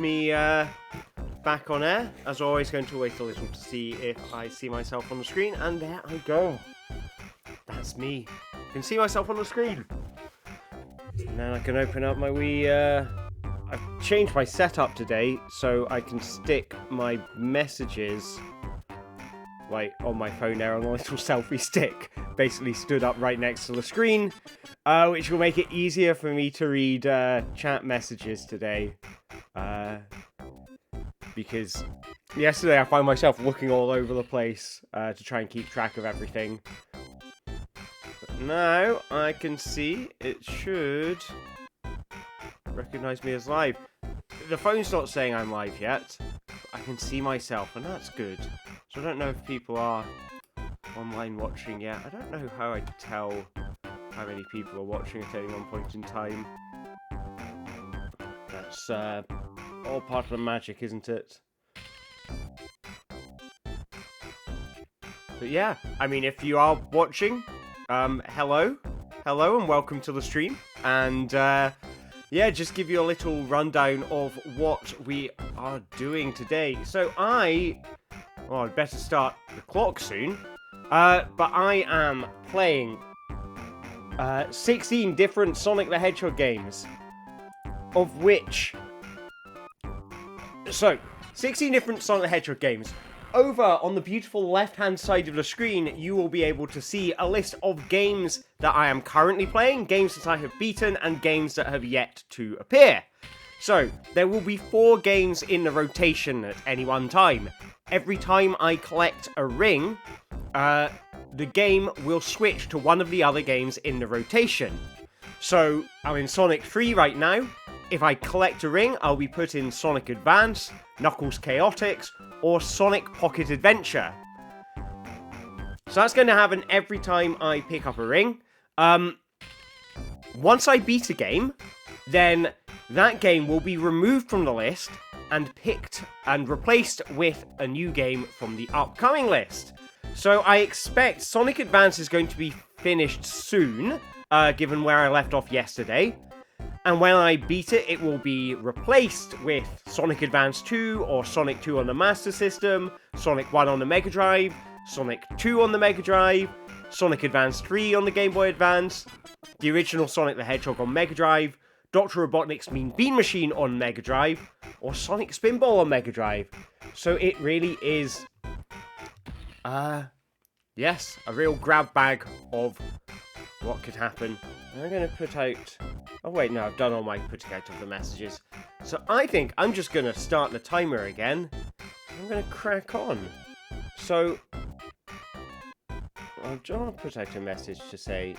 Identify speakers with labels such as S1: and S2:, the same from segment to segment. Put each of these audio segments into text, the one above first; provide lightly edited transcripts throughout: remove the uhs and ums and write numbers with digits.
S1: Me back on air. As always, going to wait a little to see if I see myself on the screen, and there I go. That's me. I can see myself on the screen. And then I can open up my Wii. I've changed my setup today so I can stick my messages like on my phone there on a little selfie stick, basically stood up right next to the screen, which will make it easier for me to read chat messages today. Because yesterday I found myself looking all over the place to try and keep track of everything. But now I can see it should recognize me as live. The phone's not saying I'm live yet, but I can see myself, and that's good. So I don't know if people are online watching yet. I don't know how I tell how many people are watching at any one point in time. That's all part of the magic, isn't it? But yeah, I mean, if you are watching, hello and welcome to the stream. And yeah, just give you a little rundown of what we are doing today. So I'd better start the clock soon. But I am playing 16 different Sonic the Hedgehog games, of which... So, 16 different Sonic the Hedgehog games. Over on the beautiful left-hand side of the screen, you will be able to see a list of games that I am currently playing, games that I have beaten, and games that have yet to appear. So, there will be 4 games in the rotation at any one time. Every time I collect a ring, the game will switch to one of the other games in the rotation. So, I'm in Sonic 3 right now. If I collect a ring, I'll be put in Sonic Advance, Knuckles Chaotix, or Sonic Pocket Adventure. So that's going to happen every time I pick up a ring. Once I beat a game, then that game will be removed from the list and picked and replaced with a new game from the upcoming list. So I expect Sonic Advance is going to be finished soon, given where I left off yesterday. And when I beat it, it will be replaced with Sonic Advance 2 or Sonic 2 on the Master System, Sonic 1 on the Mega Drive, Sonic 2 on the Mega Drive, Sonic Advance 3 on the Game Boy Advance, the original Sonic the Hedgehog on Mega Drive, Dr. Robotnik's Mean Bean Machine on Mega Drive, or Sonic Spinball on Mega Drive. So it really is, yes, a real grab bag of what could happen. I'm going to put out... Oh wait, no, I've done all my putting out of the messages. So I think I'm just going to start the timer again. I'm going to crack on. So, I'll put out a message to say...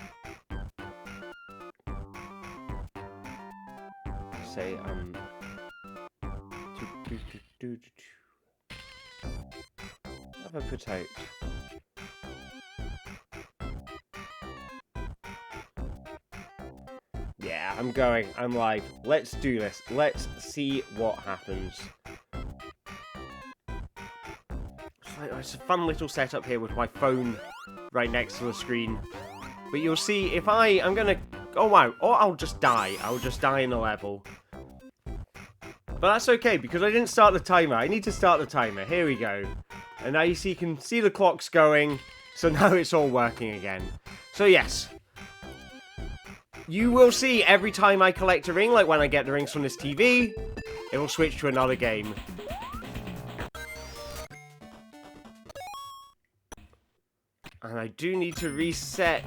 S1: What have I put out? Yeah, I'm going. I'm live. Let's do this. Let's see what happens. It's a fun little setup here with my phone right next to the screen. But you'll see if I'm gonna... Oh wow. Or I'll just die. I'll just die in a level. But that's okay, because I didn't start the timer. I need to start the timer. Here we go. And now you can see the clocks going. So now it's all working again. So yes. You will see every time I collect a ring, like when I get the rings from this TV, it will switch to another game. And I do need to reset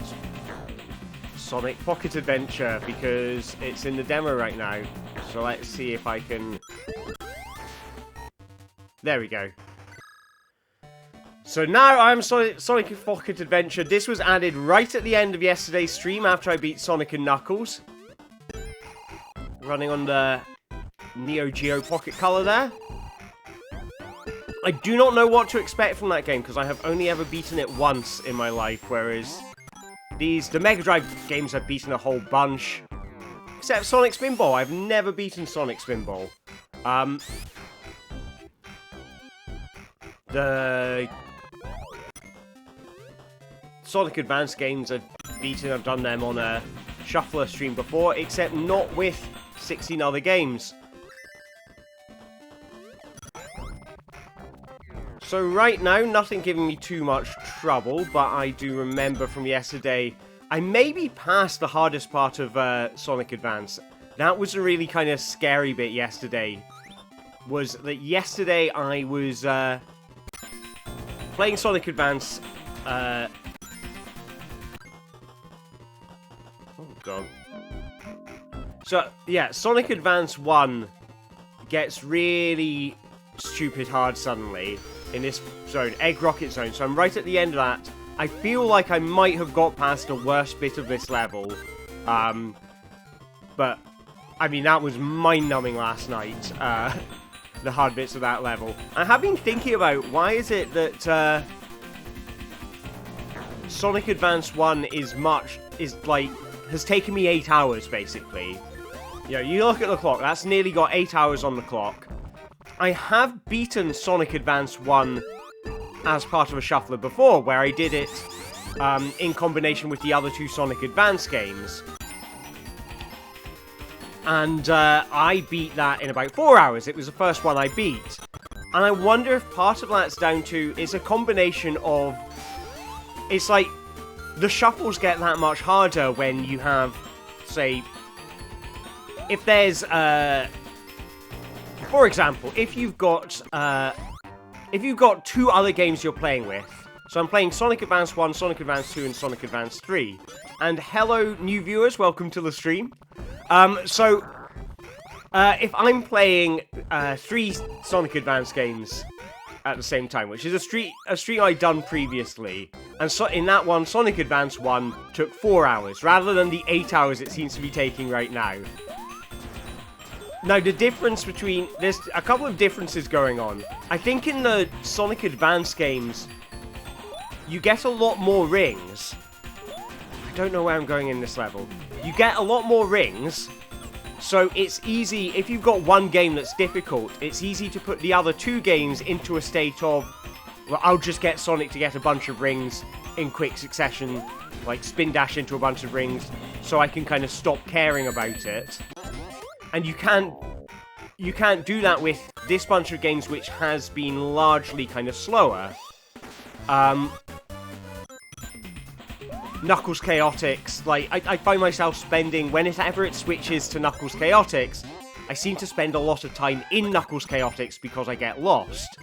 S1: Sonic Pocket Adventure because it's in the demo right now. So let's see if I can... There we go. So now I'm Sonic Pocket Adventure. This was added right at the end of yesterday's stream after I beat Sonic and Knuckles. Running on the Neo Geo Pocket Color there. I do not know what to expect from that game because I have only ever beaten it once in my life, whereas the Mega Drive games I've beaten a whole bunch. Except Sonic Spinball. I've never beaten Sonic Spinball. The Sonic Advance games I've beaten, I've done them on a Shuffler stream before, except not with 16 other games. So right now, nothing giving me too much trouble, but I do remember from yesterday, I maybe passed the hardest part of Sonic Advance. That was a really kind of scary bit yesterday. Was that yesterday I was playing Sonic Advance. Oh god. So yeah, Sonic Advance 1 gets really stupid hard suddenly in this zone, Egg Rocket Zone. So I'm right at the end of that. I feel like I might have got past the worst bit of this level. But I mean, that was mind-numbing last night. The hard bits of that level. I have been thinking about why is it that Sonic Advance 1 has taken me 8 hours basically. You know, you look at the clock, that's nearly got 8 hours on the clock. I have beaten Sonic Advance 1 as part of a shuffler before, where I did it in combination with the other 2 Sonic Advance games. And I beat that in about 4 hours. It was the first one I beat. And I wonder if part of that's down to, it's a combination of, it's like, the shuffles get that much harder when you have, say, if there's, for example, if you've got 2 other games you're playing with, so I'm playing Sonic Advance 1, Sonic Advance 2, and Sonic Advance 3, and hello new viewers, welcome to the stream. If I'm playing 3 Sonic Advance games at the same time, which is a stream I'd done previously, and so in that one, Sonic Advance 1 took 4 hours, rather than the 8 hours it seems to be taking right now. Now, the difference between... There's a couple of differences going on. I think in the Sonic Advance games, you get a lot more rings. I don't know where I'm going in this level. You get a lot more rings, so it's easy... If you've got one game that's difficult, it's easy to put the other 2 games into a state of... Well, I'll just get Sonic to get a bunch of rings in quick succession, like spin dash into a bunch of rings, so I can kind of stop caring about it. And you can't do that with this bunch of games, which has been largely kind of slower. Knuckles Chaotix, like, I find myself spending, whenever it switches to Knuckles Chaotix, I seem to spend a lot of time in Knuckles Chaotix because I get lost.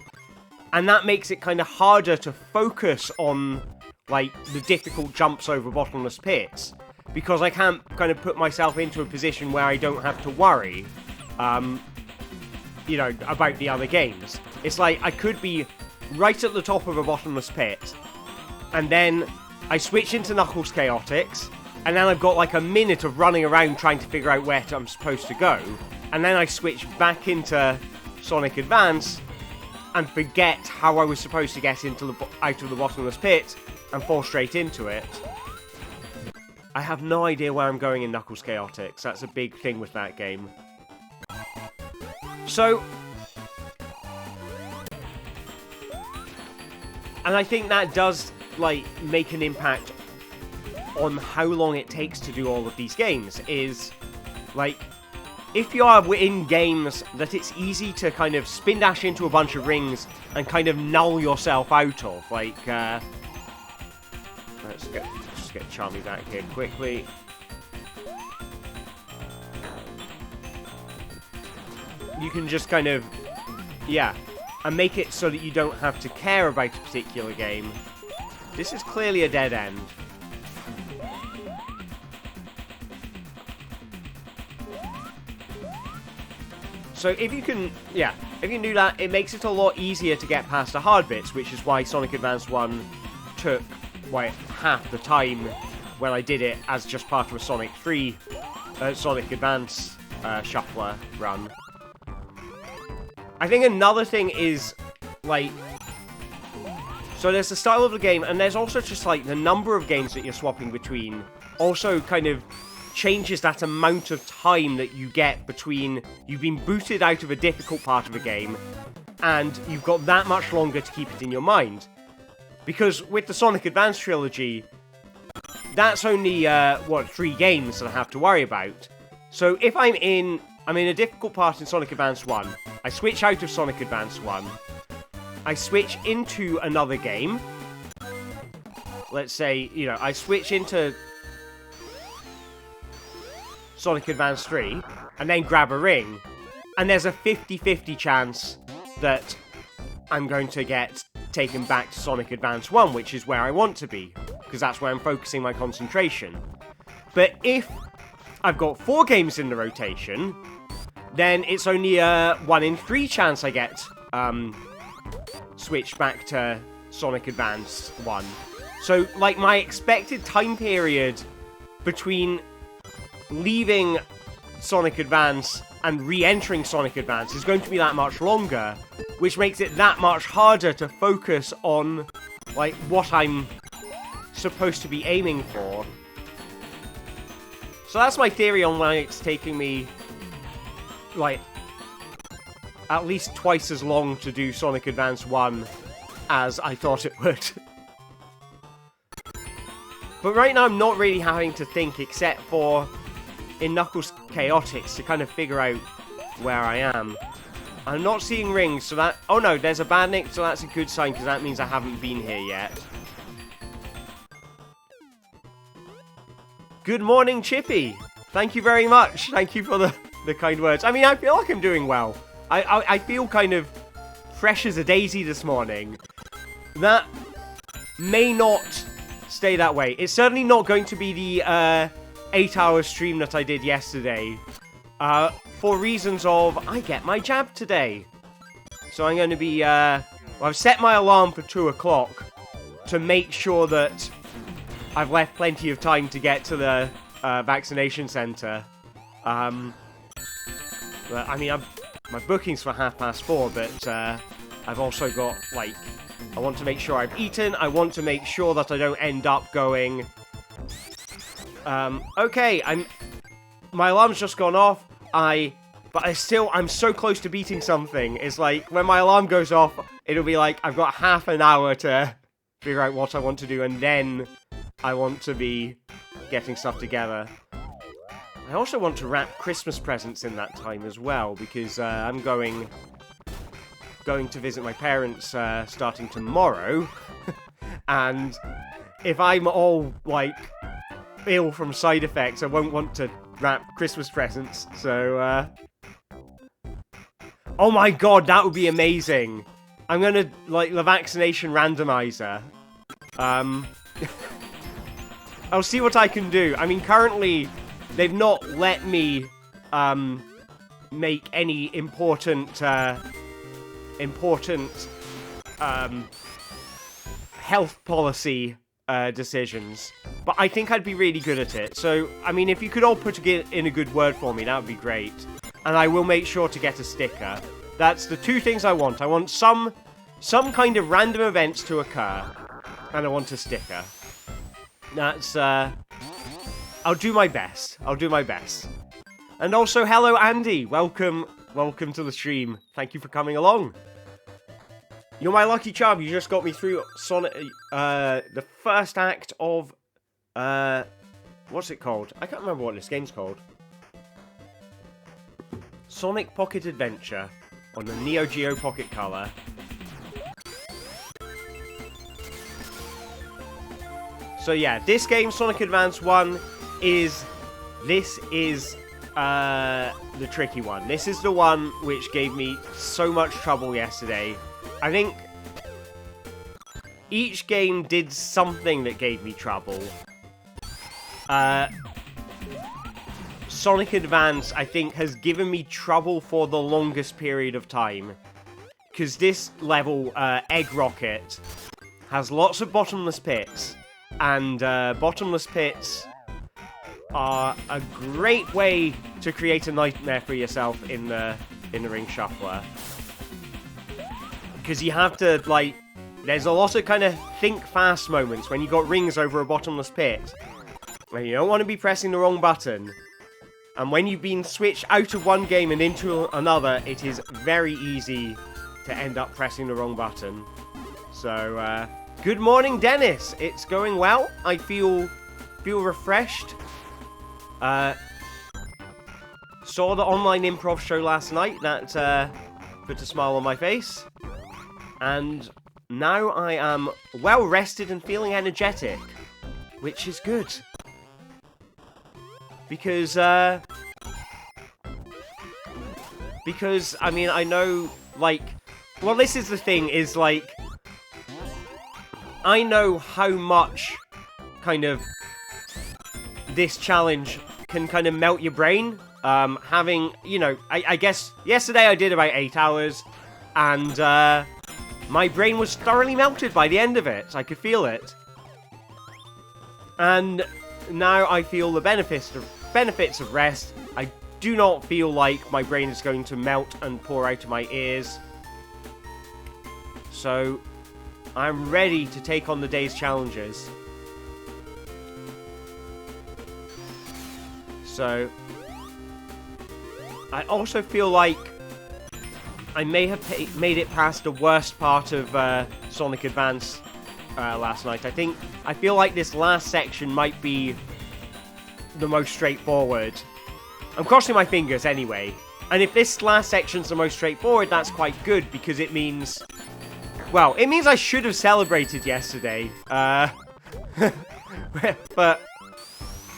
S1: And that makes it kind of harder to focus on, like, the difficult jumps over bottomless pits. Because I can't kind of put myself into a position where I don't have to worry, you know, about the other games. It's like, I could be right at the top of a bottomless pit, and then I switch into Knuckles Chaotix, and then I've got like a minute of running around trying to figure out where I'm supposed to go, and then I switch back into Sonic Advance, and forget how I was supposed to get into out of the bottomless pit, and fall straight into it. I have no idea where I'm going in Knuckles Chaotix. That's a big thing with that game. So... And I think that does, like, make an impact on how long it takes to do all of these games. Is, like, if you are in games that it's easy to kind of spin dash into a bunch of rings and kind of null yourself out of, like, let's get Charmy back here quickly. You can just kind of, yeah, and make it so that you don't have to care about a particular game. This is clearly a dead end. So if you can, yeah, if you can do that, it makes it a lot easier to get past the hard bits, which is why Sonic Advance 1 took, like, half the time when I did it as just part of a Sonic Advance shuffler run. I think another thing is, like, so there's the style of the game, and there's also just, like, the number of games that you're swapping between also kind of changes that amount of time that you get between you've been booted out of a difficult part of a game, and you've got that much longer to keep it in your mind. Because with the Sonic Advance trilogy, that's only, 3 games that I have to worry about. So if I'm in a difficult part in Sonic Advance 1, I switch out of Sonic Advance 1, I switch into another game. Let's say, you know, I switch into Sonic Advance 3, and then grab a ring, and there's a 50-50 chance that I'm going to get taken back to Sonic Advance 1, which is where I want to be, because that's where I'm focusing my concentration. But if I've got 4 games in the rotation, then it's only a 1 in 3 chance I get switched back to Sonic Advance 1. So, like, my expected time period between leaving Sonic Advance and re-entering Sonic Advance is going to be that much longer, which makes it that much harder to focus on, like, what I'm supposed to be aiming for. So that's my theory on why it's taking me, like, at least twice as long to do Sonic Advance 1 as I thought it would. But right now I'm not really having to think except for in Knuckles Chaotix to kind of figure out where I am. I'm not seeing rings, so that... Oh no, there's a Badnik, so that's a good sign, because that means I haven't been here yet. Good morning, Chippy! Thank you very much. Thank you for the kind words. I mean, I feel like I'm doing well. I feel kind of fresh as a daisy this morning. That may not stay that way. It's certainly not going to be the 8-hour stream that I did yesterday. For reasons of, I get my jab today. So I'm going to be, well, I've set my alarm for 2 o'clock to make sure that I've left plenty of time to get to the vaccination center. But, I mean, my booking's for 4:30, but I've also got, like, I want to make sure I've eaten. I want to make sure that I don't end up going... okay, my alarm's just gone off. But I'm so close to beating something. It's like, when my alarm goes off, it'll be like, I've got half an hour to figure out what I want to do, and then I want to be getting stuff together. I also want to wrap Christmas presents in that time as well, because I'm going to visit my parents starting tomorrow, and if I'm all, like, ill from side effects, I won't want to wrap Christmas presents, so, oh my god, that would be amazing! I'm gonna, like, the vaccination randomizer. I'll see what I can do. I mean, currently, they've not let me, make any important health policy decisions, but I think I'd be really good at it. So, I mean, if you could all put in a good word for me, that would be great. And I will make sure to get a sticker. That's the 2 things I want. I want some kind of random events to occur, and I want a sticker. That's, I'll do my best. I'll do my best. And also, hello, Andy. Welcome to the stream. Thank you for coming along. You're my lucky charm. You just got me through Sonic, the first act of, what's it called? I can't remember what this game's called. Sonic Pocket Adventure on the Neo Geo Pocket Color. So yeah, this game, Sonic Advance 1, is the tricky one. This is the one which gave me so much trouble yesterday. I think each game did something that gave me trouble. Sonic Advance, I think, has given me trouble for the longest period of time. Because this level, Egg Rocket, has lots of bottomless pits. And bottomless pits are a great way to create a nightmare for yourself in the Ring Shuffler. Because you have to, like, there's a lot of kind of think fast moments when you got rings over a bottomless pit. When you don't want to be pressing the wrong button. And when you've been switched out of one game and into another, it is very easy to end up pressing the wrong button. So, good morning, Dennis. It's going well. I feel refreshed. Saw the online improv show last night. That put a smile on my face. And now I am well rested and feeling energetic, which is good. Because, I mean, I know, like, well, this is the thing, is, like, I know how much, kind of, this challenge can kind of melt your brain. Having, you know, I guess, yesterday I did about 8 hours, and, my brain was thoroughly melted by the end of it. I could feel it. And now I feel the benefits of rest. I do not feel like my brain is going to melt and pour out of my ears. So, I'm ready to take on the day's challenges. So, I also feel like I may have made it past the worst part of Sonic Advance last night. I feel like this last section might be the most straightforward. I'm crossing my fingers anyway. And if this last section's the most straightforward, that's quite good, because it means... Well, it means I should have celebrated yesterday. But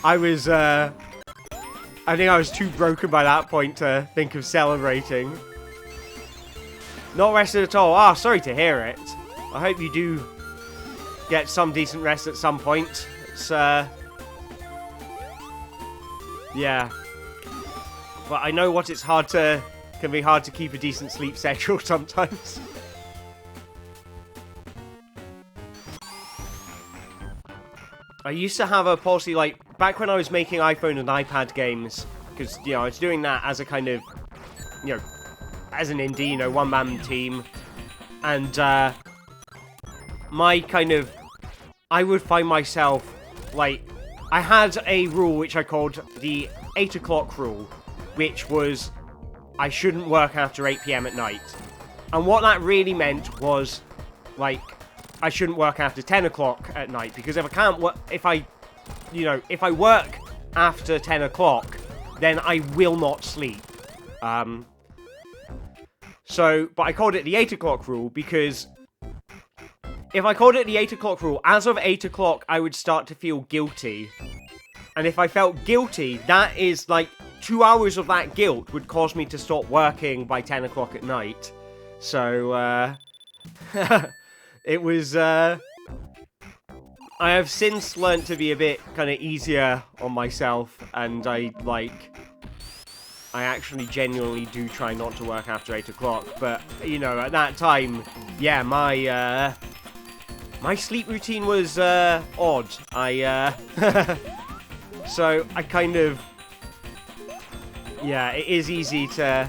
S1: I was, I think I was too broken by that point to think of celebrating. Not rested at all. Ah, sorry to hear it. I hope you do get some decent rest at some point. It's, yeah. But I know what it's can be hard to keep a decent sleep schedule sometimes. I used to have a policy, like, back when I was making iPhone and iPad games, because, you know, I was doing that as a kind of, you know, as an indie, you know, one-man team, and, I would find myself, like, I had a rule which I called the 8 o'clock rule, which was, I shouldn't work after 8 PM at night. And what that really meant was, like, I shouldn't work after 10 o'clock at night, because if I can't work, if I work after 10 o'clock, then I will not sleep. But I called it the 8 o'clock rule, because if I called it the 8 o'clock rule, as of 8 o'clock, I would start to feel guilty. And if I felt guilty, that is, like, 2 hours of that guilt would cause me to stop working by 10 o'clock at night. So, it was, I have since learnt to be a bit kind of easier on myself, and I actually genuinely do try not to work after 8 o'clock, but, you know, at that time, yeah, my sleep routine was, odd. So, I kind of, yeah, it is easy to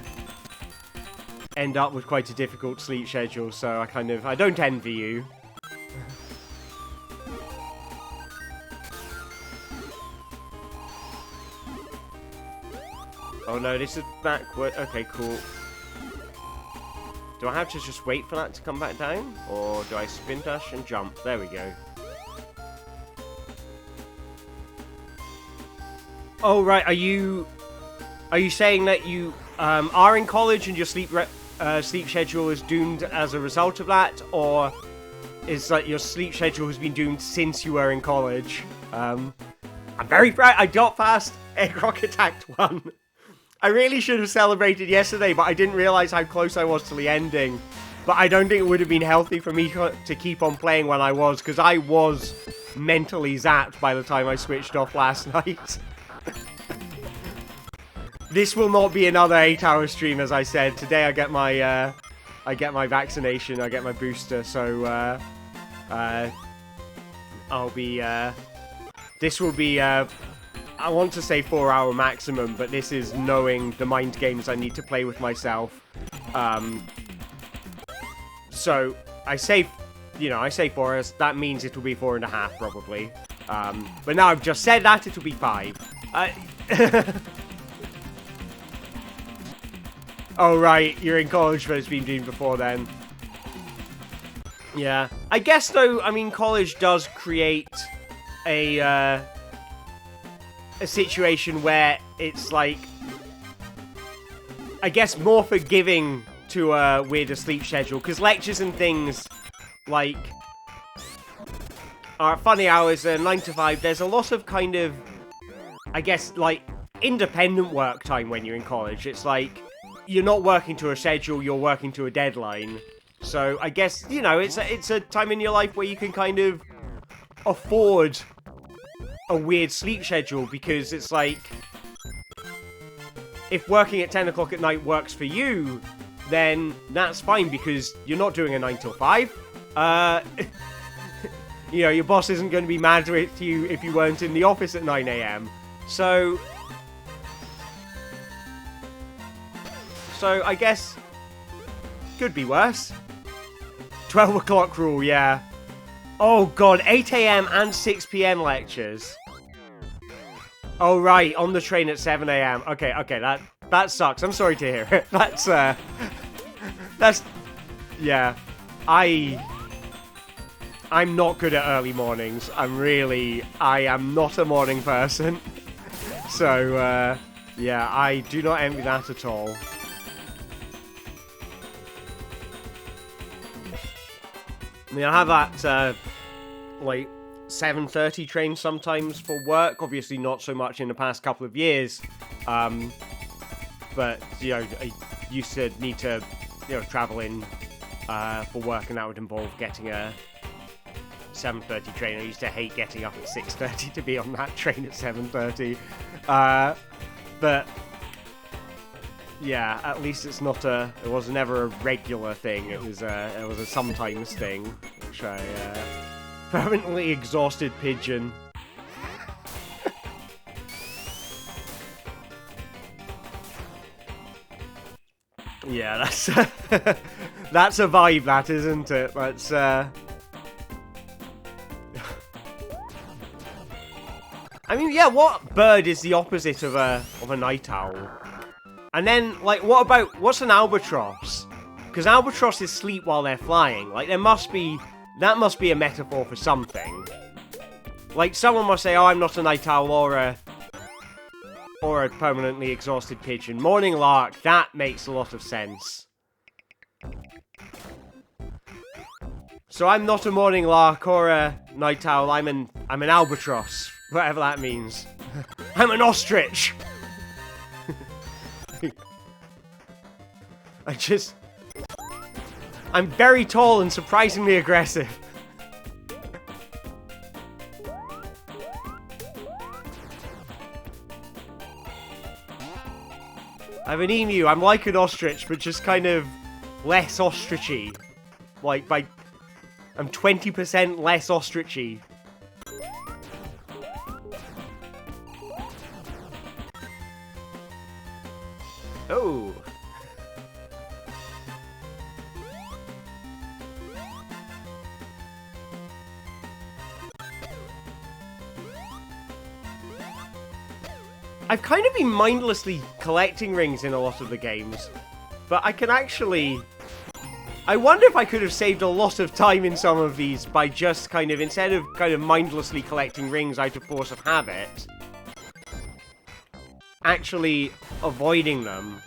S1: end up with quite a difficult sleep schedule, so I don't envy you. Oh no, this is backward. Okay, cool. Do I have to just wait for that to come back down? Or do I spin dash and jump? There we go. Oh, right, are you saying that you are in college and your sleep schedule is doomed as a result of that, or is that your sleep schedule has been doomed since you were in college? I'm very proud. I got past Egg Rock Attack 1. I really should have celebrated yesterday, but I didn't realize how close I was to the ending. But I don't think it would have been healthy for me to keep on playing when I was, because I was mentally zapped by the time I switched off last night. This will not be another 8-hour stream, as I said. Today I get my vaccination, I get my booster, so I'll be this will be I want to say 4-hour maximum, but this is knowing the mind games I need to play with myself. So I say, you know, I say 4 hours. That means it will be 4.5 probably. But now I've just said that, it will be 5. Oh, right, you're in college, but it's been doomed before then. Yeah. I guess, though, I mean, college does create a situation where it's, like, I guess more forgiving to a weirder sleep schedule, because lectures and things, like, are funny hours, 9 to 5. There's a lot of kind of, I guess, like, independent work time when you're in college. It's like, you're not working to a schedule, you're working to a deadline. So, I guess, you know, it's a time in your life where you can kind of afford a weird sleep schedule, because it's like, if working at 10 o'clock at night works for you, then that's fine, because you're not doing a 9 till 5. You know, your boss isn't going to be mad with you if you weren't in the office at 9 a.m. So I guess, could be worse. 12 o'clock rule, yeah. Oh god, 8 a.m. and 6 p.m. lectures. Oh right, on the train at 7 a.m. Okay, that sucks. I'm sorry to hear it. That's, yeah. I'm not good at early mornings. I am not a morning person. So, yeah, I do not envy that at all. I mean, I have that, like, 7:30 train sometimes for work. Obviously not so much in the past couple of years. But, you know, I used to need to, you know, travel in for work, and that would involve getting a 7:30 train. I used to hate getting up at 6:30 to be on that train at 7:30. But yeah, at least it's not it was never a regular thing. It was a sometimes thing, which I permanently exhausted pigeon. Yeah, that's that's a vibe, that, isn't it? That's I mean, yeah, what bird is the opposite of a night owl? And then, like, what's an albatross? Because albatrosses sleep while they're flying. Like, that must be a metaphor for something. Like, someone must say, oh, I'm not a night owl or a permanently exhausted pigeon. Morning lark, that makes a lot of sense. So I'm not a morning lark or a night owl, I'm an albatross. Whatever that means. I'm an ostrich! I'm very tall and surprisingly aggressive. I'm an emu, I'm like an ostrich, but just kind of less ostrichy. Like, I'm 20% less ostrichy. Oh. I've kind of been mindlessly collecting rings in a lot of the games, but I can actually... I wonder if I could have saved a lot of time in some of these by just kind of, instead of kind of mindlessly collecting rings out of force of habit, actually avoiding them.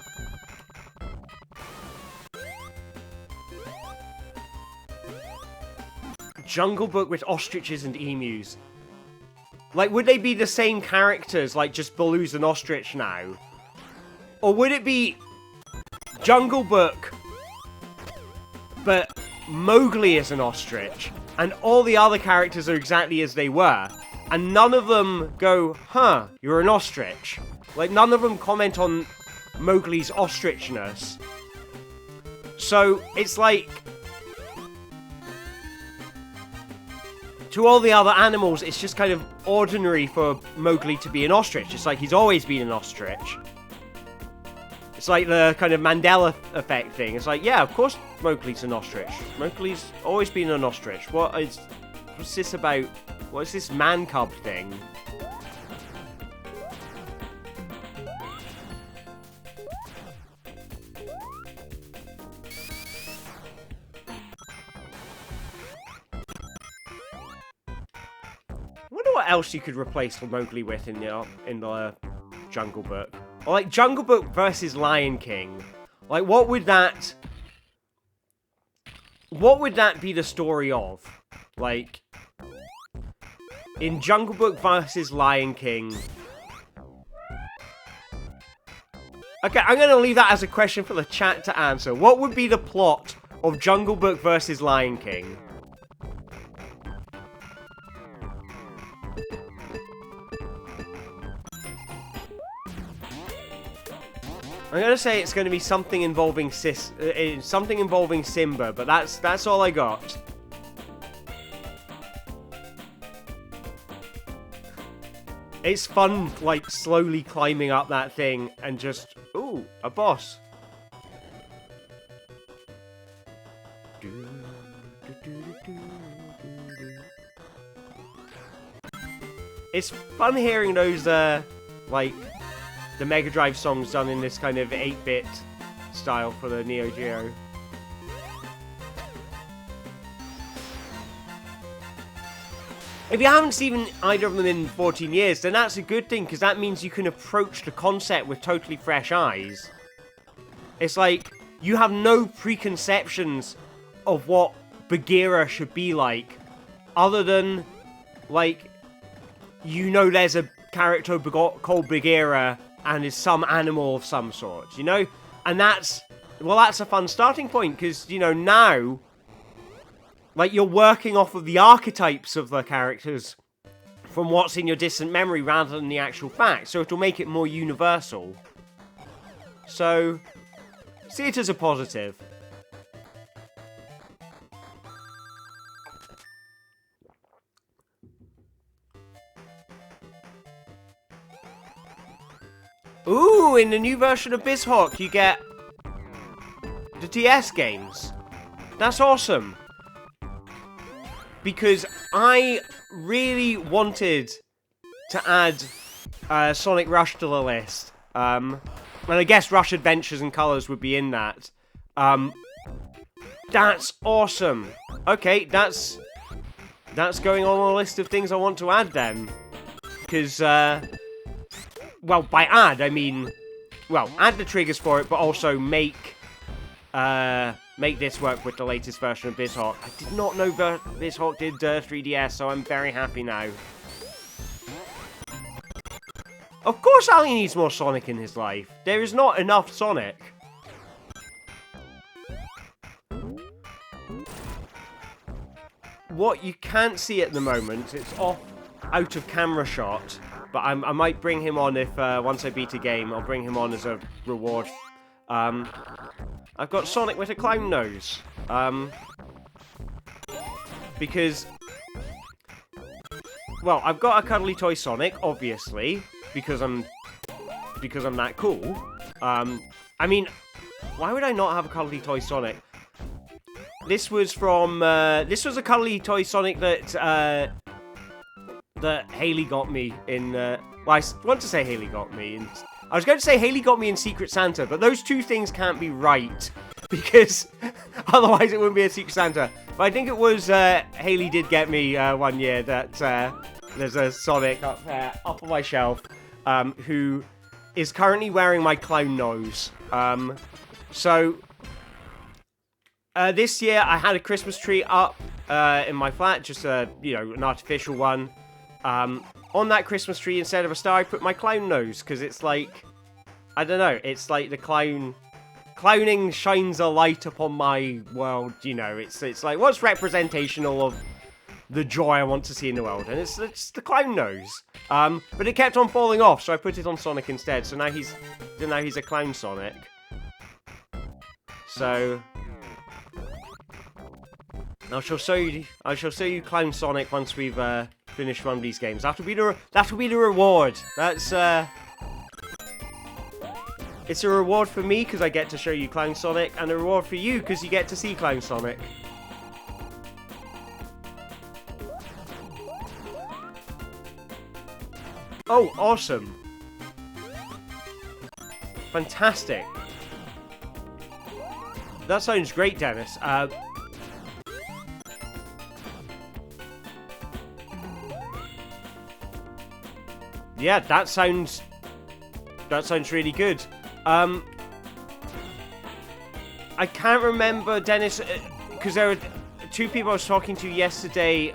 S1: Jungle Book with ostriches and emus. Like, would they be the same characters, like just Baloo's an ostrich now? Or would it be Jungle Book, but Mowgli is an ostrich, and all the other characters are exactly as they were, and none of them go, huh, you're an ostrich? Like, none of them comment on Mowgli's ostrichness. So, it's like... to all the other animals, it's just kind of ordinary for Mowgli to be an ostrich. It's like he's always been an ostrich. It's like the kind of Mandela effect thing. It's like, yeah, of course Mowgli's an ostrich. Mowgli's always been an ostrich. What's this about? What is this man cub thing? I wonder what else you could replace Mowgli with in the Jungle Book. Or like Jungle Book versus Lion King. Like, what would that what would that be the story of? Like, in Jungle Book versus Lion King. Okay, I'm going to leave that as a question for the chat to answer. What would be the plot of Jungle Book versus Lion King? I'm gonna say it's gonna be something involving Simba, but that's all I got. It's fun, like, slowly climbing up that thing and just... Ooh, a boss. It's fun hearing those, like... the Mega Drive songs done in this kind of 8-bit style for the Neo Geo. If you haven't seen either of them in 14 years, then that's a good thing, because that means you can approach the concept with totally fresh eyes. It's like, you have no preconceptions of what Bagheera should be like, other than, like, you know there's a character called Bagheera, and is some animal of some sort, you know? And that's, well, that's a fun starting point, because, you know, now, like, you're working off of the archetypes of the characters from what's in your distant memory rather than the actual fact, so it'll make it more universal. So, see it as a positive. Ooh, in the new version of BizHawk, you get the DS games. That's awesome. Because I really wanted to add Sonic Rush to the list. And I guess Rush Adventures and Colors would be in that. That's awesome. Okay, that's going on the list of things I want to add then. Because, well, by add, I mean, well, add the triggers for it, but also make this work with the latest version of BizHawk. I did not know BizHawk did 3DS, so I'm very happy now. Of course Ali needs more Sonic in his life. There is not enough Sonic. What you can't see at the moment, it's off out of camera shot. But I might bring him on if, once I beat a game, I'll bring him on as a reward. I've got Sonic with a clown nose. Because, well, I've got a cuddly toy Sonic, obviously, because I'm that cool. I mean, why would I not have a cuddly toy Sonic? This was from, this was a cuddly toy Sonic that, that Haley got me in, well, I want to say Haley got me in, I was going to say Haley got me in Secret Santa, but those two things can't be right, because otherwise it wouldn't be a Secret Santa. But I think it was, Haley did get me, one year that, there's a Sonic up there, up on my shelf, who is currently wearing my clown nose. So, this year I had a Christmas tree up, in my flat, just you know, an artificial one. On that Christmas tree, instead of a star, I put my clown nose, because it's like, I don't know, it's like the clowning shines a light upon my world, you know, it's like, what's representational of the joy I want to see in the world, and it's the clown nose. But it kept on falling off, so I put it on Sonic instead, so now he's a clown Sonic. So, I shall show you Clown Sonic once we've finished one of these games. That'll be the reward. That's it's a reward for me because I get to show you Clown Sonic, and a reward for you because you get to see Clown Sonic. Oh, awesome! Fantastic. That sounds great, Dennis. Yeah, that sounds really good. I can't remember, Dennis. because there were two people I was talking to yesterday.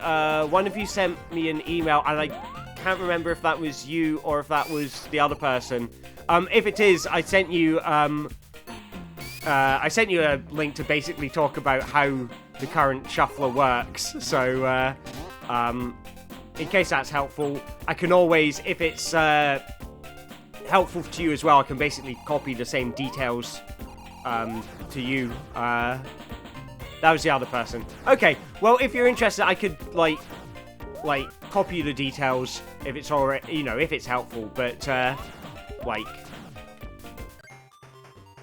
S1: One of you sent me an email, and I can't remember if that was you or if that was the other person. If it is, I sent you a link to basically talk about how the current shuffler works. So, in case that's helpful, I can always, if it's helpful to you as well, I can basically copy the same details to you. That was the other person. Okay, well, if you're interested, I could, like copy the details if it's already, if it's helpful, but,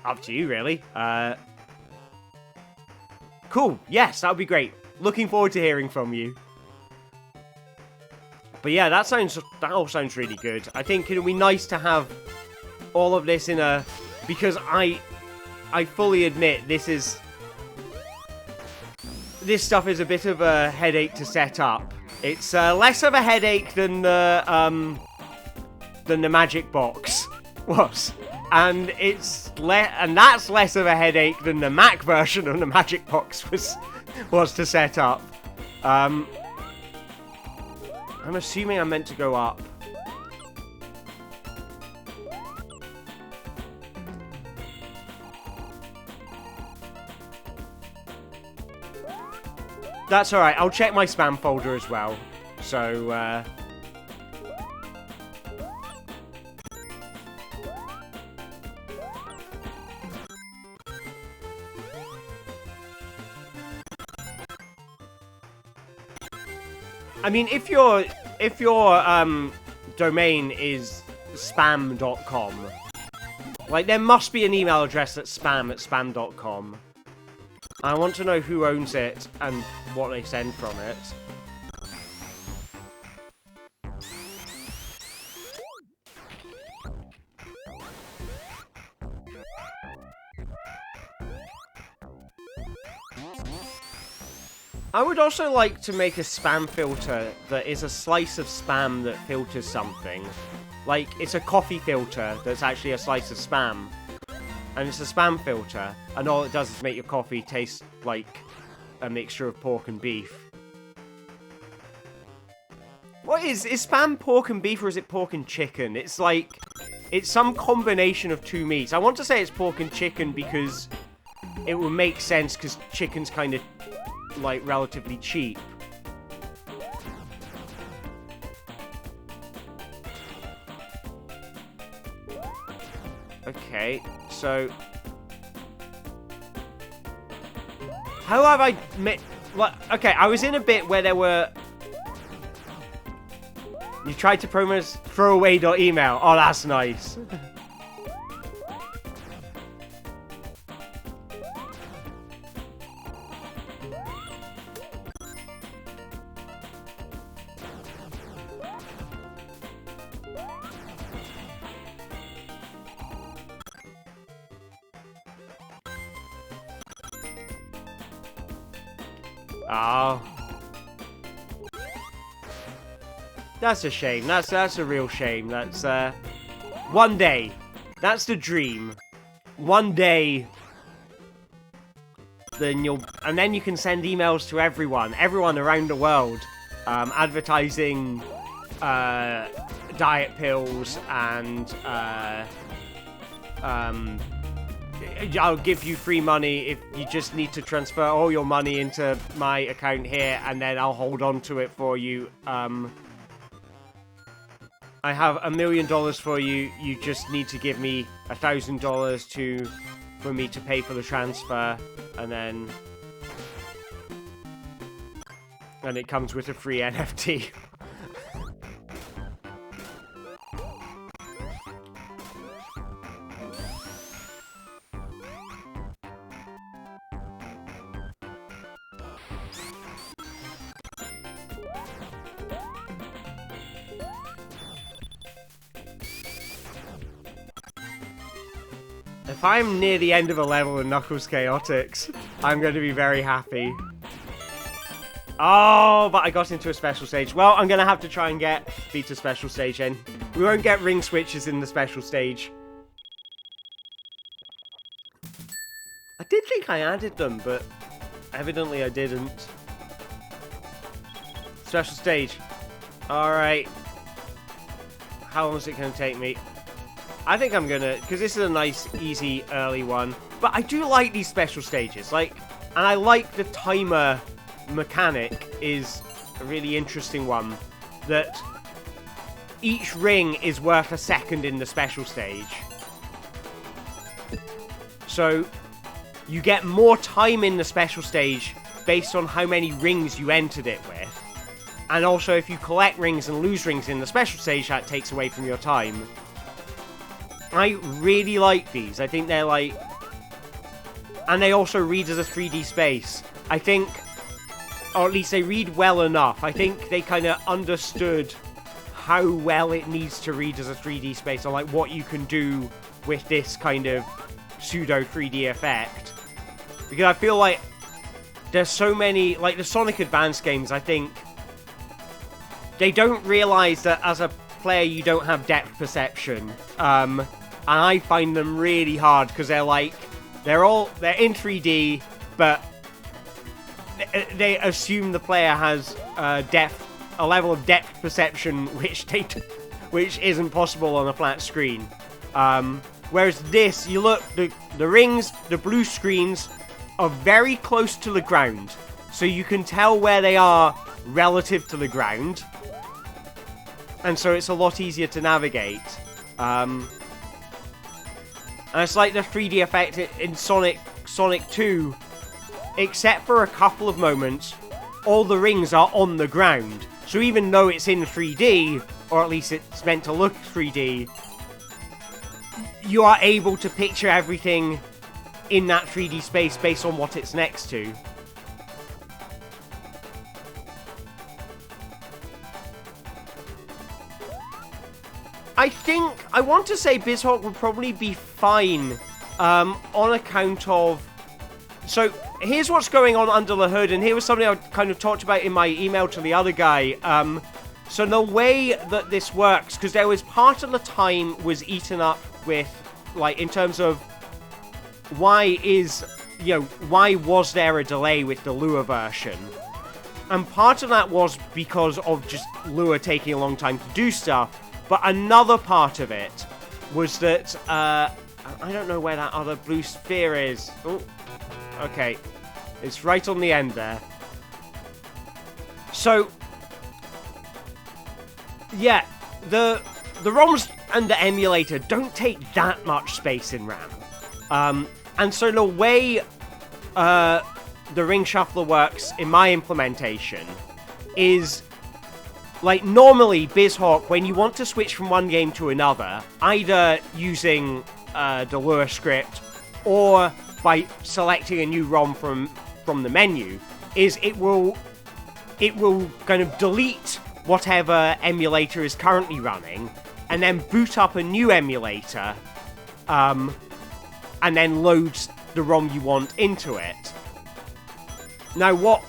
S1: up to you, really. Cool, yes, that would be great. Looking forward to hearing from you. But yeah, that all sounds really good. I think it'll be nice to have all of this in a... Because I fully admit this stuff is a bit of a headache to set up. It's less of a headache than the Magic Box was, and that's less of a headache than the Mac version of the Magic Box was to set up. I'm assuming I'm meant to go up. That's alright, I'll check my spam folder as well. So, I mean, if your domain is spam.com, like, there must be an email address that's spam@spam.com. I want to know who owns it and what they send from it. I would also like to make a spam filter that is a slice of spam that filters something. Like, it's a coffee filter that's actually a slice of spam. And it's a spam filter, and all it does is make your coffee taste like a mixture of pork and beef. What is spam pork and beef, or is it pork and chicken? It's like, it's some combination of two meats. I want to say it's pork and chicken because it would make sense, because chicken's kind of, like, relatively cheap. Okay, so... How have I met... Well, okay, I was in a bit where there were... You tried to promo throwaway.email. Oh, that's nice. Oh. That's a shame. That's a real shame. That's, one day. That's the dream. One day. Then then you can send emails to everyone around the world, advertising, diet pills and, I'll give you free money if you just need to transfer all your money into my account here, and then I'll hold on to it for you. I have $1 million for you. You just need to give me $1,000 for me to pay for the transfer, and it comes with a free NFT. If I'm near the end of a level in Knuckles Chaotix, I'm going to be very happy. Oh, but I got into a special stage. Well, I'm going to have to try and beat a special stage in. We won't get ring switches in the special stage. I did think I added them, but Evidently I didn't. Special stage. Alright. How long is it going to take me? I think I'm going to... Because this is a nice, easy, early one. But I do like these special stages. Like, and I like the timer mechanic is a really interesting one. That each ring is worth a second in the special stage. So, you get more time in the special stage based on how many rings you entered it with. And also, if you collect rings and lose rings in the special stage, that takes away from your time. I really like these. I think they're like... And they also read as a 3D space. I think... Or at least they read well enough. I think they kind of understood how well it needs to read as a 3D space. Or like what you can do with this kind of pseudo 3D effect. Because I feel like there's so many... Like the Sonic Advance games, I think... They don't realize that as a player you don't have depth perception. And I find them really hard because they're like... They're in 3D, but they assume the player has a level of depth perception which isn't possible on a flat screen. Whereas this, you look, the rings, the blue screens are very close to the ground. So you can tell where they are relative to the ground. And so it's a lot easier to navigate. And it's like the 3D effect in Sonic 2. Except for a couple of moments, all the rings are on the ground. So even though it's in 3D, or at least it's meant to look 3D, you are able to picture everything in that 3D space based on what it's next to. I want to say BizHawk would probably be fine on account of... So, here's what's going on under the hood, and here was something I kind of talked about in my email to the other guy. So the way that this works, because there was part of the time was eaten up with, like, in terms of why was there a delay with the Lua version? And part of that was because of just Lua taking a long time to do stuff. But another part of it was that, I don't know where that other blue sphere is. Oh, okay. It's right on the end there. So, yeah, the ROMs and the emulator don't take that much space in RAM. And so the way the ring shuffler works in my implementation is... Like, normally, BizHawk, when you want to switch from one game to another, either using the Lua script or by selecting a new ROM from the menu, is it will kind of delete whatever emulator is currently running, and then boot up a new emulator, and then loads the ROM you want into it. Now, what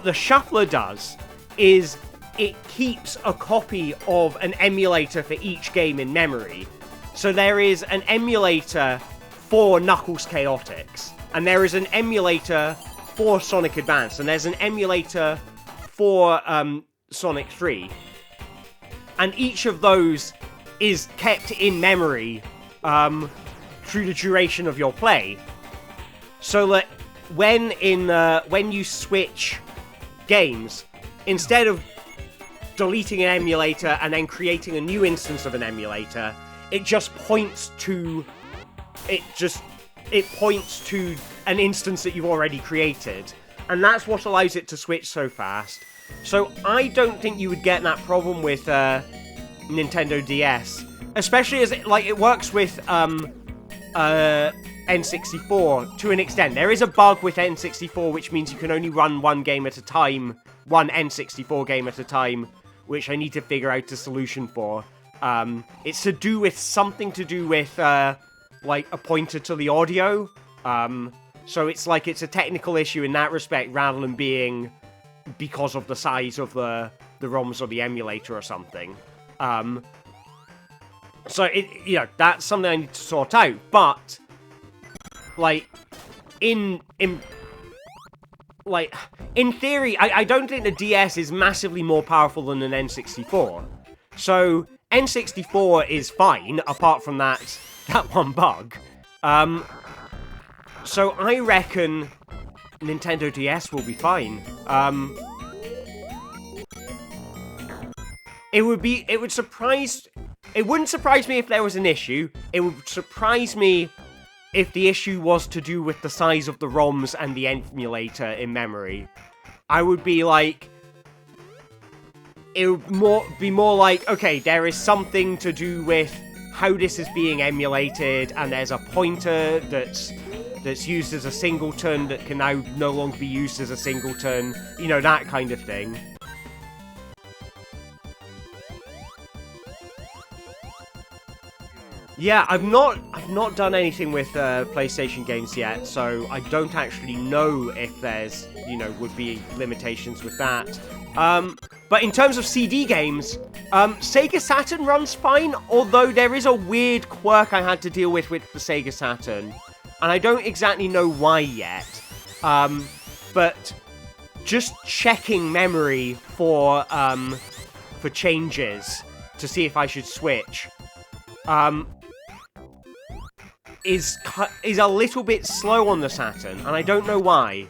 S1: the shuffler does is... It keeps a copy of an emulator for each game in memory. So there is an emulator for Knuckles Chaotix, and there is an emulator for Sonic Advance, and there's an emulator for Sonic 3. And each of those is kept in memory through the duration of your play. So that when you switch games, instead of deleting an emulator and then creating a new instance of an emulator, it just points to an instance that you've already created, and that's what allows it to switch so fast. So I don't think you would get that problem with Nintendo DS, especially as it works with N64 to an extent. There is a bug with N64 which means you can only run one game at a time, one N64 game at a time, which I need to figure out a solution for. It's something to do with, like, a pointer to the audio. So it's like it's a technical issue in that respect, rather than being because of the size of the ROMs or the emulator or something. So, that's something I need to sort out. But, like, in like, in theory, I don't think the DS is massively more powerful than an N64. So, N64 is fine, apart from that one bug. So I reckon Nintendo DS will be fine. It wouldn't surprise me if there was an issue. It would surprise me if the issue was to do with the size of the ROMs and the emulator in memory. I would be like, it would be more like, okay, there is something to do with how this is being emulated, and there's a pointer that's used as a singleton that can now no longer be used as a singleton, you know, that kind of thing. Yeah, I've not done anything with PlayStation games yet, so I don't actually know if there's, you know, would be limitations with that. But in terms of CD games, Sega Saturn runs fine, although there is a weird quirk I had to deal with the Sega Saturn, and I don't exactly know why yet. But just checking memory for changes to see if I should switch, is a little bit slow on the Saturn, and I don't know why.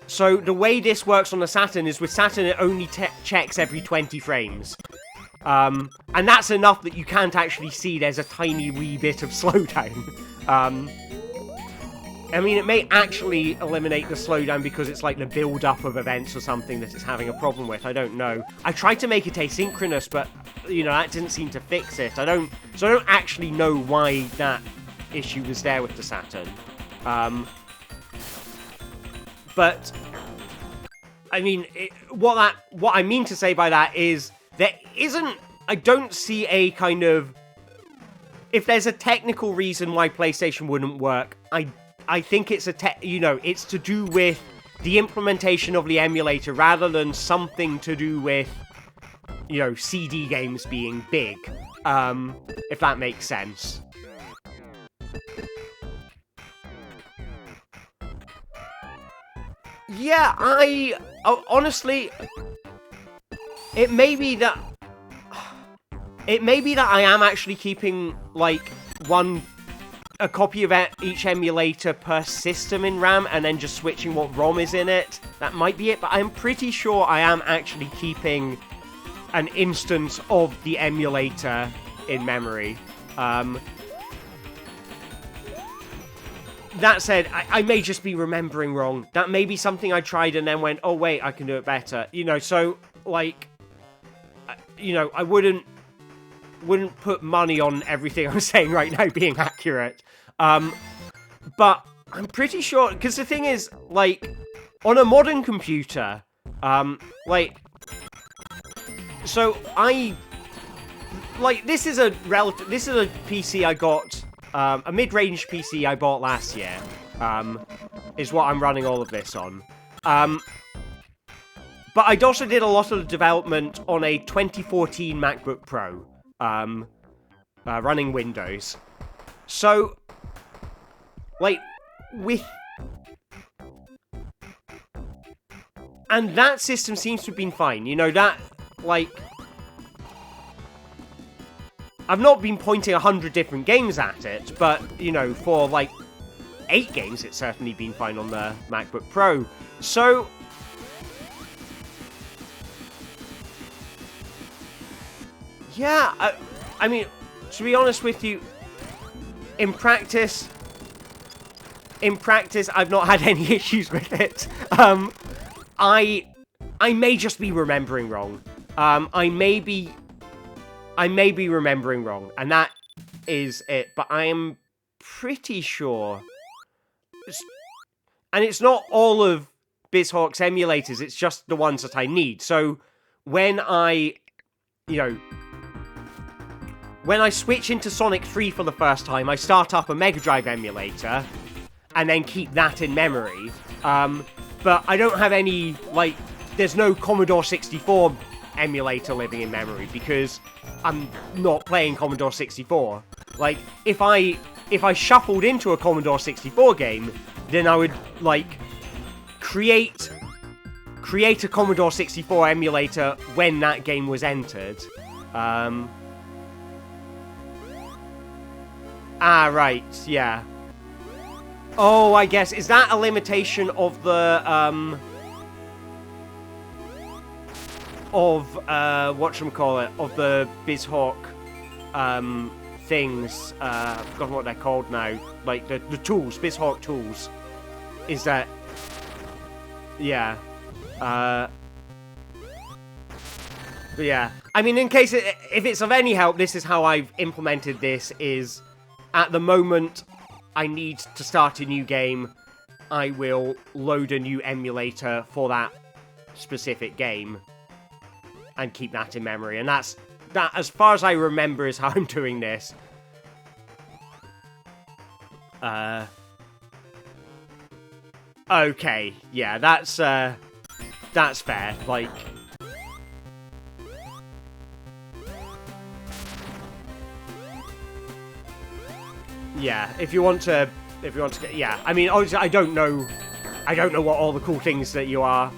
S1: So the way this works on the Saturn is with Saturn it only checks every 20 frames. And that's enough that you can't actually see there's a tiny wee bit of slowdown. I mean, it may actually eliminate the slowdown because it's like the build-up of events or something that it's having a problem with. I don't know. I tried to make it asynchronous, but, you know, that didn't seem to fix it. So I don't actually know why that issue was there with the Saturn. But, I mean, what I mean to say by that is there isn't... I don't see a kind of... If there's a technical reason why PlayStation wouldn't work, I think it's it's to do with the implementation of the emulator rather than something to do with, you know, CD games being big, if that makes sense. Yeah, honestly, it may be that I am actually keeping, like, a copy of each emulator per system in RAM, and then just switching what ROM is in it. That might be it, but I'm pretty sure I am actually keeping an instance of the emulator in memory. That said, I may just be remembering wrong. That may be something I tried and then went, oh wait, I can do it better. You know, so, like, you know, I wouldn't put money on everything I'm saying right now being accurate. But I'm pretty sure, because the thing is, like, on a modern computer, like, so this is a PC I got, a mid-range PC I bought last year, is what I'm running all of this on. But I also did a lot of the development on a 2014 MacBook Pro, running Windows. So, like, and that system seems to have been fine, you know, that, like, I've not been pointing 100 different games at it, but, you know, for, like, 8 games, it's certainly been fine on the MacBook Pro. So, yeah, I mean, to be honest with you, in practice, I've not had any issues with it. I may just be remembering wrong. I may be remembering wrong, and that is it. But I am pretty sure, and it's not all of BizHawk's emulators. It's just the ones that I need. So when I switch into Sonic 3 for the first time, I start up a Mega Drive emulator, and then keep that in memory. But I don't have any, like, there's no Commodore 64 emulator living in memory, because I'm not playing Commodore 64. Like, if I shuffled into a Commodore 64 game, then I would, like, create a Commodore 64 emulator when that game was entered. Right, yeah. Oh, I guess, is that a limitation of the, whatchamacallit, of the BizHawk, things, I've forgotten what they're called now, like, the tools, BizHawk tools, is that, yeah, but yeah, I mean, in case, if it's of any help, this is how I've implemented this, is, at the moment I need to start a new game, I will load a new emulator for that specific game, and keep that in memory, and that, as far as I remember, is how I'm doing this. Okay, yeah, that's fair, like... Yeah, if you want to get, yeah, I mean, obviously, I don't know what all the cool things that you want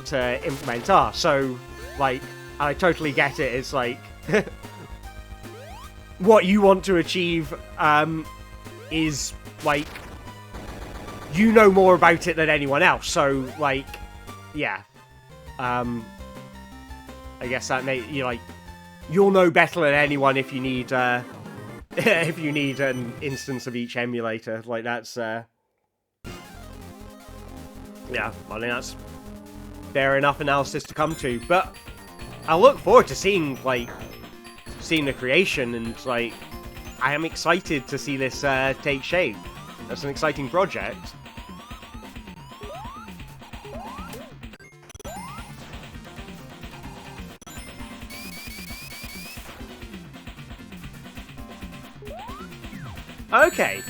S1: to implement are, so, like, I totally get it, it's like, what you want to achieve, is, like, you know more about it than anyone else, so, like, yeah, I guess that you like, you'll know better than anyone if you need, if you need an instance of each emulator, like, that's, yeah, I think that's fair enough analysis to come to, but I look forward to seeing the creation, and, like, I am excited to see this, take shape. That's an exciting project. Okay.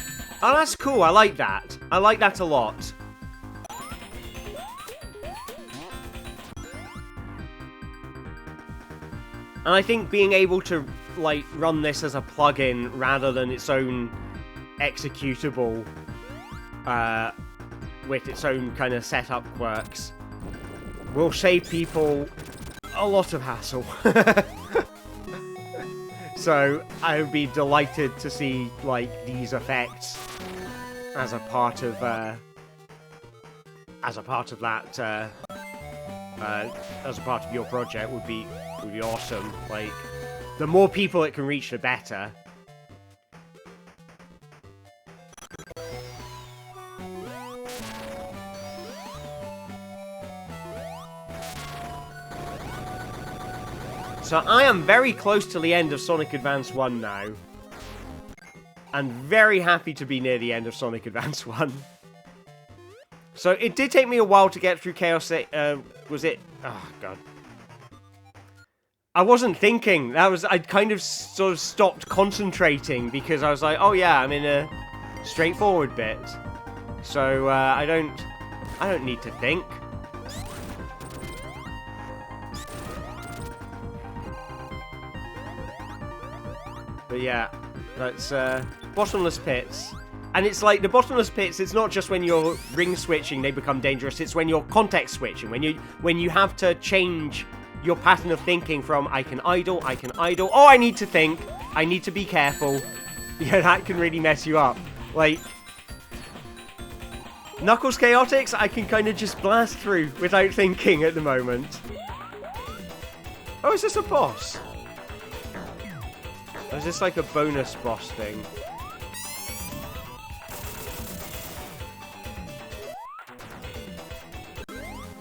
S1: Oh, that's cool. I like that. I like that a lot. And I think being able to, like, run this as a plugin rather than its own executable, with its own kind of setup quirks, will save people a lot of hassle. So I would be delighted to see, like, these effects as a part of that, as a part of your project would be awesome. Like, the more people it can reach, the better. So I am very close to the end of Sonic Advance 1 now. And very happy to be near the end of Sonic Advance 1. So it did take me a while to get through Chaos 8, was it? Oh, God. I wasn't thinking. I'd kind of sort of stopped concentrating because I was like, oh yeah, I'm in a straightforward bit. So, I don't need to think. But yeah, that's, bottomless pits. And it's like, the bottomless pits, it's not just when you're ring switching they become dangerous, it's when you're context switching, when you have to change your pattern of thinking from I can idle, oh, I need to think, I need to be careful. Yeah, that can really mess you up. Like, Knuckles Chaotix, I can kind of just blast through without thinking at the moment. Oh, is this a boss? Or is this like a bonus boss thing?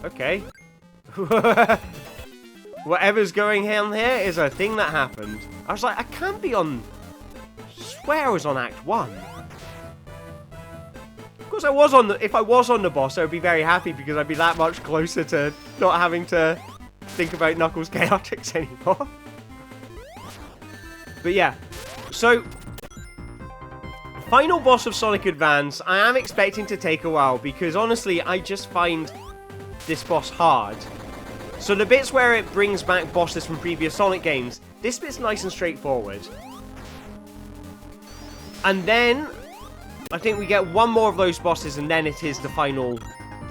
S1: Okay. Whatever's going on here is a thing that happened. I was like, I can't be on... I swear I was on Act 1. Of course I was on the... If I was on the boss, I would be very happy because I'd be that much closer to not having to think about Knuckles Chaotix anymore. But yeah, so... Final boss of Sonic Advance, I am expecting to take a while because honestly, I just find this boss hard. So the bits where it brings back bosses from previous Sonic games, this bit's nice and straightforward. And then, I think we get one more of those bosses, and then it is the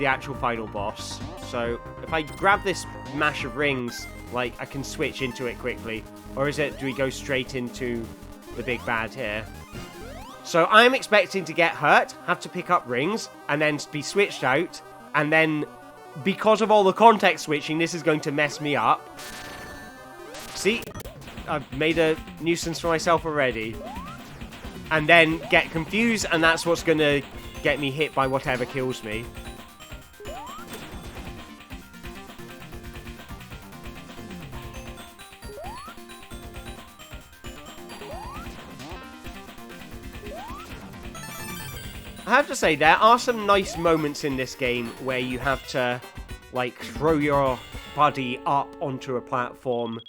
S1: actual final boss. So, if I grab this mash of rings, like, I can switch into it quickly. Or do we go straight into the big bad here? So, I'm expecting to get hurt, have to pick up rings, and then be switched out. And then, because of all the context switching, this is going to mess me up. See? I've made a nuisance for myself already. And then get confused, and that's what's going to get me hit by whatever kills me. I have to say, there are some nice moments in this game where you have to, like, throw your buddy up onto a platform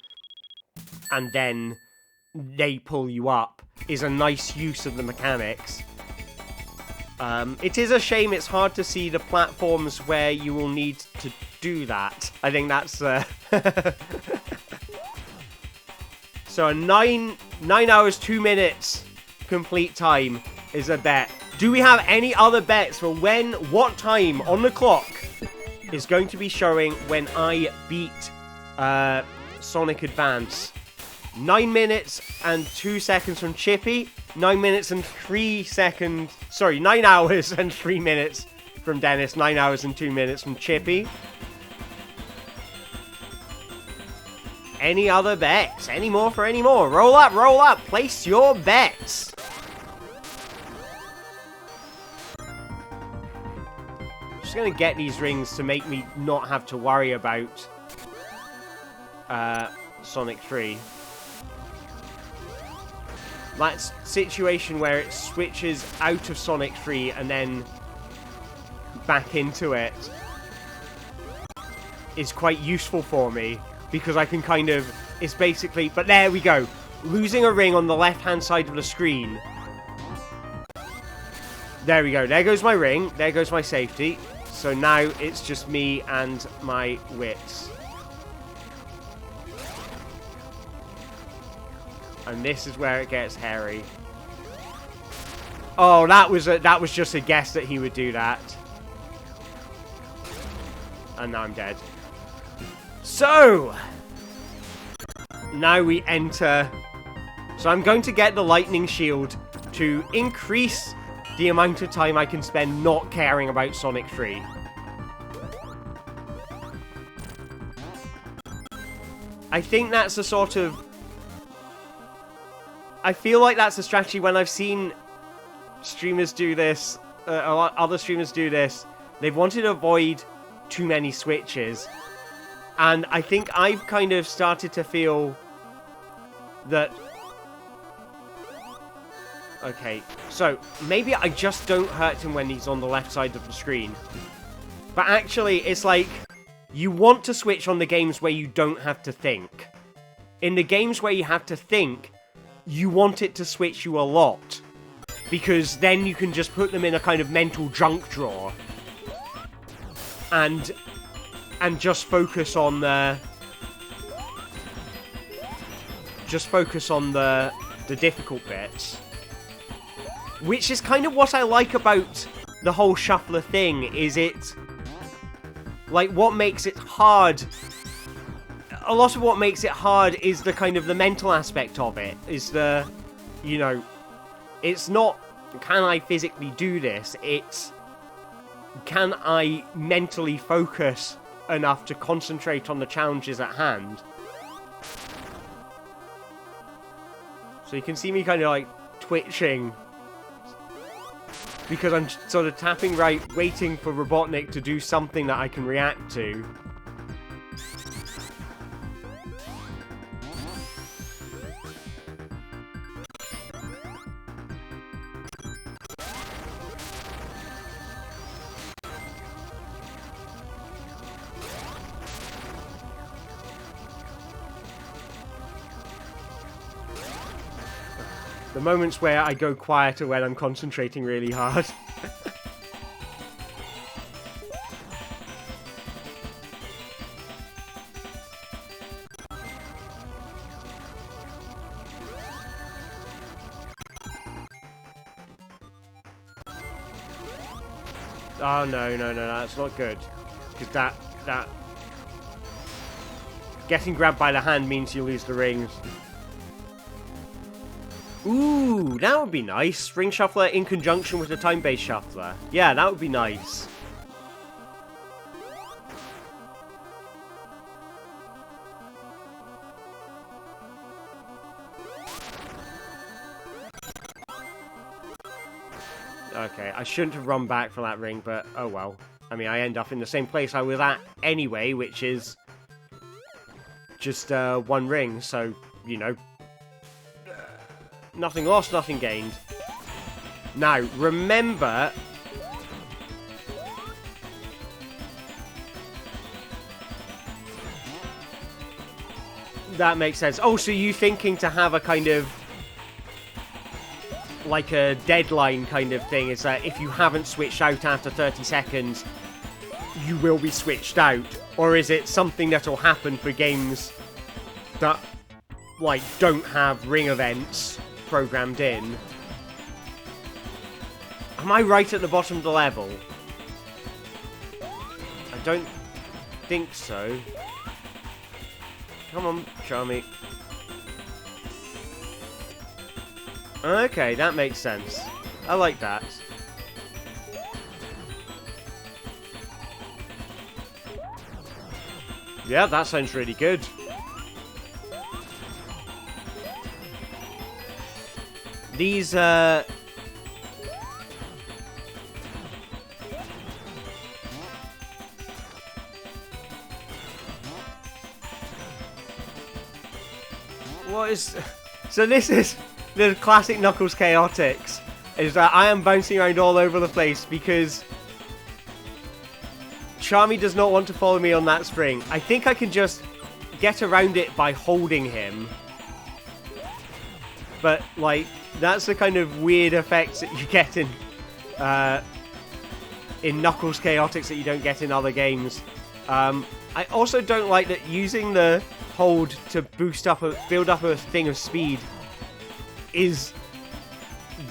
S1: and then they pull you up. Is a nice use of the mechanics. It is a shame it's hard to see the platforms where you will need to do that. I think that's... So a 9 hours, 2 minutes complete time is a bet. Do we have any other bets for what time on the clock is going to be showing when I beat Sonic Advance? 9 minutes and 2 seconds from Chippy. 9 minutes and 3 seconds... Sorry, 9 hours and 3 minutes from Dennis. 9 hours and 2 minutes from Chippy. Any other bets? Any more for any more? Roll up, roll up. Place your bets. Just gonna get these rings to make me not have to worry about Sonic 3. That situation where it switches out of Sonic 3 and then back into it is quite useful for me, because I can kind of... It's basically... But there we go. Losing a ring on the left-hand side of the screen. There we go. There goes my ring. There goes my safety. So now it's just me and my wits. And this is where it gets hairy. Oh, that was just a guess that he would do that. And now I'm dead. So, now we enter. So I'm going to get the lightning shield to increase the amount of time I can spend not caring about Sonic 3. I think that's a sort of... I feel like that's a strategy when I've seen streamers do this, other streamers do this. They've wanted to avoid too many switches. And I think I've kind of started to feel that... Okay, so maybe I just don't hurt him when he's on the left side of the screen. But actually, it's like, you want to switch on the games where you don't have to think. In the games where you have to think, you want it to switch you a lot. Because then you can just put them in a kind of mental junk drawer. And just focus on the... Just focus on the difficult bits. Which is kind of what I like about the whole shuffler thing, is it... Like, what makes it hard... A lot of what makes it hard is the kind of the mental aspect of it. Is the... You know... It's not, can I physically do this? It's... Can I mentally focus enough to concentrate on the challenges at hand? So you can see me kind of like twitching. Because I'm sort of tapping right, waiting for Robotnik to do something that I can react to. The moments where I go quieter when I'm concentrating really hard. Oh, no, no, no, that's not good. Because that... Getting grabbed by the hand means you lose the rings. Ooh, that would be nice. Ring Shuffler in conjunction with the time-based shuffler. Yeah, that would be nice. Okay, I shouldn't have run back for that ring, but oh well. I mean, I end up in the same place I was at anyway, which is just one ring, so, you know, nothing lost, nothing gained. Now, remember... That makes sense. Oh, so you thinking to have a kind of... like a deadline kind of thing, is that if you haven't switched out after 30 seconds, you will be switched out? Or is it something that'll happen for games that, like, don't have ring events programmed in? Am I right at the bottom of the level? I don't think so. Come on, Charmy. Okay, that makes sense. I like that. Yeah, that sounds really good. These, What is... So this is... The classic Knuckles Chaotix is that I am bouncing around all over the place because Charmy does not want to follow me on that spring. I think I can just get around it by holding him. But, like, that's the kind of weird effects that you get in Knuckles Chaotix that you don't get in other games. I also don't like that using the hold to build up a thing of speed is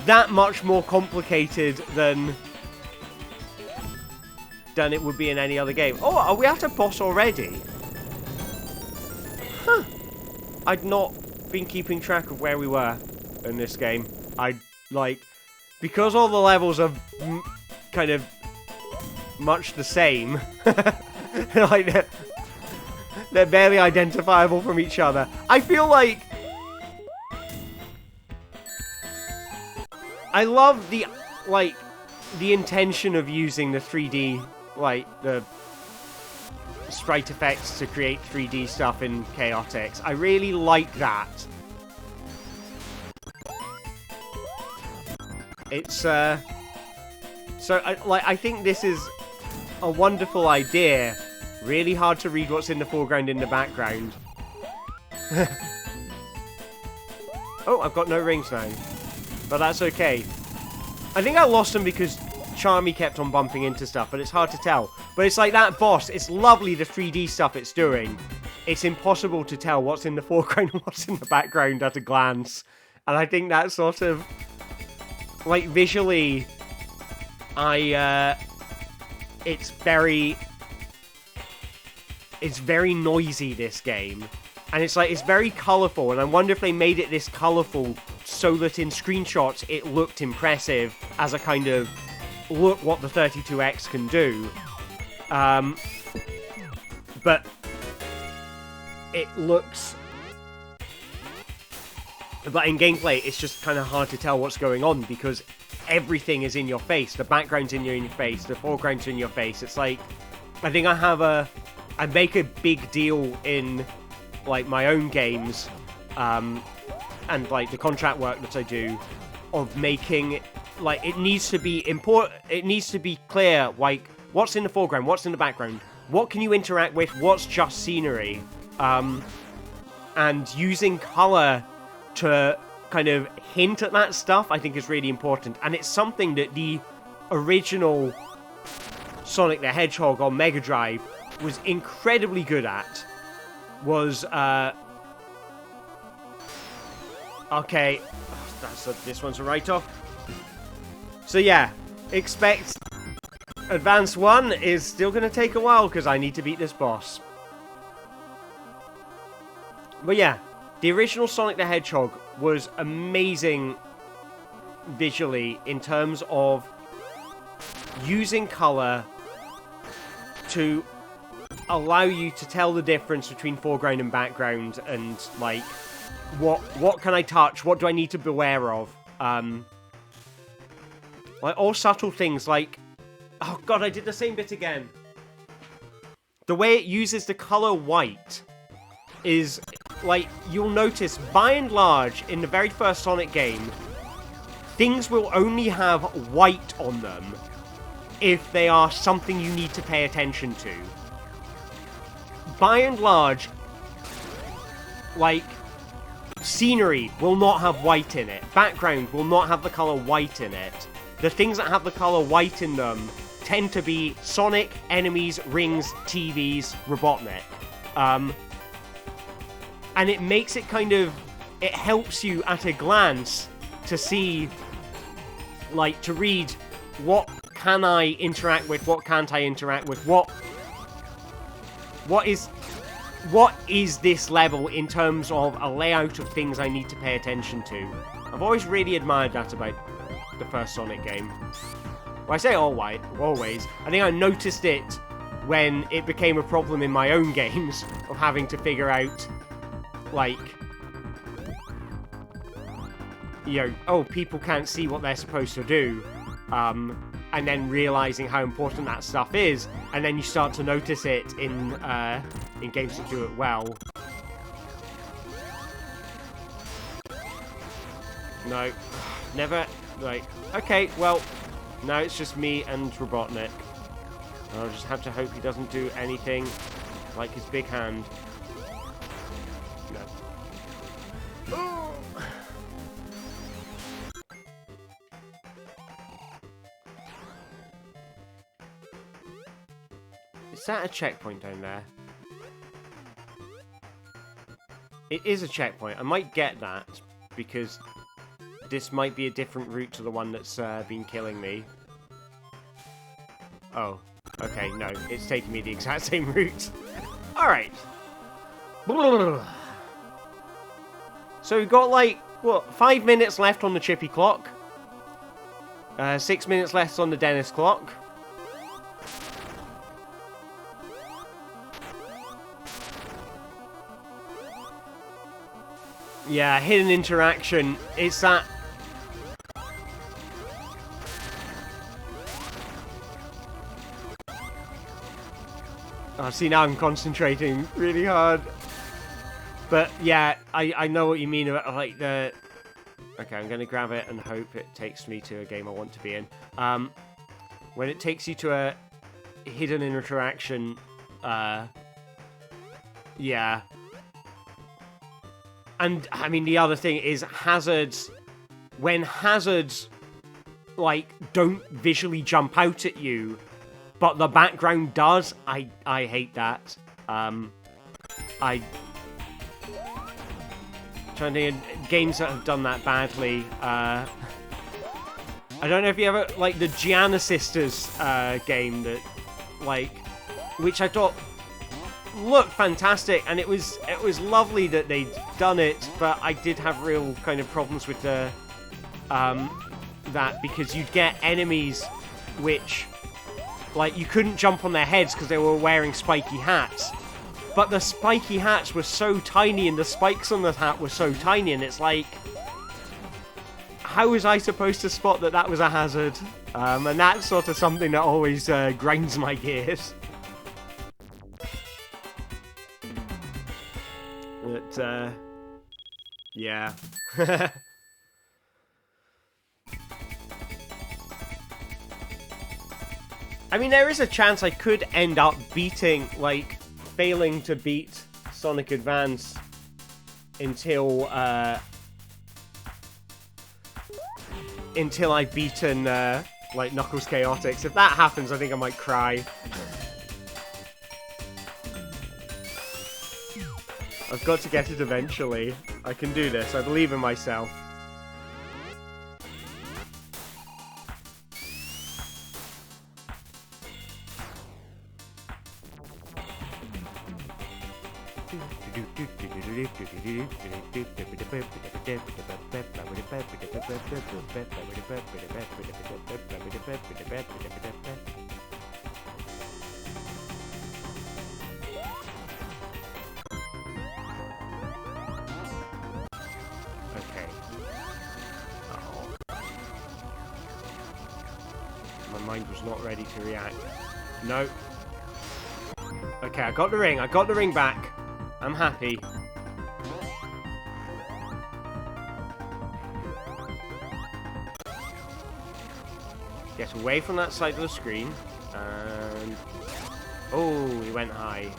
S1: that much more complicated than it would be in any other game. Oh, are we at a boss already? Huh. I'd not been keeping track of where we were in this game. Because all the levels are kind of much the same, like, they're barely identifiable from each other. I feel like I love the intention of using the 3D, the sprite effects to create 3D stuff in Chaotix. I really like that. It's, so, I think this is a wonderful idea. Really hard to read what's in the foreground and the background. Oh, I've got no rings now. But that's okay. I think I lost them because Charmy kept on bumping into stuff, but it's hard to tell. But it's like that boss, it's lovely the 3D stuff it's doing. It's impossible to tell what's in the foreground and what's in the background at a glance. And I think that sort of, like, visually, it's very noisy, this game. And it's very colourful, and I wonder if they made it this colourful so that in screenshots it looked impressive as a kind of, look what the 32X can do. But it looks... But in gameplay, it's just kind of hard to tell what's going on because everything is in your face. The background's in your face, the foreground's in your face. It's like, I think I make a big deal in, like, my own games, and, like, the contract work that I do, of making, like, it needs to be clear, like, what's in the foreground, what's in the background, what can you interact with, what's just scenery, and using colour to kind of hint at that stuff, I think is really important, and it's something that the original Sonic the Hedgehog on Mega Drive was incredibly good at. Okay, this one's a write-off. So yeah, expect Advance 1 is still going to take a while because I need to beat this boss. But yeah, the original Sonic the Hedgehog was amazing visually in terms of using color to allow you to tell the difference between foreground and background, and like what can I touch, what do I need to beware of, like all subtle things like, oh god, I did the same bit again. The way it uses the color white is like, you'll notice by and large in the very first Sonic game, things will only have white on them if they are something you need to pay attention to. By and large, like, scenery will not have white in it. Background will not have the color white in it. The things that have the color white in them tend to be Sonic, enemies, rings, TVs, Robotnik. And it makes it kind of... It helps you at a glance to see, like, to read what can I interact with, what can't I interact with, what is this level in terms of a layout of things I need to pay attention to. I've always really admired that about the first Sonic game. Well, I say always. I think I noticed it when it became a problem in my own games of having to figure out, like, you know, oh, people can't see what they're supposed to do, and then realizing how important that stuff is, and then you start to notice it in games that do it well. No, never. Like, okay, well, now it's just me and Robotnik. I'll just have to hope he doesn't do anything like his big hand. No. Oh. Is that a checkpoint down there? It is a checkpoint. I might get that, because this might be a different route to the one that's been killing me. Oh, okay, no, it's taking me the exact same route. Alright. So we've got, like, what, 5 minutes left on the Chippy clock. 6 minutes left on the Dennis clock. Yeah, hidden interaction. It's that... Oh, see, now I'm concentrating really hard. But, yeah, I know what you mean about, like, the... Okay, I'm going to grab it and hope it takes me to a game I want to be in. When it takes you to a hidden interaction, yeah... And, I mean, the other thing is hazards. When hazards, like, don't visually jump out at you, but the background does, I hate that. Trying to think of games that have done that badly. I don't know if you ever, like, the Gianna Sisters game that, like, which I thought looked fantastic, and it was lovely that they'd done it, but I did have real kind of problems with the that, because you'd get enemies which, like, you couldn't jump on their heads because they were wearing spiky hats, but the spiky hats were so tiny and the spikes on the hat were so tiny, and it's like, how was I supposed to spot that that was a hazard? And that's sort of something that always grinds my gears. But, yeah. I mean, there is a chance I could end up beating, like, failing to beat Sonic Advance until I've beaten, like, Knuckles Chaotix. If that happens, I think I might cry. I've got to get it eventually. I can do this. I believe in myself. My mind was not ready to react. No. Okay, I got the ring. I got the ring back. I'm happy. Get away from that side of the screen. And... oh, he went high.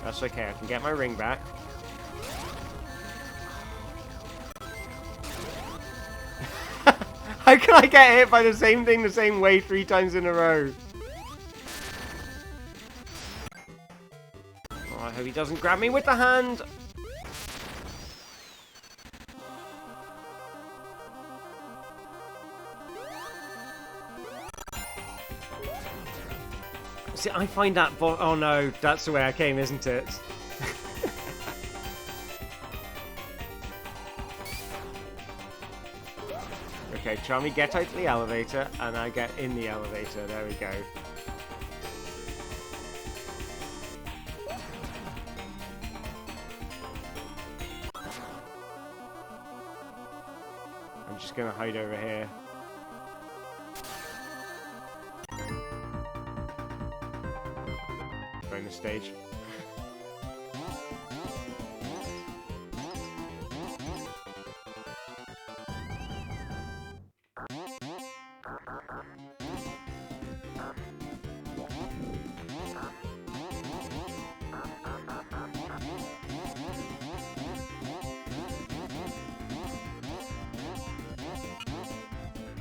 S1: That's okay. I can get my ring back. How can I get hit by the same thing the same way 3 times in a row? Oh, I hope he doesn't grab me with the hand. See, I find that oh no, that's the way I came, isn't it? Okay, Charmy, get out to the elevator, and I get in the elevator. There we go. I'm just gonna hide over here. Bonus stage.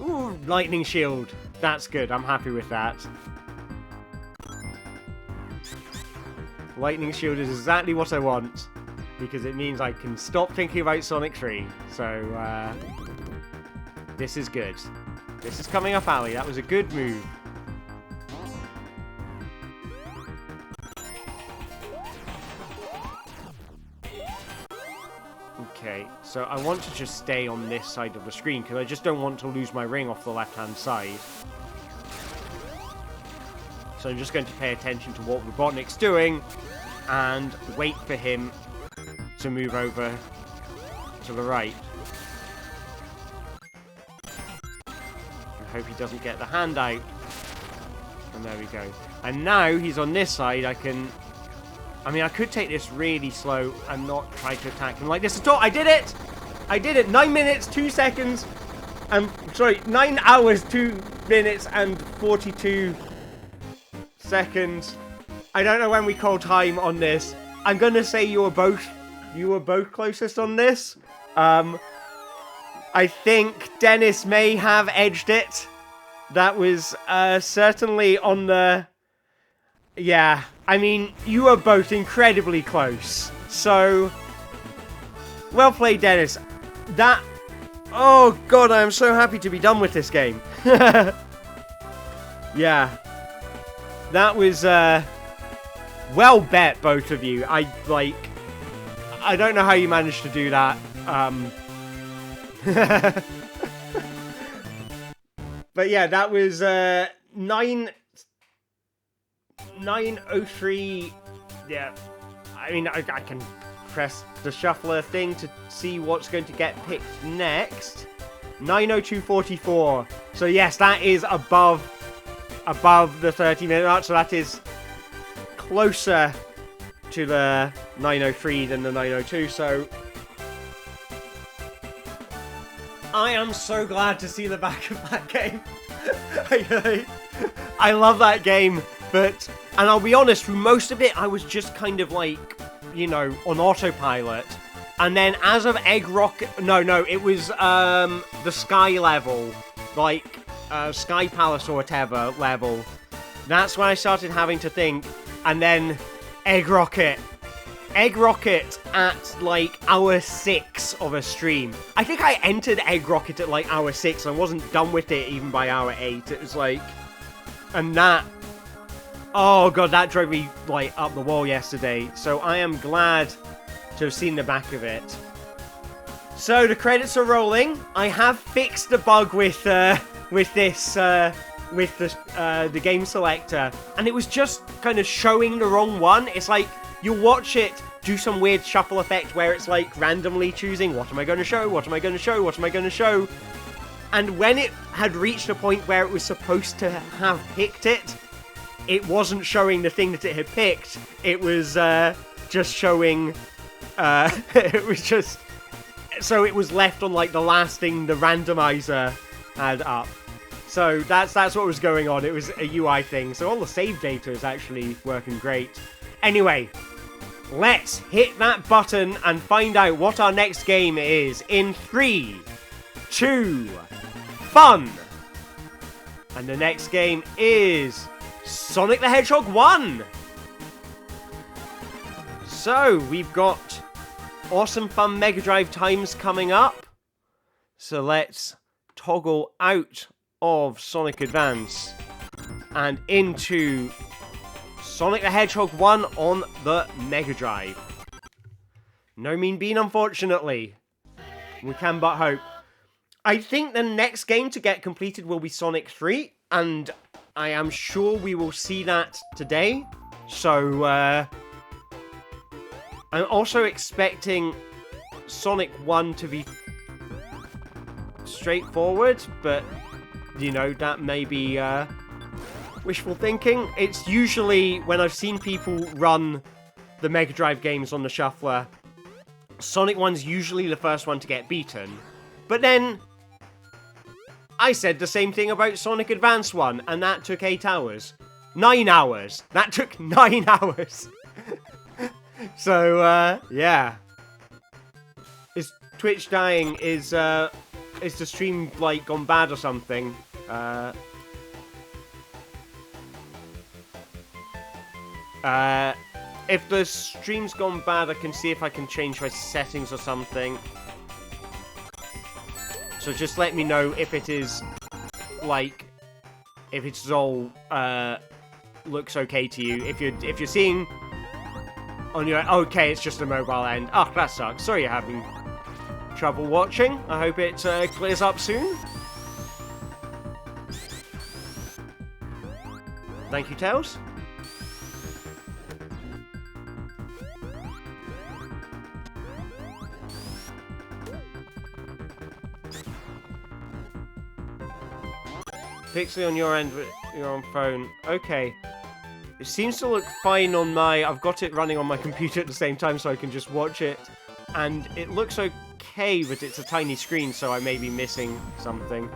S1: Ooh, lightning shield. That's good. I'm happy with that. Lightning shield is exactly what I want, because it means I can stop thinking about Sonic 3. So, this is good. This is coming up alley. That was a good move. Okay, so I want to just stay on this side of the screen, because I just don't want to lose my ring off the left-hand side. So I'm just going to pay attention to what Robotnik's doing, and wait for him to move over to the right. I hope he doesn't get the hand out. And there we go. And now he's on this side, I mean, I could take this really slow and not try to attack him like this at all. I did it! I did it! 9 minutes, 2 seconds. Sorry, 9 hours, 2 minutes and 42 seconds. I don't know when we call time on this. I'm gonna say you were both closest on this. I think Dennis may have edged it. That was certainly on the... yeah, I mean, you were both incredibly close. So, well played, Dennis. That... oh, God, I am so happy to be done with this game. Yeah. That was, well bet, both of you. I don't know how you managed to do that. But yeah, that was, 9:03. Yeah, I mean, I can press the shuffler thing to see what's going to get picked next. 9:02:44. So yes, that is above the 30-minute mark. So that is closer to the 9:03 than the 9:02. So I am so glad to see the back of that game. I love that game. But, and I'll be honest, through most of it, I was just kind of like, you know, on autopilot. And then as of Egg Rocket, no, it was, the Sky level, like, Sky Palace or whatever level. That's when I started having to think. And then Egg Rocket at, like, hour 6 of a stream. I think I entered Egg Rocket at, like, hour 6. I wasn't done with it even by hour 8. It was like, and that... Oh god, that drove me, like, up the wall yesterday. So I am glad to have seen the back of it. So the credits are rolling. I have fixed the bug with the game selector, and it was just kind of showing the wrong one. It's like you'll watch it do some weird shuffle effect where it's like randomly choosing what am I going to show, what am I going to show, what am I going to show, and when it had reached a point where it was supposed to have picked it, it wasn't showing the thing that it had picked. It was just showing. It was just. So it was left on like the last thing the randomizer had up. So that's what was going on. It was a UI thing. So all the save data is actually working great. Anyway, let's hit that button and find out what our next game is in 3, 2, fun. And the next game is Sonic the Hedgehog 1. So we've got awesome fun Mega Drive times coming up. So let's toggle out of Sonic Advance and into Sonic the Hedgehog 1 on the Mega Drive. No Mean Bean, unfortunately. We can but hope. I think the next game to get completed will be Sonic 3, and I am sure we will see that today. So, I'm also expecting Sonic 1 to be straightforward, but, you know, that may be wishful thinking. It's usually, when I've seen people run the Mega Drive games on the shuffler, Sonic 1's usually the first one to get beaten. But then, I said the same thing about Sonic Advance 1, and that took 8 hours. 9 hours! That took 9 hours! So, yeah. Is Twitch dying? Is the stream, like, gone bad or something? If the stream's gone bad, I can see if I can change my settings or something. So just let me know if it is, like, if it's all, looks okay to you. If you're seeing on your, okay, it's just a mobile end. Oh, that sucks. Sorry you're having trouble watching. I hope it clears up soon. Thank you, Tails. Pixely on your end, but you're on phone. Okay. It seems to look fine on my... I've got it running on my computer at the same time so I can just watch it. And it looks okay, but it's a tiny screen, so I may be missing something.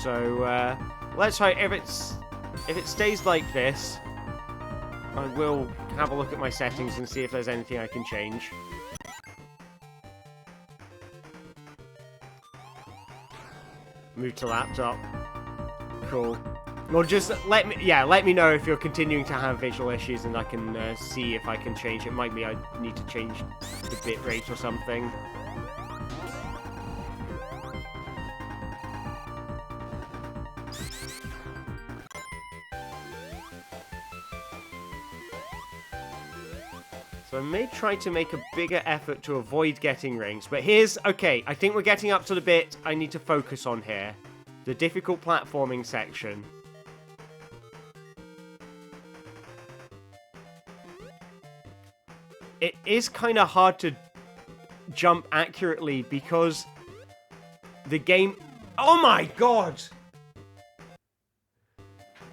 S1: So, let's hope if it stays like this, I will have a look at my settings and see if there's anything I can change. Move to laptop. Cool. Well, just let me know if you're continuing to have visual issues, and I can see if I can change it. Might be I need to change the bitrate or something. So I may try to make a bigger effort to avoid getting rings, but okay, I think we're getting up to the bit I need to focus on here. The difficult platforming section. It is kind of hard to jump accurately because the game... Oh my god!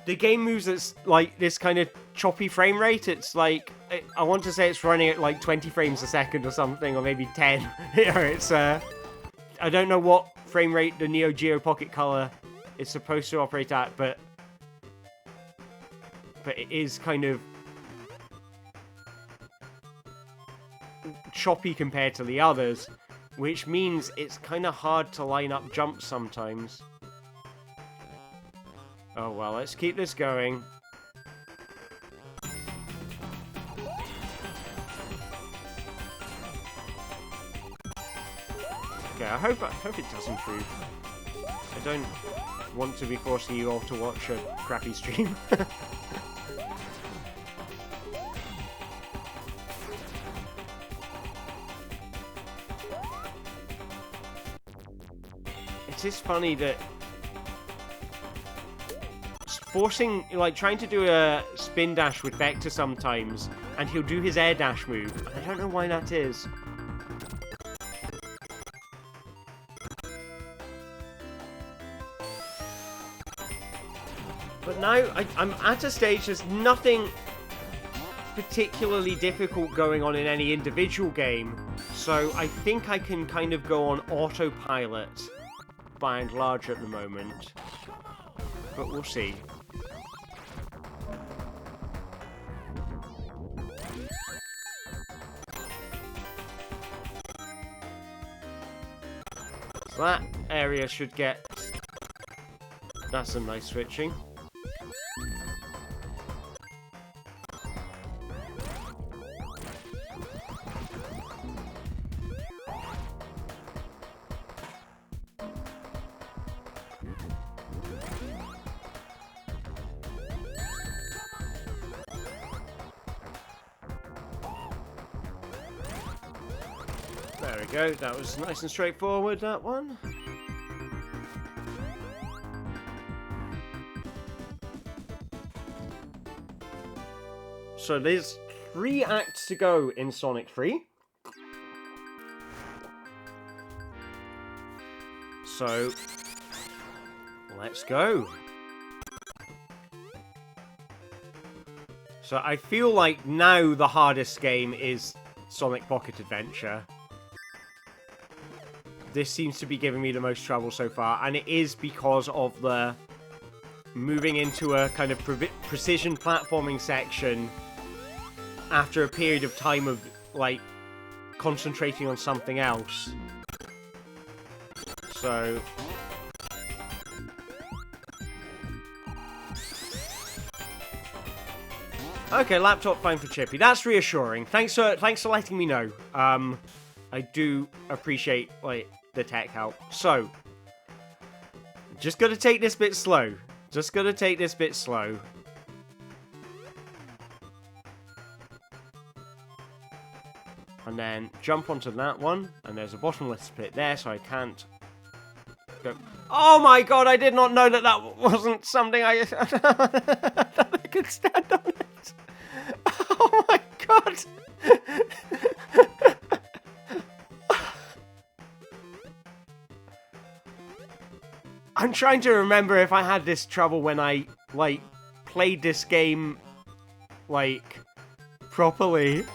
S1: The game moves at like this kind of choppy frame rate. It's like, I want to say it's running at like 20 frames a second or something, or maybe 10. You know, it's I don't know what frame rate the Neo Geo Pocket Color is supposed to operate at, but it is kind of choppy compared to the others, which means it's kind of hard to line up jumps sometimes. Oh well, let's keep this going. Okay, I hope it does improve. I don't want to be forcing you all to watch a crappy stream. It is funny that forcing, like, trying to do a spin dash with Vector sometimes, and he'll do his air dash move. I don't know why that is. But now, I'm at a stage, there's nothing particularly difficult going on in any individual game, so I think I can kind of go on autopilot by and large at the moment. But we'll see. So that area should get... That's some nice switching. There we go, that was nice and straightforward, that one. So there's 3 acts to go in Sonic 3. So, let's go. So I feel like now the hardest game is Sonic Pocket Adventure. This seems to be giving me the most trouble so far, and it is because of the moving into a kind of precision platforming section after a period of time of, like, concentrating on something else. So... Okay, laptop fine for Chippy. That's reassuring. Thanks for letting me know. I do appreciate, like, the tech help. So, just gotta take this bit slow. Just gotta take this bit slow. And then jump onto that one. And there's a bottomless pit there, so I can't go. Oh my god, I did not know that that wasn't something I could stand on it. Oh my god. I'm trying to remember if I had this trouble when I, like, played this game, like, properly.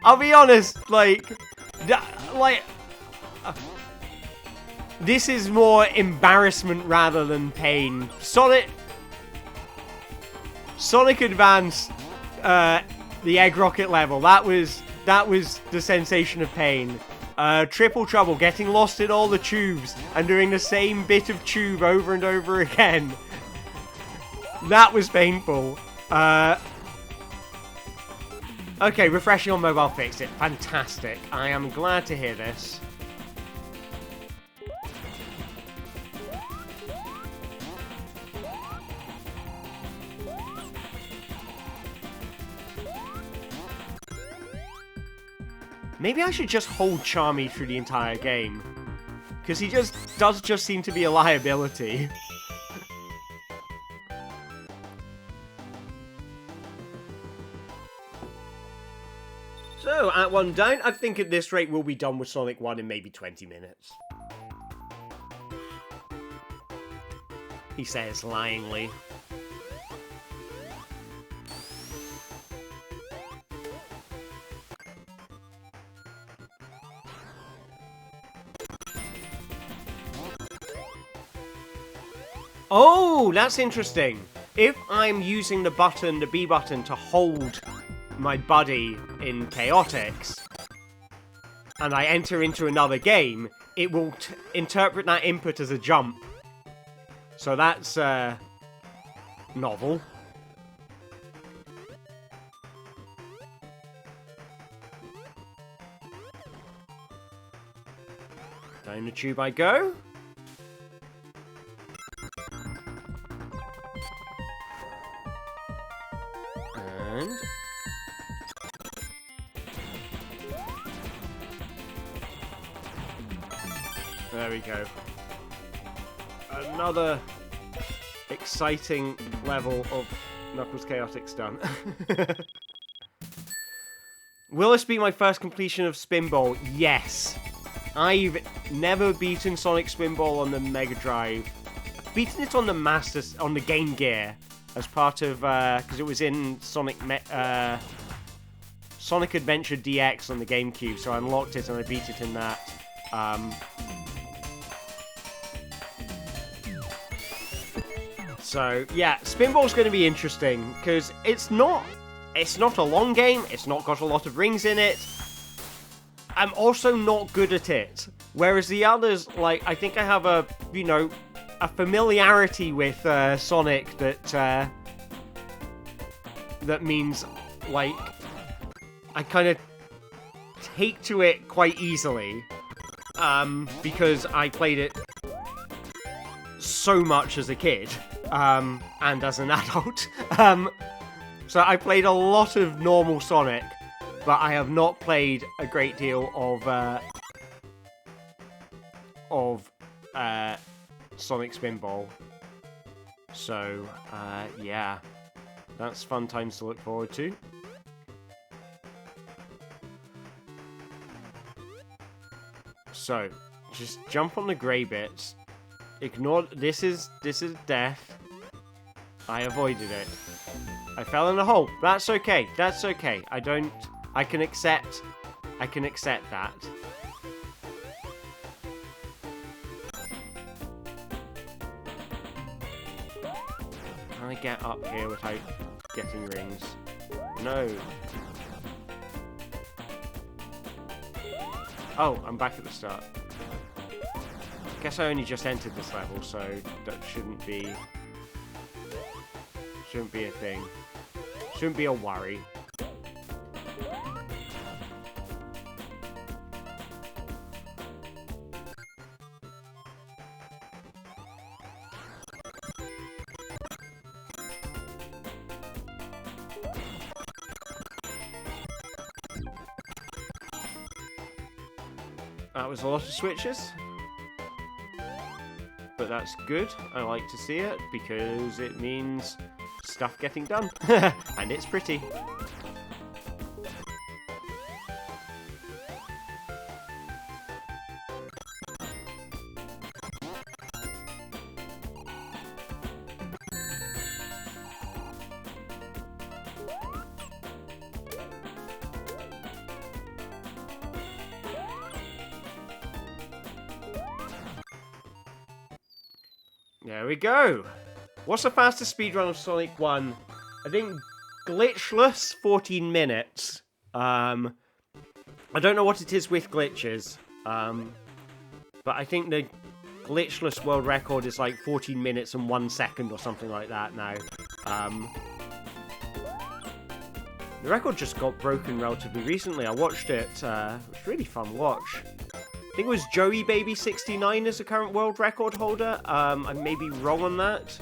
S1: I'll be honest, this is more embarrassment rather than pain. Sonic Advance, the Egg Rocket level, that was the sensation of pain. Triple Trouble, getting lost in all the tubes and doing the same bit of tube over and over again. That was painful. Okay, refreshing on mobile fixed it. Fantastic. I am glad to hear this. Maybe I should just hold Charmy through the entire game. Because he does just seem to be a liability. So, at one down, I think at this rate we'll be done with Sonic 1 in maybe 20 minutes. He says, lyingly. Oh, that's interesting. If I'm using the button, the B button, to hold my buddy in Chaotix, and I enter into another game, it will interpret that input as a jump. So that's, novel. Down the tube I go. And... There we go. Another exciting level of Knuckles Chaotix done. Will this be my first completion of Spinball? Yes. I've never beaten Sonic Spinball on the Mega Drive. I've beaten it on the on the Game Gear as part of because it was in Sonic Adventure DX on the GameCube, so I unlocked it and I beat it in that. So yeah, Spinball's going to be interesting because it's not a long game. It's not got a lot of rings in it. I'm also not good at it. Whereas the others, like, I think I have a familiarity with Sonic that means, like, I kind of take to it quite easily because I played it so much as a kid and as an adult. So I played a lot of normal Sonic, but I have not played a great deal of Sonic Spinball. So yeah, that's fun times to look forward to. So just jump on the grey bits. Ignore this is death. I avoided it. I fell in a hole. That's okay. That's okay. I can accept that. Can I get up here without getting rings? No. Oh, I'm back at the start. I guess I only just entered this level, so that shouldn't be a thing. Shouldn't be a worry. That was a lot of switches, but that's good. I like to see it because it means stuff getting done, and it's pretty. There we go. What's the fastest speedrun of Sonic 1? I think glitchless 14 minutes. I don't know what it is with glitches. But I think the glitchless world record is like 14 minutes and 1 second or something like that now. The record just got broken relatively recently. I watched it. It was a really fun watch. I think it was Joey Baby 69 is the current world record holder. I may be wrong on that.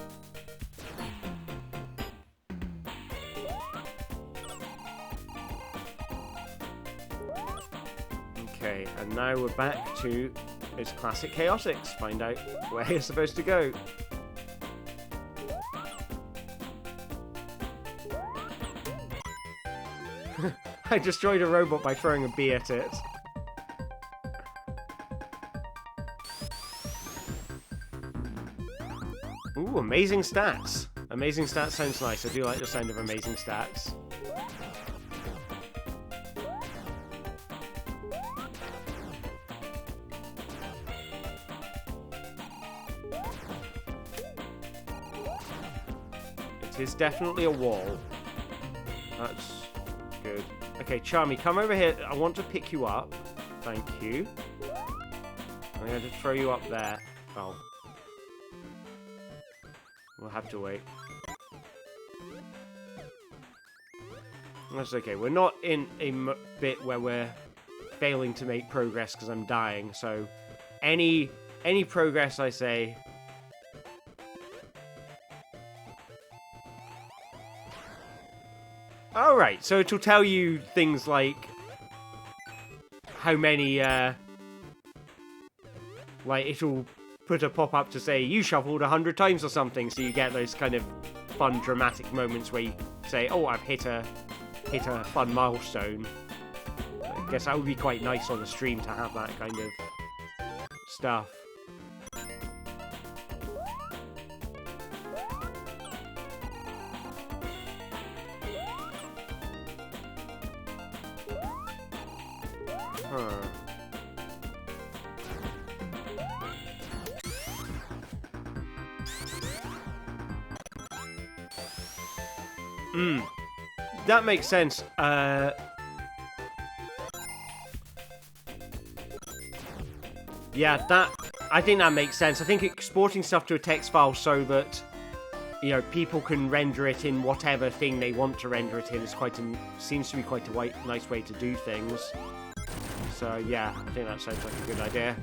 S1: Okay, and now we're back to its classic Chaotix. Find out where you're supposed to go. I destroyed a robot by throwing a bee at it. Ooh, amazing stats. Amazing stats sounds nice. I do like the sound of amazing stats. It is definitely a wall. That's good. Okay, Charmy, come over here. I want to pick you up. Thank you. I'm going to throw you up there. Oh. We'll have to wait. That's okay. We're not in a bit where we're failing to make progress because I'm dying. So any progress I say... Alright, so it'll tell you things like how many like, it'll put a pop-up to say, you shuffled 100 times or something, so you get those kind of fun, dramatic moments where you say, oh, I've hit a fun milestone. I guess that would be quite nice on the stream to have that kind of stuff. That makes sense. Yeah, I think that makes sense. I think exporting stuff to a text file so that, you know, people can render it in whatever thing they want to render it in is seems to be quite a nice way to do things. So yeah, I think that sounds like a good idea.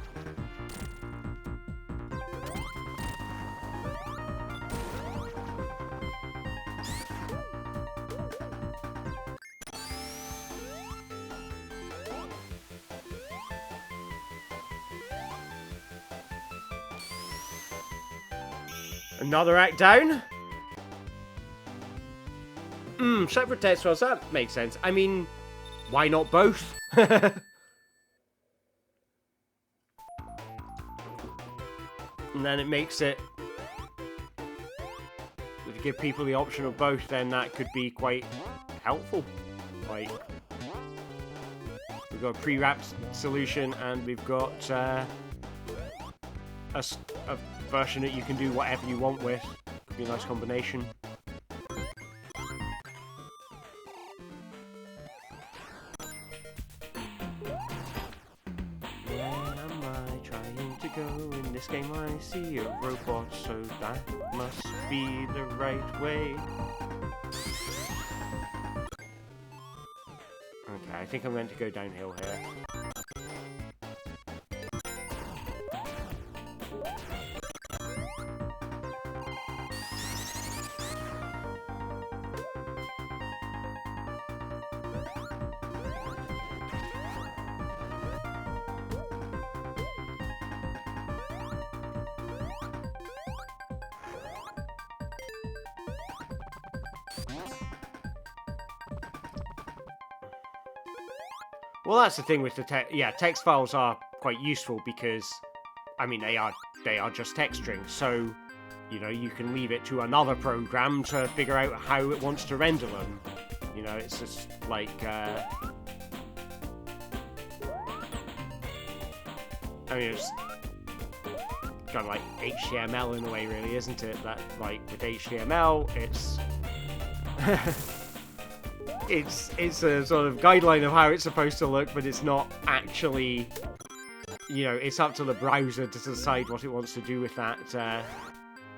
S1: Another act down? Separate text files, that makes sense. I mean, why not both? And then it makes it... If you give people the option of both, then that could be quite helpful. Like, we've got a pre-wrapped solution, and we've got a version that you can do whatever you want with. Could be a nice combination. Where am I trying to go? In this game I see a robot, so that must be the right way. Okay, I think I'm meant to go downhill here. Well, that's the thing with the text files are quite useful because, I mean, they are just text strings. So, you know, you can leave it to another program to figure out how it wants to render them. You know, it's just like, I mean, it's kind of like HTML in a way, really, isn't it? That, like, with HTML, it's... It's a sort of guideline of how it's supposed to look, but it's not actually, you know, it's up to the browser to decide what it wants to do with that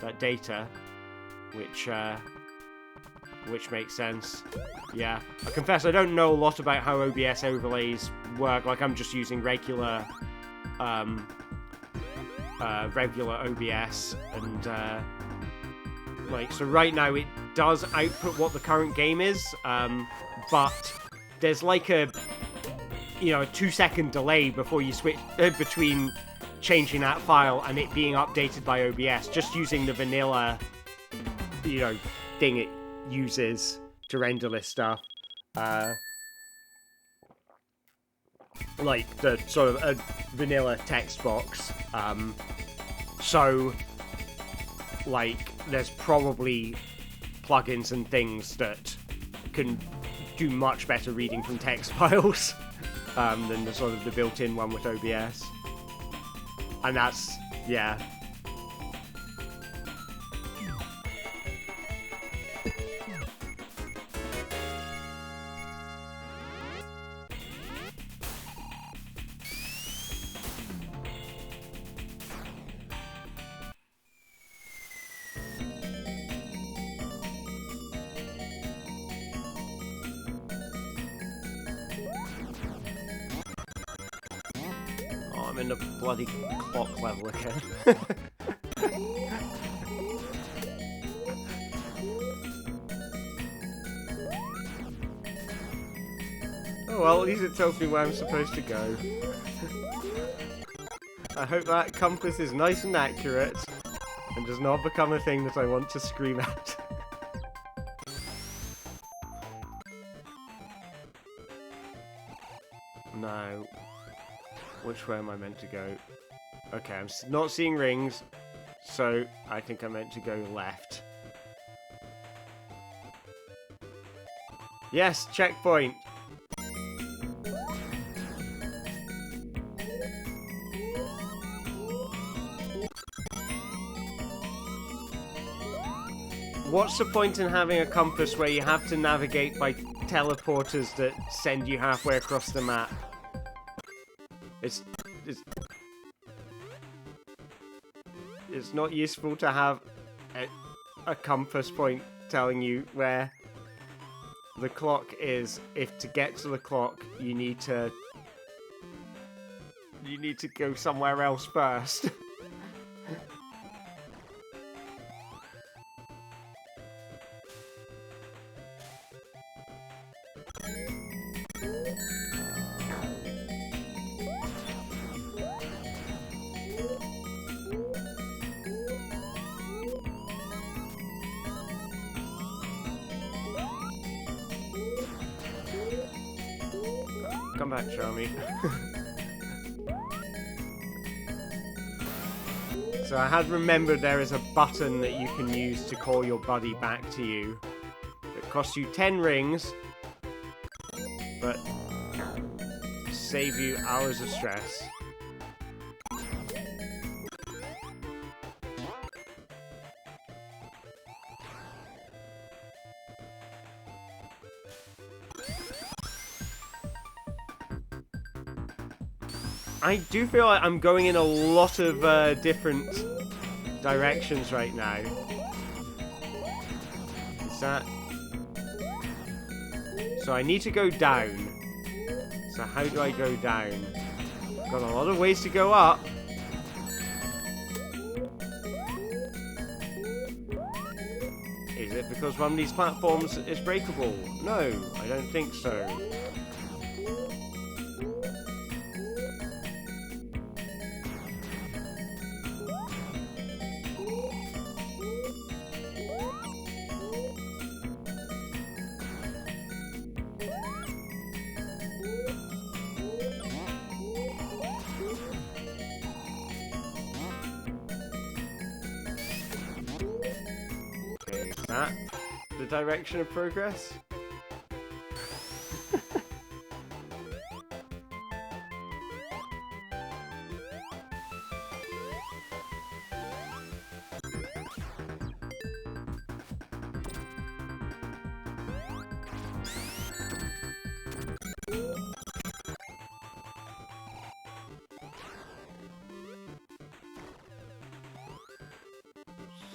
S1: that data, which makes sense. Yeah, I confess I don't know a lot about how OBS overlays work. Like, I'm just using regular OBS, and like, so right now it does output what the current game is, but there's like a, you know, a 2-second delay before you switch between changing that file and it being updated by OBS, just using the vanilla, you know, thing it uses to render this stuff. Like the sort of a vanilla text box. So, like, there's probably plugins and things that can do much better reading from text files than the sort of the built-in one with OBS. And that's, yeah. I'm in the bloody clock level again. Oh well, at least it tells me where I'm supposed to go. I hope that compass is nice and accurate and does not become a thing that I want to scream at. No. Which way am I meant to go? Okay, I'm not seeing rings, so I think I'm meant to go left. Yes, checkpoint! What's the point in having a compass where you have to navigate by teleporters that send you halfway across the map? It's not useful to have a compass point telling you where the clock is. If to get to the clock, you need to go somewhere else first. Come back, Charmy. So I had remembered there is a button that you can use to call your buddy back to you. It costs you 10 rings, but save you hours of stress. I do feel like I'm going in a lot of different directions right now. Is that... So I need to go down. So how do I go down? Got a lot of ways to go up. Is it because one of these platforms is breakable? No, I don't think so. That the direction of progress?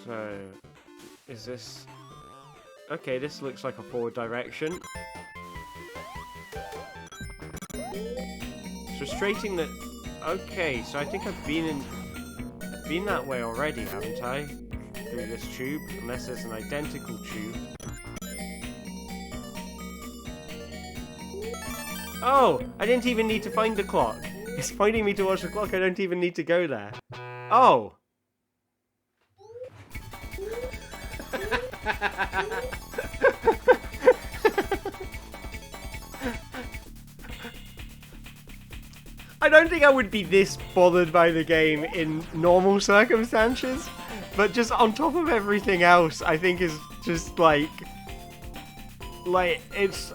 S1: So, is this... Okay, this looks like a forward direction. It's frustrating that... Okay, so I think I've been that way already, haven't I? Through this tube, unless there's an identical tube. Oh! I didn't even need to find the clock. It's pointing me towards the clock, I don't even need to go there. Oh! I don't think I would be this bothered by the game in normal circumstances, but just on top of everything else, I think is just like it's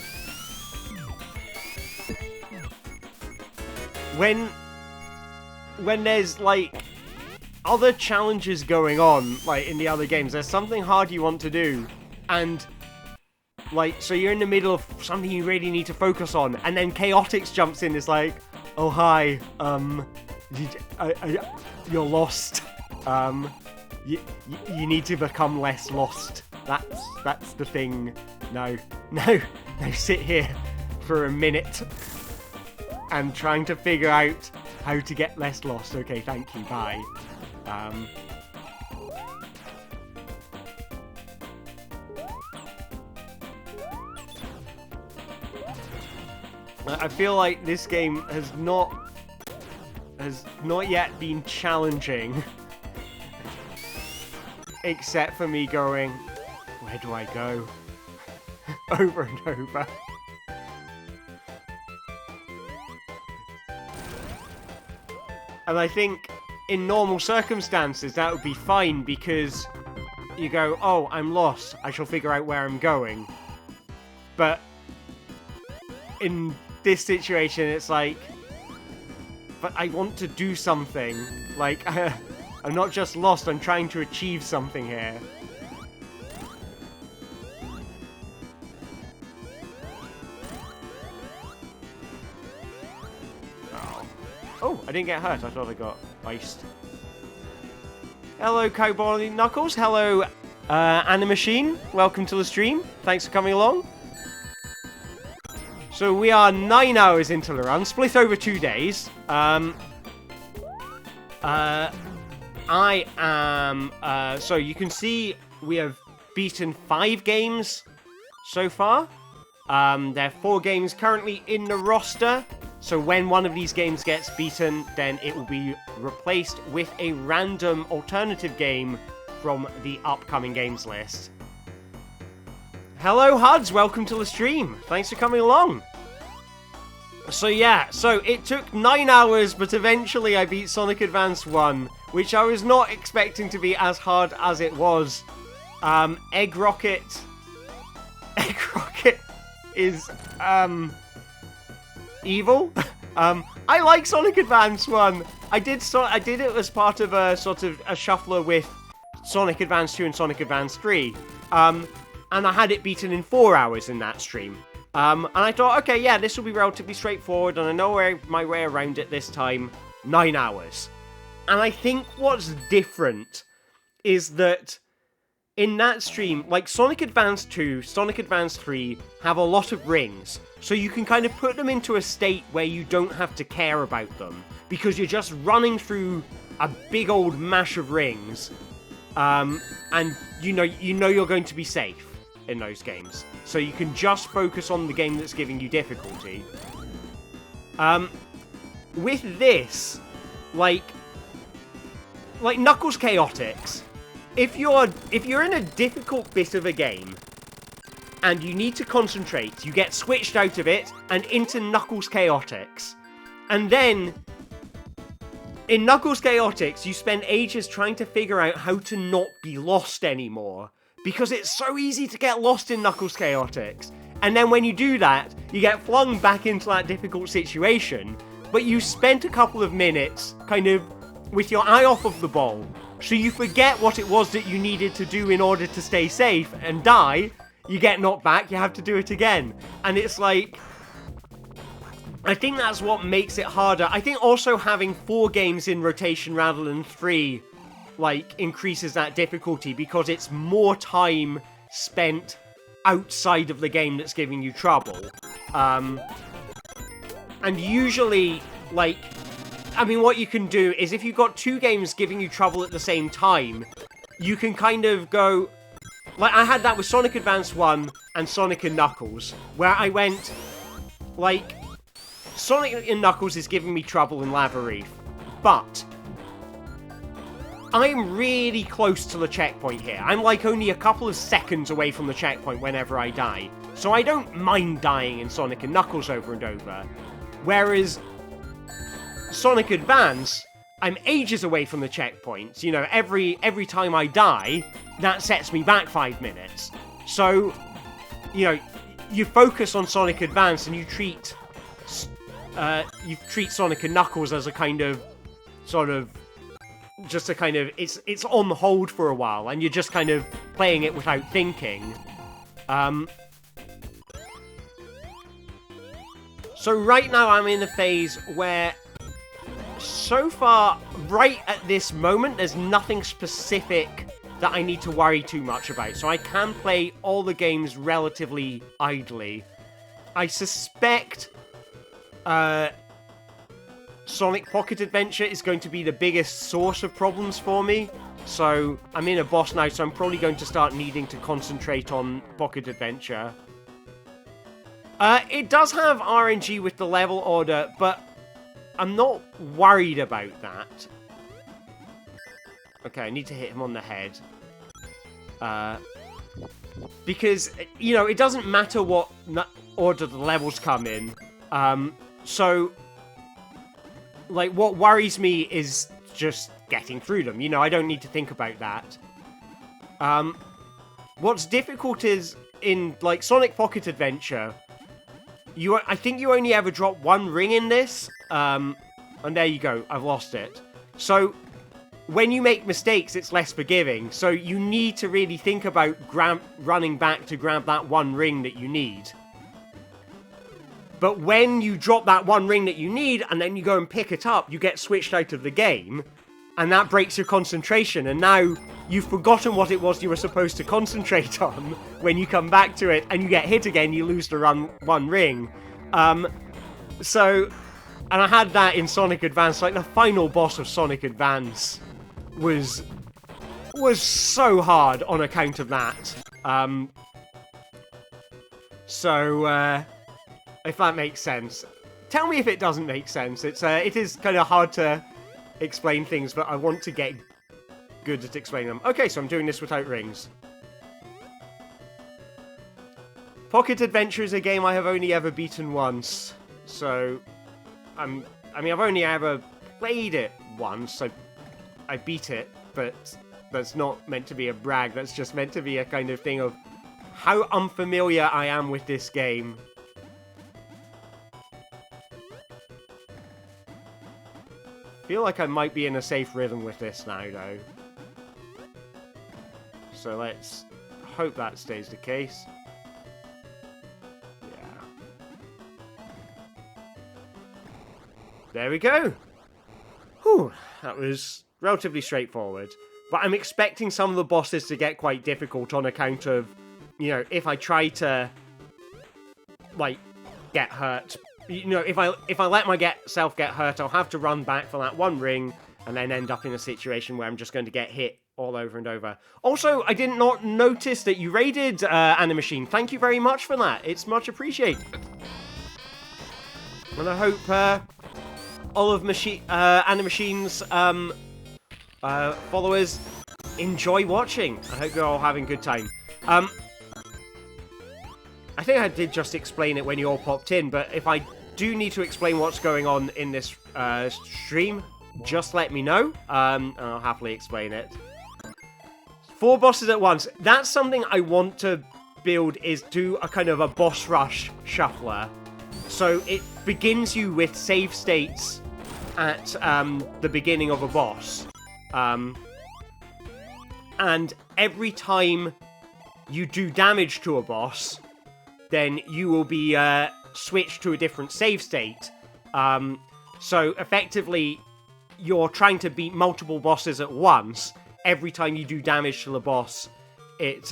S1: when there's like other challenges going on, like in the other games, there's something hard you want to do, and like, so you're in the middle of something you really need to focus on, and then Chaotix jumps in, it's like, oh hi, you're lost, you need to become less lost, that's the thing. No, sit here for a minute, and trying to figure out how to get less lost. Okay, thank you, bye. I feel like this game has not has not yet been challenging. Except for me going, where do I go? Over and over. And I think in normal circumstances that would be fine because you go, oh, I'm lost. I shall figure out where I'm going. But in this situation, it's like, but I want to do something. Like, I'm not just lost, I'm trying to achieve something here. Oh, I didn't get hurt. I thought I got iced. Hello, Cowboy Knuckles. Hello, Animachine. Welcome to the stream. Thanks for coming along. So we are 9 hours into the run, split over 2 days. I am... so you can see we have beaten 5 games so far. There are 4 games currently in the roster. So when one of these games gets beaten, then it will be replaced with a random alternative game from the upcoming games list. Hello, Huds. Welcome to the stream. Thanks for coming along. So yeah, so it took 9 hours, but eventually I beat Sonic Advance 1, which I was not expecting to be as hard as it was. Egg Rocket is, evil. I like Sonic Advance 1. I did it as part of a sort of a shuffler with Sonic Advance 2 and Sonic Advance 3. And I had it beaten in 4 hours in that stream. And I thought, okay, yeah, this will be relatively straightforward, and I know my way around it this time. 9 hours. And I think what's different is that in that stream, like Sonic Advance 2, Sonic Advance 3 have a lot of rings. So you can kind of put them into a state where you don't have to care about them. Because you're just running through a big old mash of rings. And you know you're going to be safe in those games. So you can just focus on the game that's giving you difficulty. With this, like Knuckles Chaotix, if you're in a difficult bit of a game and you need to concentrate, you get switched out of it and into Knuckles Chaotix. And then in Knuckles Chaotix, you spend ages trying to figure out how to not be lost anymore. Because it's so easy to get lost in Knuckles Chaotix. And then when you do that, you get flung back into that difficult situation. But you spent a couple of minutes kind of with your eye off of the ball. So you forget what it was that you needed to do in order to stay safe and die. You get knocked back, you have to do it again. And it's like, I think that's what makes it harder. I think also having 4 games in rotation rather than 3, like, increases that difficulty because it's more time spent outside of the game that's giving you trouble. And usually, like, I mean, what you can do is if you've got 2 games giving you trouble at the same time, you can kind of go... Like, I had that with Sonic Advance 1 and Sonic and Knuckles, where I went, like, Sonic and Knuckles is giving me trouble in Lava Reef, but I'm really close to the checkpoint here. I'm like only a couple of seconds away from the checkpoint whenever I die. So I don't mind dying in Sonic and Knuckles over and over. Whereas Sonic Advance, I'm ages away from the checkpoints. You know, every time I die, that sets me back 5 minutes. So, you know, you focus on Sonic Advance and you treat Sonic and Knuckles as a kind of, sort of, just a kind of, it's on hold for a while, and you're just kind of playing it without thinking. So right now I'm in a phase where, so far, right at this moment, there's nothing specific that I need to worry too much about. So I can play all the games relatively idly. I suspect Sonic Pocket Adventure is going to be the biggest source of problems for me. So I'm in a boss now, so I'm probably going to start needing to concentrate on Pocket Adventure. It does have RNG with the level order, but I'm not worried about that. Okay, I need to hit him on the head. Because, you know, it doesn't matter what order the levels come in. So, like, what worries me is just getting through them. You know, I don't need to think about that. What's difficult is, in, like, Sonic Pocket Adventure, I think you only ever drop one ring in this. And there you go, I've lost it. So, when you make mistakes, it's less forgiving. So you need to really think about running back to grab that one ring that you need. But when you drop that one ring that you need, and then you go and pick it up, you get switched out of the game. And that breaks your concentration. And now you've forgotten what it was you were supposed to concentrate on when you come back to it, and you get hit again, you lose the one ring. And I had that in Sonic Advance. Like, the final boss of Sonic Advance was so hard on account of that. If that makes sense. Tell me if it doesn't make sense. It is kind of hard to explain things, but I want to get good at explaining them. Okay, so I'm doing this without rings. Pocket Adventure is a game I have only ever beaten once. So, I mean, I've only ever played it once, so I beat it, but that's not meant to be a brag. That's just meant to be a kind of thing of how unfamiliar I am with this game. Feel like I might be in a safe rhythm with this now, though. So let's hope that stays the case. Yeah. There we go. Whew, that was relatively straightforward. But I'm expecting some of the bosses to get quite difficult on account of, you know, if I try to, like, get hurt. You know, if I let myself get hurt, I'll have to run back for that one ring and then end up in a situation where I'm just going to get hit all over and over. Also, I did not notice that you raided Animachine. Thank you very much for that. It's much appreciated. And I hope all of Animachine's followers enjoy watching. I hope you're all having a good time. I think I did just explain it when you all popped in, but if I do need to explain what's going on in this stream, just let me know, and I'll happily explain it. 4 bosses at once. That's something I want to build, is do a kind of a boss rush shuffler. So it begins you with save states at the beginning of a boss. And every time you do damage to a boss, then you will be switched to a different save state. So effectively, you're trying to beat multiple bosses at once. Every time you do damage to the boss, it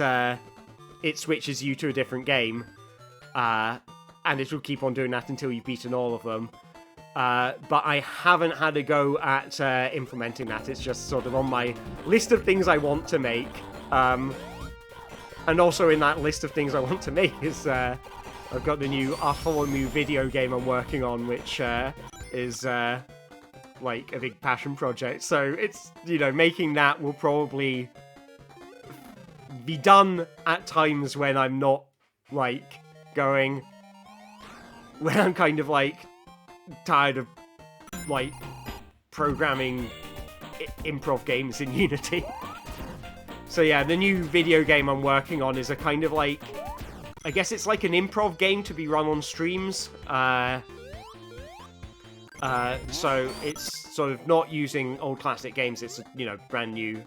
S1: switches you to a different game. And it will keep on doing that until you've beaten all of them. But I haven't had a go at implementing that. It's just sort of on my list of things I want to make. And also in that list of things I want to make is I've got the new Follow Me video game I'm working on, which is like a big passion project. So it's, you know, making that will probably be done at times when I'm not like when I'm kind of like tired of like programming improv games in Unity. So yeah, the new video game I'm working on is a kind of like, I guess it's like an improv game to be run on streams. So it's sort of not using old classic games, it's a, you know, brand new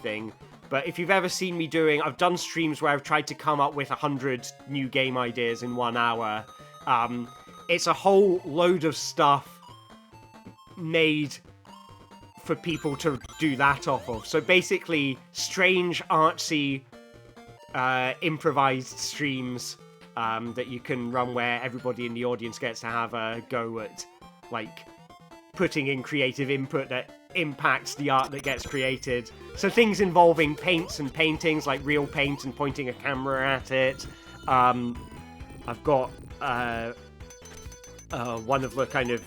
S1: thing. But if you've ever seen me I've done streams where I've tried to come up with 100 new game ideas in 1 hour. It's a whole load of stuff made for people to do that off of. So basically, strange, artsy, improvised streams that you can run where everybody in the audience gets to have a go at, like, putting in creative input that impacts the art that gets created. So things involving paints and paintings, like real paint and pointing a camera at it. I've got one of the kind of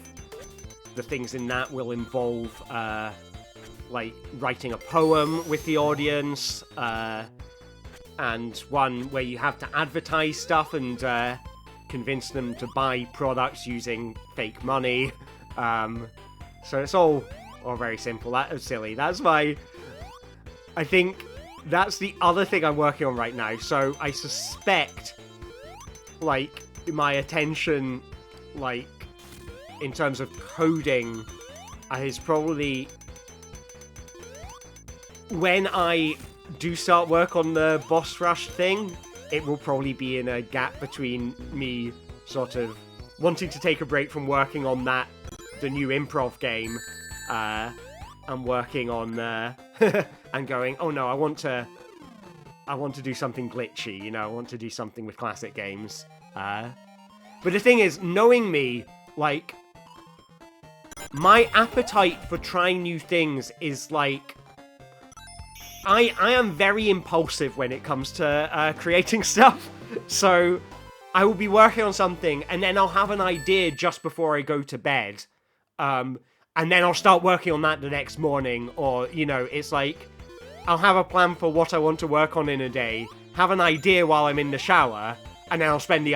S1: the things in that will involve like writing a poem with the audience, and one where you have to advertise stuff and convince them to buy products using fake money. So it's all very simple. That is silly. That's why I think that's the other thing I'm working on right now. So I suspect, like, my attention, like, in terms of coding, is probably when I do start work on the boss rush thing, it will probably be in a gap between me sort of wanting to take a break from working on the new improv game, and working on, and going, oh no, I want to do something glitchy, you know, I want to do something with classic games. But the thing is, knowing me, like, my appetite for trying new things is, like, I am very impulsive when it comes to creating stuff. So I will be working on something, and then I'll have an idea just before I go to bed. And then I'll start working on that the next morning, or, you know, it's like, I'll have a plan for what I want to work on in a day, have an idea while I'm in the shower, and then I'll spend the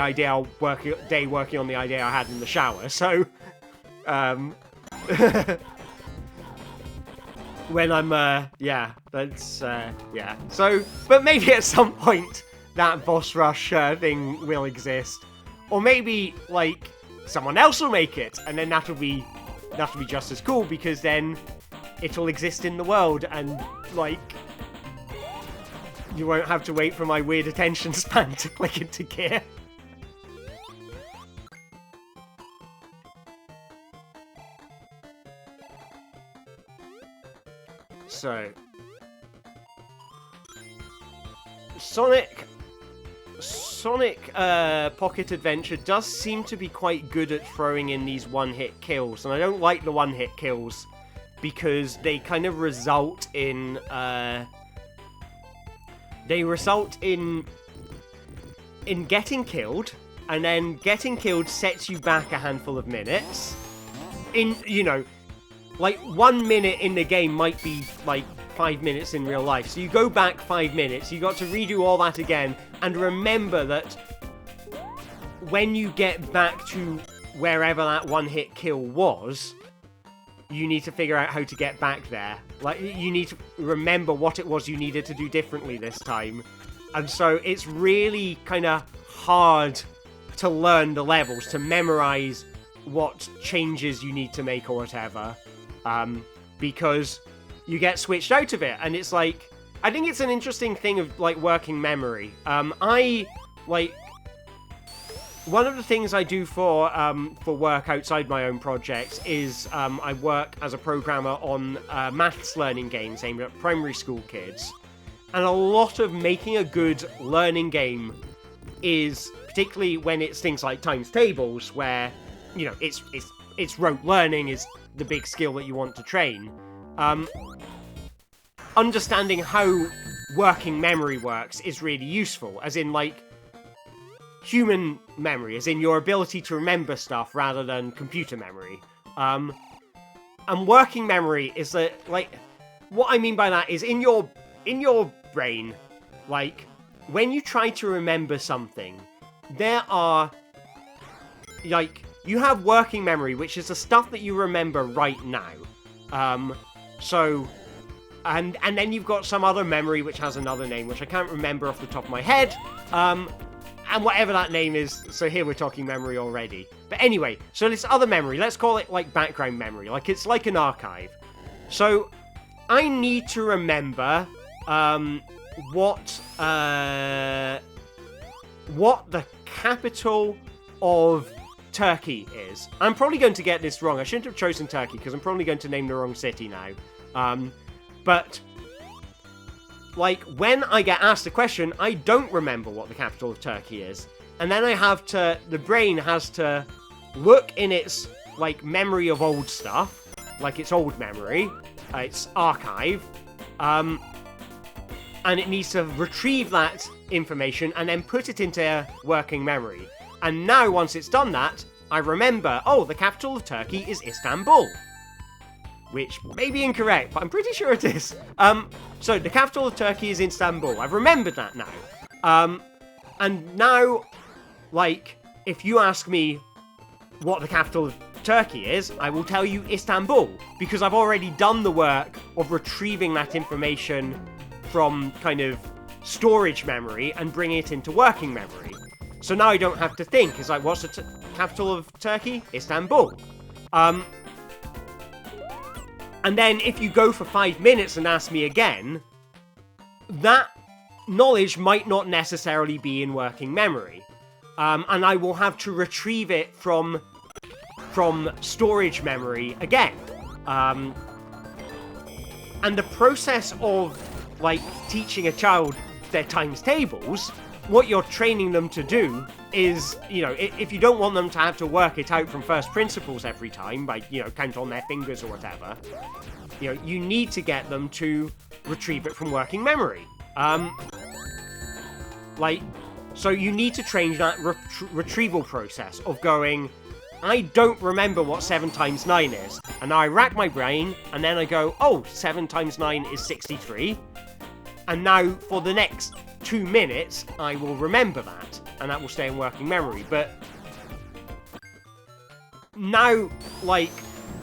S1: day working on the idea I had in the shower. So, when I'm, yeah, that's, yeah. So, but maybe at some point, that boss rush thing will exist. Or maybe, like, someone else will make it, and then that'll be just as cool, because then it'll exist in the world, and, like, you won't have to wait for my weird attention span to click into gear. So, Sonic Pocket Adventure does seem to be quite good at throwing in these one-hit kills, and I don't like the one-hit kills because they kind of result in getting killed, and then getting killed sets you back a handful of minutes. You know, like 1 minute in the game might be like 5 minutes in real life. So you go back 5 minutes, you got to redo all that again, and remember that when you get back to wherever that one-hit kill was, you need to figure out how to get back there. Like, you need to remember what it was you needed to do differently this time. And so it's really kind of hard to learn the levels, to memorize what changes you need to make or whatever. Because you get switched out of it, and it's like, I think it's an interesting thing of, like, working memory. One of the things I do for work outside my own projects is I work as a programmer on maths learning games aimed at primary school kids. And a lot of making a good learning game is, particularly when it's things like times tables, where, you know, it's rote learning is the big skill that you want to train. Understanding how working memory works is really useful, as in, like, human memory, as in your ability to remember stuff rather than computer memory. And working memory is that, like, what I mean by that is in your brain, like, when you try to remember something, there are, like, you have working memory, which is the stuff that you remember right now. And then you've got some other memory which has another name, which I can't remember off the top of my head. And whatever that name is, so here we're talking memory already. But anyway, so this other memory, let's call it, like, background memory. Like, it's like an archive. So, I need to remember, what the capital of Turkey is. I'm probably going to get this wrong. I shouldn't have chosen Turkey, because I'm probably going to name the wrong city now. But, like, when I get asked a question, I don't remember what the capital of Turkey is. And then the brain has to look in its, like, memory of old stuff, like its old memory, its archive, and it needs to retrieve that information and then put it into working memory. And now, once it's done that, I remember, oh, the capital of Turkey is Istanbul. Which may be incorrect, but I'm pretty sure it is. So the capital of Turkey is Istanbul. I've remembered that now. And now, like, if you ask me what the capital of Turkey is, I will tell you Istanbul, because I've already done the work of retrieving that information from kind of storage memory and bringing it into working memory. So now I don't have to think. It's like, what's the capital of Turkey? Istanbul. And then if you go for 5 minutes and ask me again, that knowledge might not necessarily be in working memory. And I will have to retrieve it from storage memory again. And the process of, like, teaching a child their times tables, what you're training them to do is, you know, if you don't want them to have to work it out from first principles every time, by, you know, count on their fingers or whatever, you know, you need to get them to retrieve it from working memory. So you need to train that retrieval process of going, I don't remember what 7 times 9 is, and I rack my brain, and then I go, oh, 7 times 9 is 63, and now for the next 2 minutes, I will remember that, and that will stay in working memory. But now,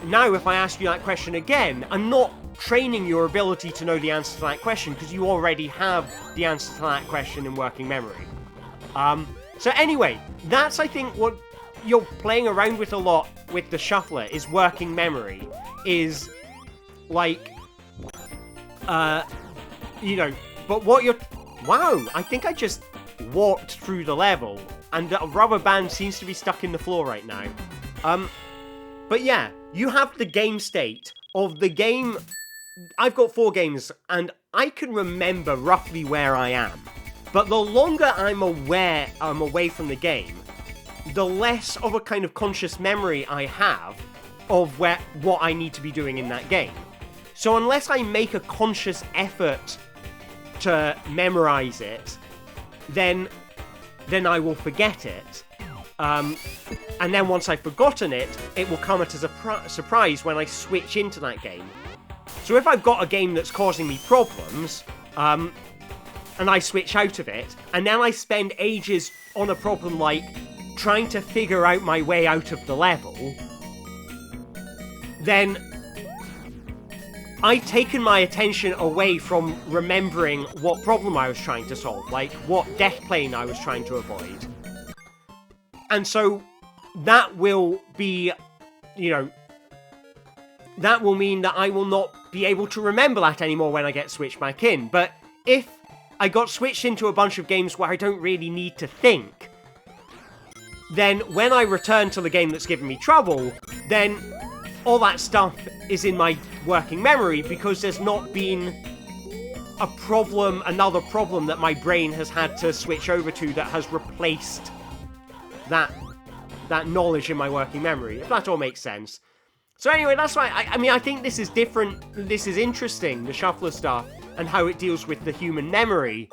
S1: if I ask you that question again, I'm not training your ability to know the answer to that question, because you already have the answer to that question in working memory. So anyway, that's, I think, what you're playing around with a lot with the shuffler, is working memory. Is, like, you know, but what you're... Wow, I think I just walked through the level, and a rubber band seems to be stuck in the floor right now. But yeah, you have the game state of the game. I've got 4 games, and I can remember roughly where I am. But the longer I'm away from the game, the less of a kind of conscious memory I have of what I need to be doing in that game. So unless I make a conscious effort to memorize it, then I will forget it. And then once I've forgotten it, it will come as a surprise when I switch into that game. So if I've got a game that's causing me problems, and I switch out of it, and then I spend ages on a problem like trying to figure out my way out of the level, then I've taken my attention away from remembering what problem I was trying to solve, like what death plane I was trying to avoid. And so that will be, you know, that will mean that I will not be able to remember that anymore when I get switched back in. But if I got switched into a bunch of games where I don't really need to think, then when I return to the game that's giving me trouble, then all that stuff is in my working memory, because there's not been another problem that my brain has had to switch over to that has replaced that knowledge in my working memory, if that all makes sense. So anyway, that's why, I mean, I think this is different, this is interesting, the shuffler stuff, and how it deals with the human memory,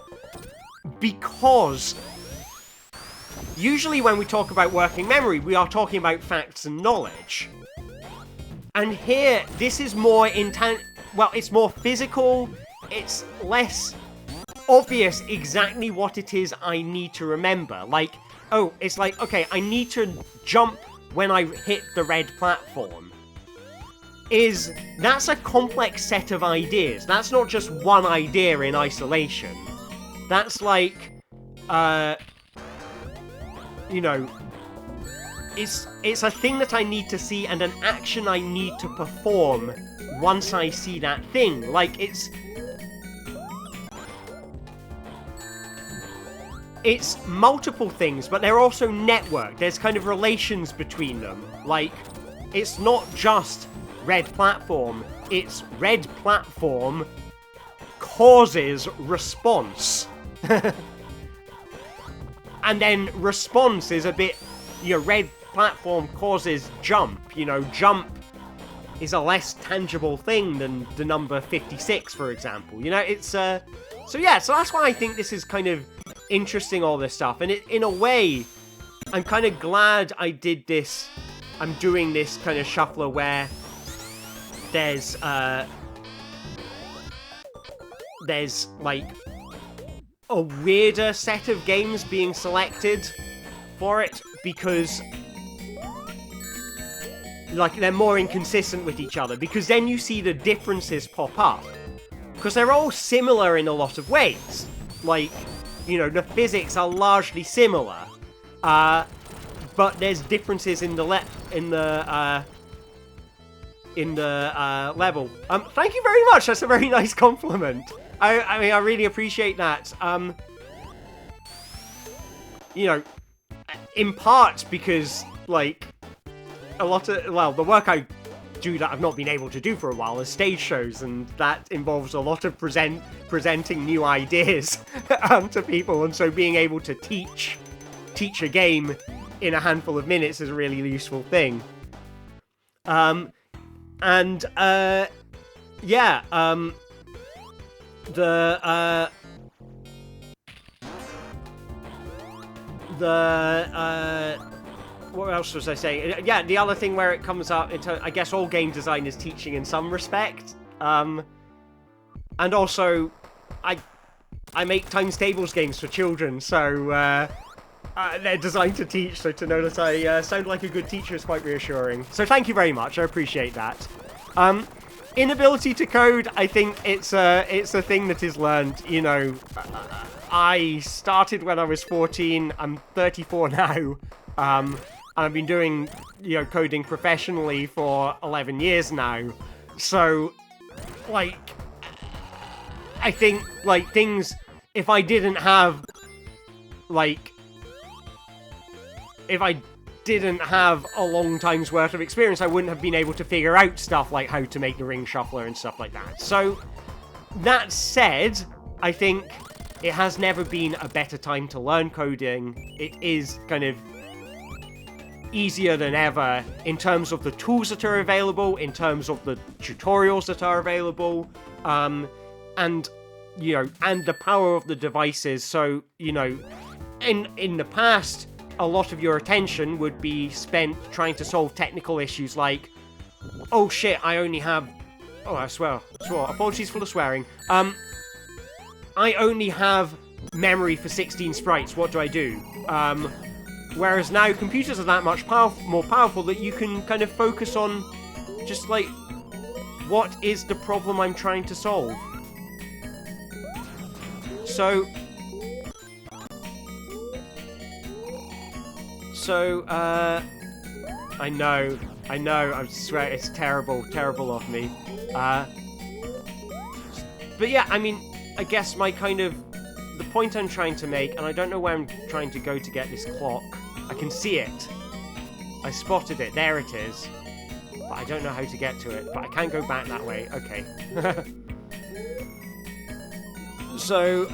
S1: because usually when we talk about working memory, we are talking about facts and knowledge. And here, this is more it's more physical, it's less obvious exactly what it is I need to remember. Like, oh, it's like, okay, I need to jump when I hit the red platform. That's a complex set of ideas. That's not just one idea in isolation. That's like, you know, it's a thing that I need to see and an action I need to perform once I see that thing. Like, it's multiple things, but they're also networked. There's kind of relations between them. Like, it's not just red platform, it's red platform causes response. And then response is a bit, you know, red platform causes jump. You know, jump is a less tangible thing than the number 56, for example. You know, it's, so yeah, so that's why I think this is kind of interesting, all this stuff. And in a way, I'm kind of glad I did this. I'm doing this kind of shuffler where there's like a weirder set of games being selected for it, because like they're more inconsistent with each other, because then you see the differences pop up, because they're all similar in a lot of ways. Like, you know, the physics are largely similar, but there's differences in the level. Thank you very much. That's a very nice compliment. I mean, I really appreciate that. You know, in part because, like, a lot of, well, the work I do that I've not been able to do for a while is stage shows, and that involves a lot of presenting new ideas to people, and so being able to teach a game in a handful of minutes is a really useful thing. What else was I saying? Yeah, the other thing where it comes up, I guess all game design is teaching in some respect. And also, I make times tables games for children, so they're designed to teach, so to know that I sound like a good teacher is quite reassuring. So thank you very much, I appreciate that. Inability to code, I think it's a thing that is learned. You know, I started when I was 14, I'm 34 now, and I've been doing, you know, coding professionally for 11 years now. So, like, I think, like, things, if I didn't have a long time's worth of experience, I wouldn't have been able to figure out stuff like how to make the ring shuffler and stuff like that. So, that said, I think it has never been a better time to learn coding. It is kind of easier than ever in terms of the tools that are available, in terms of the tutorials that are available, and, you know, and the power of the devices. So, you know, in the past, a lot of your attention would be spent trying to solve technical issues like, oh shit, I only have, oh, I swore, apologies for the swearing, I only have memory for 16 sprites, what do I do? Whereas now computers are that much more powerful that you can kind of focus on just like, what is the problem I'm trying to solve? So, I know, I swear, it's terrible of me. But yeah, I mean, I guess my kind of, the point I'm trying to make, and I don't know where I'm trying to go to get this clock. I can see it. I spotted it, there it is. But I don't know how to get to it, but I can't go back that way, okay. So,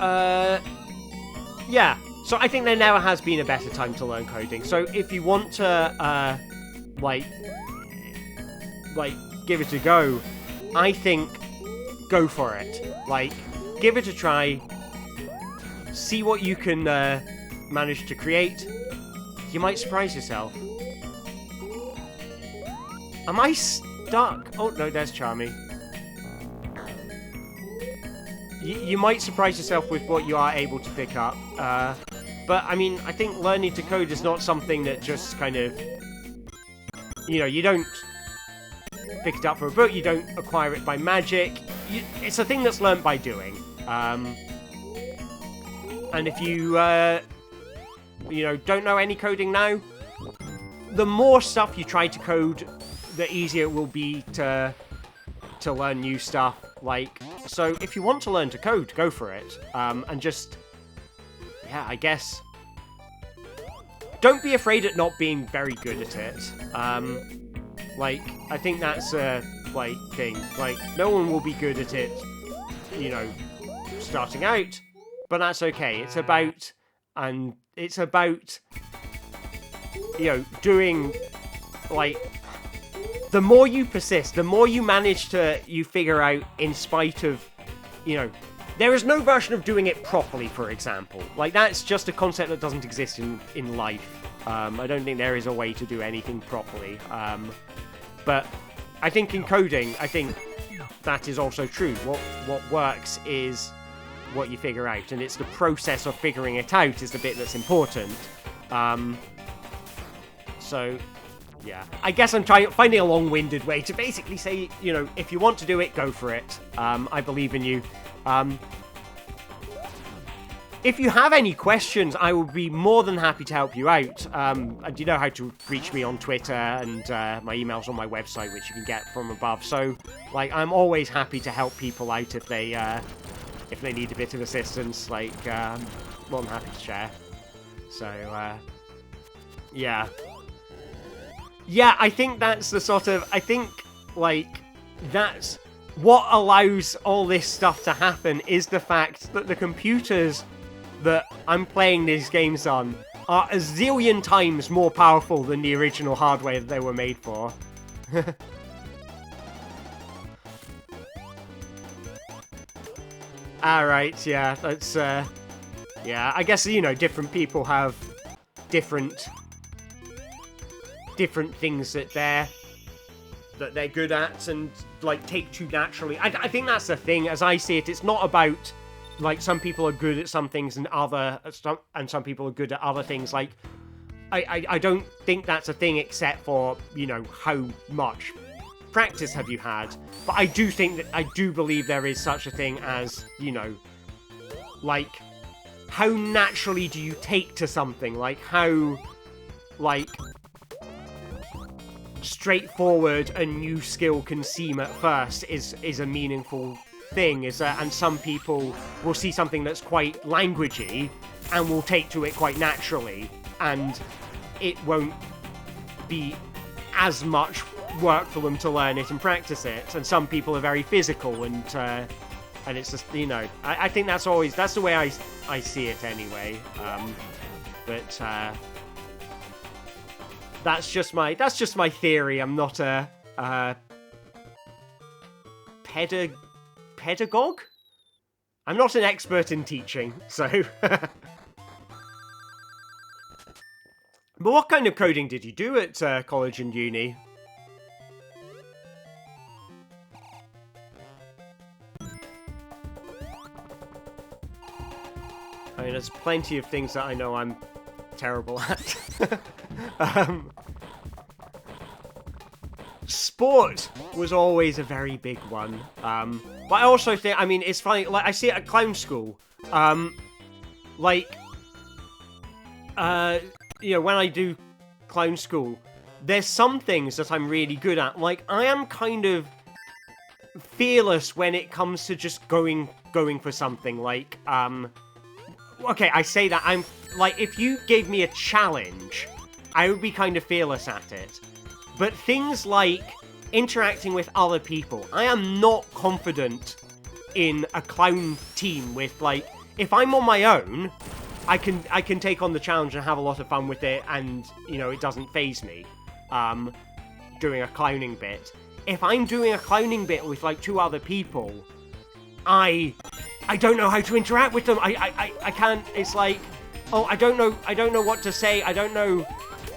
S1: yeah. So I think there never has been a better time to learn coding. So if you want to, like, give it a go, I think go for it. Like, give it a try. See what you can manage to create. You might surprise yourself. Am I stuck? Oh, no, there's Charmy. You might surprise yourself with what you are able to pick up. But, I mean, I think learning to code is not something that just kind of, you know, you don't pick it up from a book, you don't acquire it by magic. It's a thing that's learned by doing. And if you, you know, don't know any coding now, the more stuff you try to code, the easier it will be to learn new stuff. Like, so if you want to learn to code, go for it. And just, yeah, I guess, don't be afraid at not being very good at it. Like, I think that's a, like, thing. Like, no one will be good at it, you know, starting out, but that's okay. It's about, you know, doing, like, the more you persist, the more you manage to, you figure out in spite of, you know, there is no version of doing it properly, for example. Like, that's just a concept that doesn't exist in life. I don't think there is a way to do anything properly. But I think in coding, I think that is also true. What works is what you figure out, and it's the process of figuring it out is the bit that's important. So, yeah. I guess I'm finding a long-winded way to basically say, you know, if you want to do it, go for it. I believe in you. If you have any questions, I will be more than happy to help you out. And you know how to reach me on Twitter, and my email's on my website, which you can get from above. So, like, I'm always happy to help people out if they need a bit of assistance. Like, more than happy to share. So, yeah. Yeah, I think that's the sort of... I think, like, that's... What allows all this stuff to happen is the fact that the computers that I'm playing these games on are a zillion times more powerful than the original hardware that they were made for. Alright, yeah, that's, yeah, I guess, you know, different people have different things that they're good at and, like, take to naturally. I think that's the thing, as I see it. It's not about, like, some people are good at some things and some people are good at other things. Like, I don't think that's a thing except for, you know, how much practice have you had. But I do believe there is such a thing as, you know, like, how naturally do you take to something? Like, how, like, straightforward a new skill can seem at first is a meaningful thing. And some people will see something that's quite languagey and will take to it quite naturally, and it won't be as much work for them to learn it and practice it. And some people are very physical, and it's just, you know, I think that's the way I see it anyway. But that's just my theory. I'm not a pedagogue. I'm not an expert in teaching, so. But what kind of coding did you do at college and uni? I mean, there's plenty of things that I know I'm terrible at. Sport was always a very big one. But I also think, I mean, it's funny, like, I see it at clown school. Like, you know, when I do clown school, there's some things that I'm really good at. Like, I am kind of fearless when it comes to just going for something. Like, okay, I say that I'm, like, if you gave me a challenge, I would be kind of fearless at it. But things like interacting with other people, I am not confident in a clown team with, like, if I'm on my own, I can take on the challenge and have a lot of fun with it, and, you know, it doesn't faze me, doing a clowning bit. If I'm doing a clowning bit with, like, two other people, I don't know how to interact with them. I can't, it's like, oh, I don't know what to say, I don't know,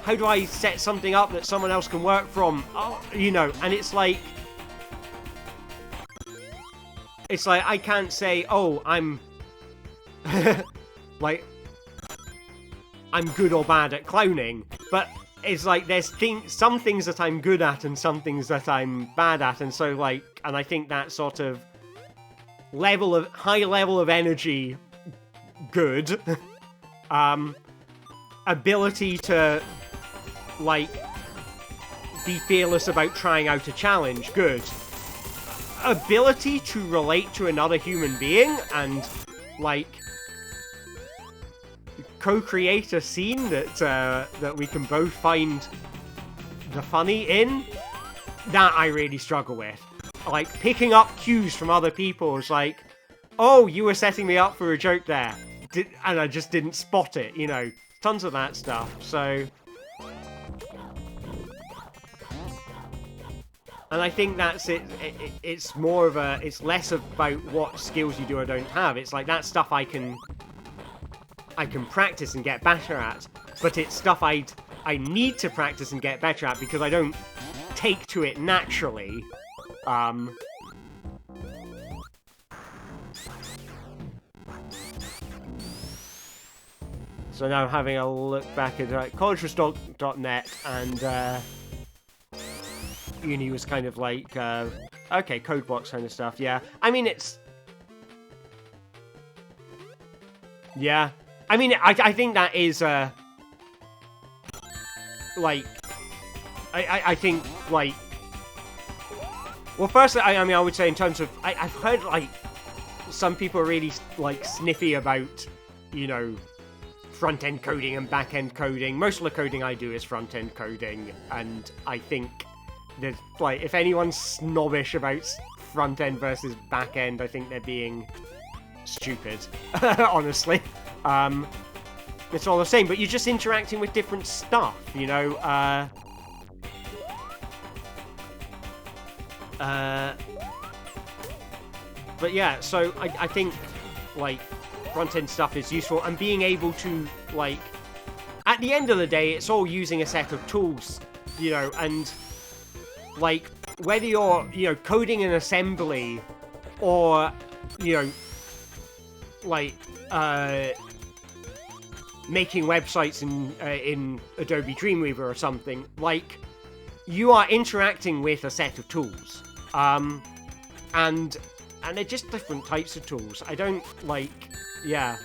S1: how do I set something up that someone else can work from? Oh, you know, and it's like, I can't say, oh, I'm, like, I'm good or bad at clowning, but it's like, there's some things that I'm good at and some things that I'm bad at, and so, like, and I think that sort of high level of energy, good, ability to, like, be fearless about trying out a challenge, good. Ability to relate to another human being and, like, co-create a scene that we can both find the funny in, that I really struggle with. Like, picking up cues from other people is like, oh, you were setting me up for a joke there, and I just didn't spot it, you know, tons of that stuff, so. And I think that's it. It's more of it's less about what skills you do or don't have. It's like, that stuff I can practice and get better at, but it's stuff I'd I need to practice and get better at because I don't take to it naturally. So now I'm having a look back at collegeforstock.net, and Uni was kind of like, okay, Codebox kind of stuff, yeah. I mean, it's... Yeah. I mean, I think that is, like... I think, like... Well, firstly, I mean, I would say in terms of... I've heard, like, some people are really, like, sniffy about, you know, front-end coding and back-end coding. Most of the coding I do is front-end coding, and I think that, like, if anyone's snobbish about front-end versus back-end, I think they're being stupid, honestly. It's all the same, but you're just interacting with different stuff, you know? But yeah, so I think, like, front-end stuff is useful, and being able to, like, at the end of the day, it's all using a set of tools, you know, and, like, whether you're, you know, coding an assembly, or, you know, like, making websites in Adobe Dreamweaver or something, like, you are interacting with a set of tools, and they're just different types of tools. I don't, like... Yeah,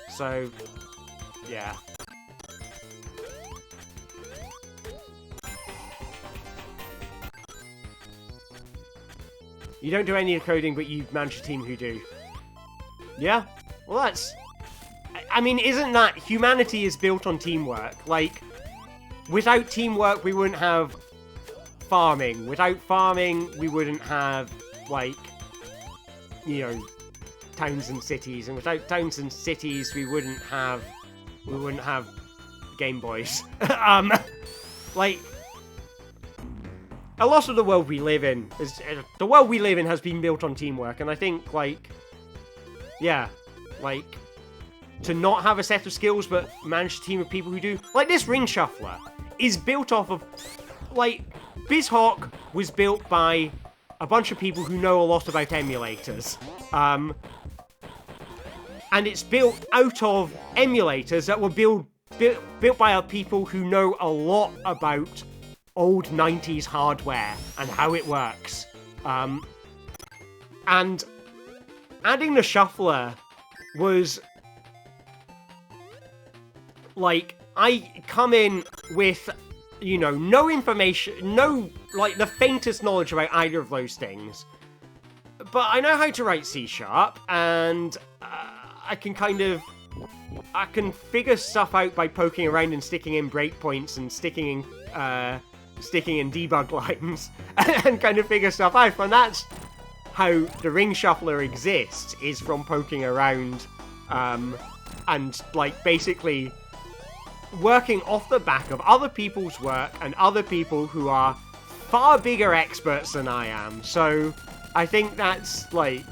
S1: so, yeah. You don't do any of the coding, but you manage a team who do. Yeah? Well, that's... I mean, isn't that... Humanity is built on teamwork. Like, without teamwork, we wouldn't have farming. Without farming, we wouldn't have, like, you know... towns and cities, and without towns and cities we wouldn't have Game Boys. Like, a lot of the world we live in has been built on teamwork, and I think, like, yeah, like, to not have a set of skills but manage a team of people who do, like, this Ring Shuffler is built off of, like, BizHawk was built by a bunch of people who know a lot about emulators. And it's built out of emulators that were built by people who know a lot about old 90s hardware and how it works. And adding the shuffler was... Like, I come in with, you know, no information, no, like, the faintest knowledge about either of those things. But I know how to write C#, and I can kind of... I can figure stuff out by poking around and sticking in breakpoints and sticking in debug lines and kind of figure stuff out. And that's how the Ring Shuffler exists, is from poking around and, like, basically working off the back of other people's work and other people who are far bigger experts than I am. So I think that's, like,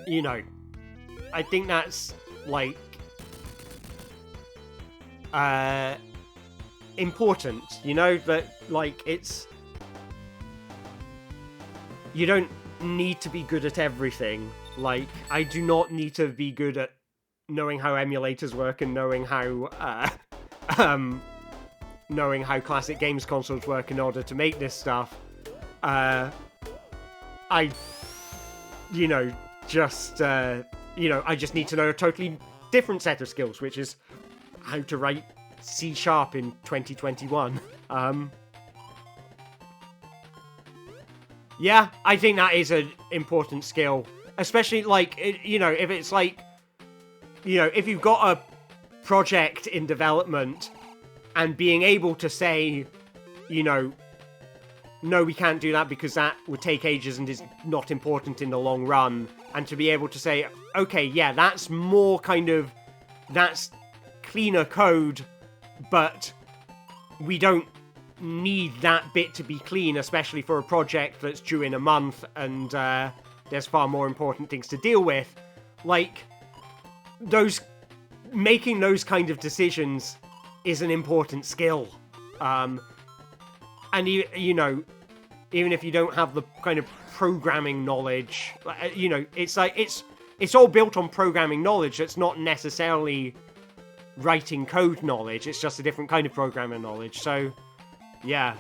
S1: you know, I think that's, like, important, you know, that, like, it's... You don't need to be good at everything. Like, I do not need to be good at knowing how emulators work and knowing how, knowing how classic games consoles work in order to make this stuff. You know, just, you know, I just need to know a totally different set of skills, which is how to write C# in 2021. Yeah, I think that is an important skill. Especially, like, you know, if it's like, you know, if you've got a project in development and being able to say, you know, no, we can't do that because that would take ages and is not important in the long run. And to be able to say, okay, yeah, that's more kind of, that's cleaner code, but we don't need that bit to be clean, especially for a project that's due in a month and there's far more important things to deal with. Like, making those kind of decisions is an important skill. And you know, even if you don't have the kind of programming knowledge, you know, it's like it's all built on programming knowledge. It's not necessarily writing code knowledge. It's just a different kind of programming knowledge. So, yeah.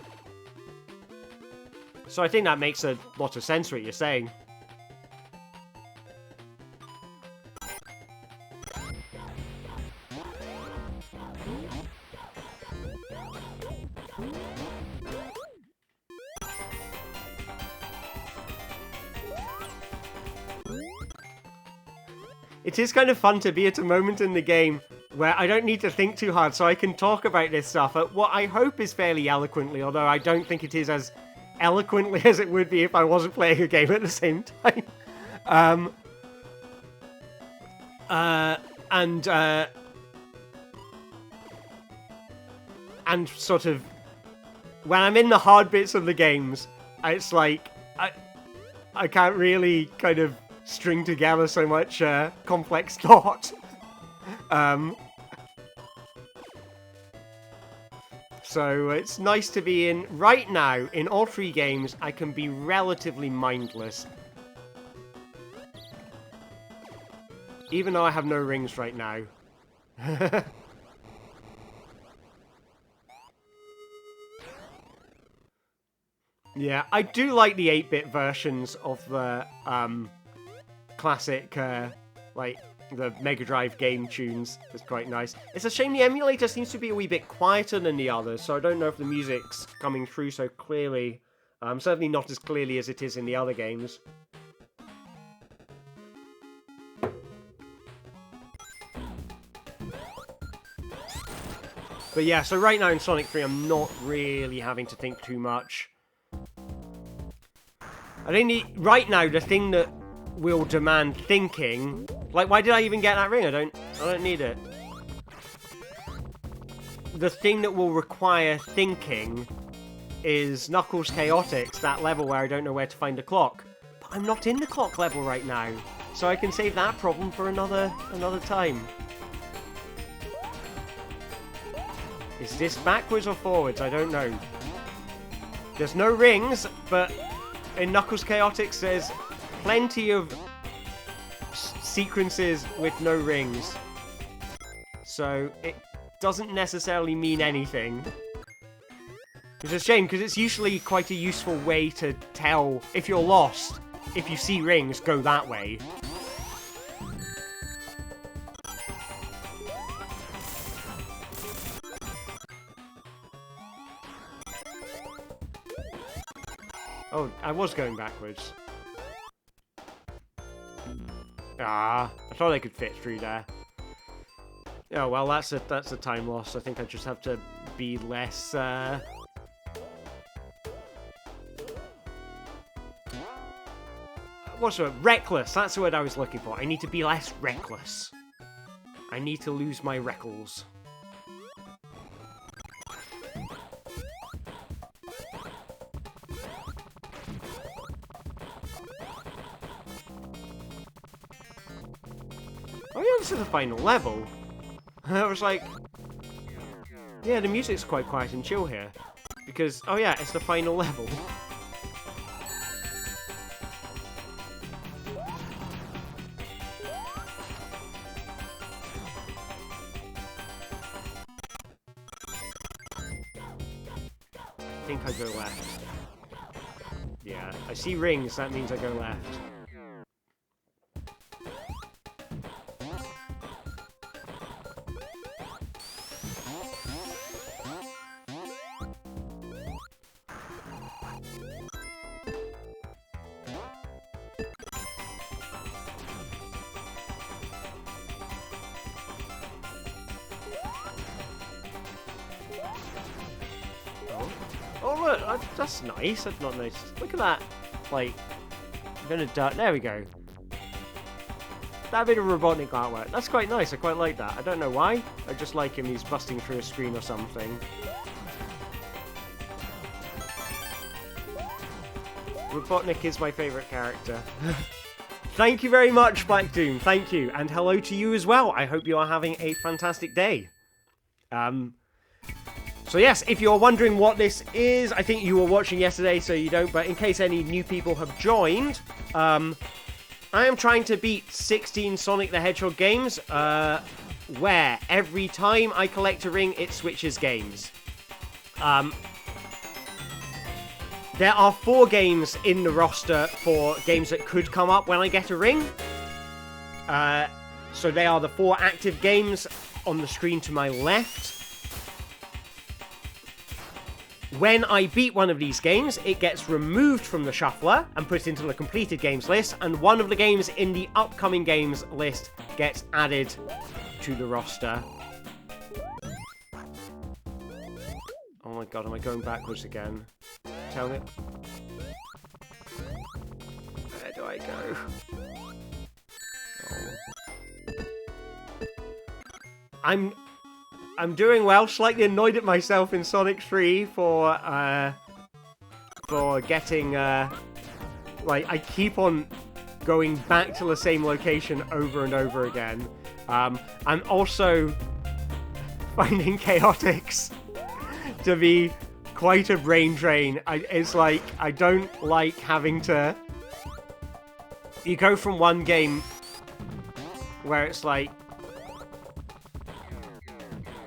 S1: So I think that makes a lot of sense what you're saying. It is kind of fun to be at a moment in the game where I don't need to think too hard, so I can talk about this stuff at what I hope is fairly eloquently, although I don't think it is as eloquently as it would be if I wasn't playing a game at the same time. And sort of, when I'm in the hard bits of the games, it's like, I can't really kind of string together so much complex thought. So it's nice to be in. Right now, in all three games, I can be relatively mindless. Even though I have no rings right now. Yeah, I do like the 8-bit versions of the classic, like, the Mega Drive game tunes. It's quite nice. It's a shame the emulator seems to be a wee bit quieter than the others, so I don't know if the music's coming through so clearly. Certainly not as clearly as it is in the other games. But yeah, so right now in Sonic 3, I'm not really having to think too much. I think right now, the thing that will demand thinking... Like, why did I even get that ring? I don't need it. The thing that will require thinking is Knuckles Chaotix, that level where I don't know where to find the clock. But I'm not in the clock level right now, so I can save that problem for another time. Is this backwards or forwards? I don't know. There's no rings, but in Knuckles Chaotix there's plenty of sequences with no rings. So it doesn't necessarily mean anything. It's a shame, because it's usually quite a useful way to tell if you're lost. If you see rings, go that way. Oh, I was going backwards. Ah, I thought I could fit through there. Oh, well, that's a time loss. I think I just have to be less, what's the word? Reckless. That's the word I was looking for. I need to be less reckless. I need to lose my reckles. Oh yeah, this is the final level. I was like, yeah, the music's quite quiet and chill here. Because, oh yeah, it's the final level. I think I go left. Yeah, I see rings, that means I go left. Oh look, that's nice. That's not nice. Look at that. Like, I'm gonna die. There we go. That bit of Robotnik artwork. That's quite nice. I quite like that. I don't know why. I just like him. He's busting through a screen or something. Robotnik is my favourite character. Thank you very much, Black Doom. Thank you. And hello to you as well. I hope you are having a fantastic day. So yes, if you're wondering what this is, I think you were watching yesterday, so you don't, but in case any new people have joined, I am trying to beat 16 Sonic the Hedgehog games, where every time I collect a ring, it switches games. There are 4 games in the roster for games that could come up when I get a ring. So they are the 4 active games on the screen to my left. When I beat one of these games, it gets removed from the shuffler and put into the completed games list, and one of the games in the upcoming games list gets added to the roster. Oh my god, am I going backwards again? Tell me. Where do I go? Oh. I'm doing well. Slightly annoyed at myself in Sonic 3 for getting like I keep on going back to the same location over and over again. I'm also finding Chaotix to be quite a brain drain. It's like, I don't like having to... You go from one game where it's like...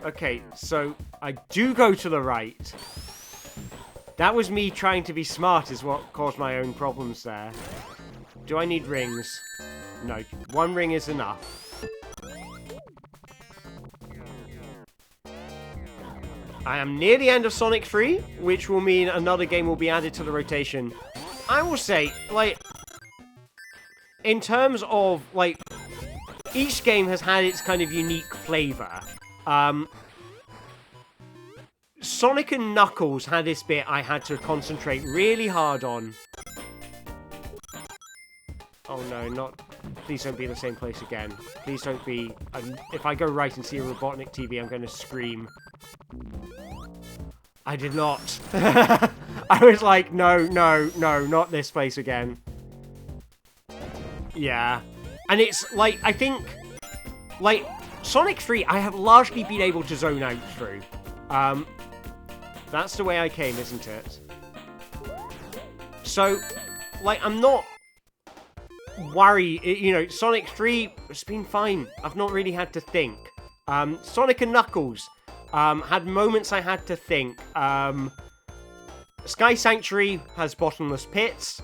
S1: Okay, so I do go to the right. That was me trying to be smart is what caused my own problems there. Do I need rings? No, 1 ring is enough. I am near the end of Sonic 3, which will mean another game will be added to the rotation. I will say, like, in terms of, like, each game has had its kind of unique flavor. Sonic and Knuckles had this bit I had to concentrate really hard on. Oh no, not... Please don't be in the same place again. Please don't be... if I go right and see a Robotnik TV, I'm going to scream. I did not. I was like, no, no, no, not this place again. Yeah. And it's, like, I think... Like, Sonic 3, I have largely been able to zone out through. That's the way I came, isn't it? So, like, I'm not worried. You know, Sonic 3, it's been fine. I've not really had to think. Sonic and Knuckles, had moments I had to think. Sky Sanctuary has bottomless pits.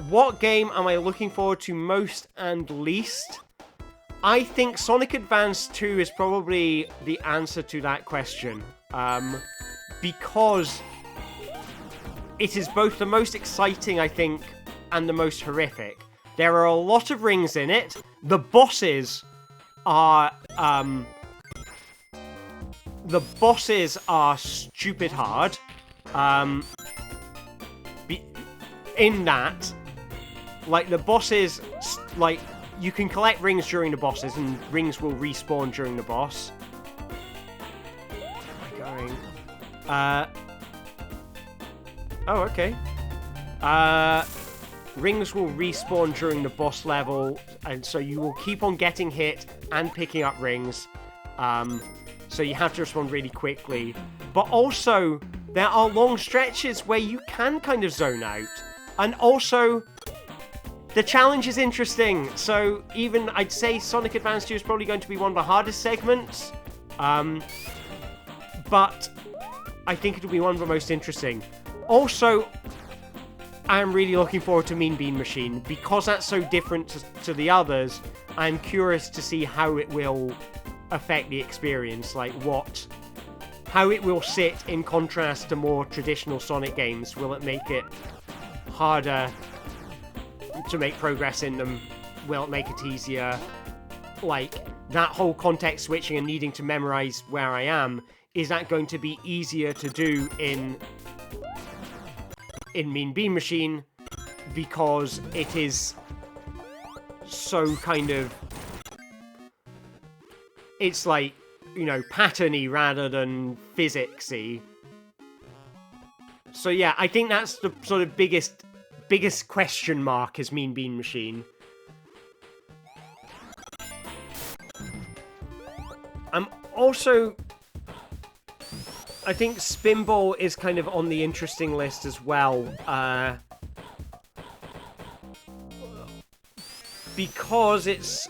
S1: What game am I looking forward to most and least? I think Sonic Advance 2 is probably the answer to that question. Because it is both the most exciting, I think, and the most horrific. There are a lot of rings in it. The bosses are... the bosses are stupid hard. In that, like, the bosses, like, you can collect rings during the bosses, and rings will respawn during the boss. Where am I going? Oh, okay. Rings will respawn during the boss level, and so you will keep on getting hit and picking up rings. So you have to respond really quickly. But also, there are long stretches where you can kind of zone out. And also, the challenge is interesting. So even, I'd say Sonic Advance 2 is probably going to be one of the hardest segments. But I think it'll be one of the most interesting. Also, I'm really looking forward to Mean Bean Machine. Because that's so different to the others, I'm curious to see how it will affect the experience. Like, how it will sit in contrast to more traditional Sonic games. Will it make it harder to make progress in them? Will it make it easier? Like, that whole context switching and needing to memorize where I am, is that going to be easier to do in Mean Bean Machine? Because it is so kind of... It's like, you know, pattern-y rather than physics-y. So yeah, I think that's the sort of biggest question mark is Mean Bean Machine. I'm also I think Spinball is kind of on the interesting list as well. Because it's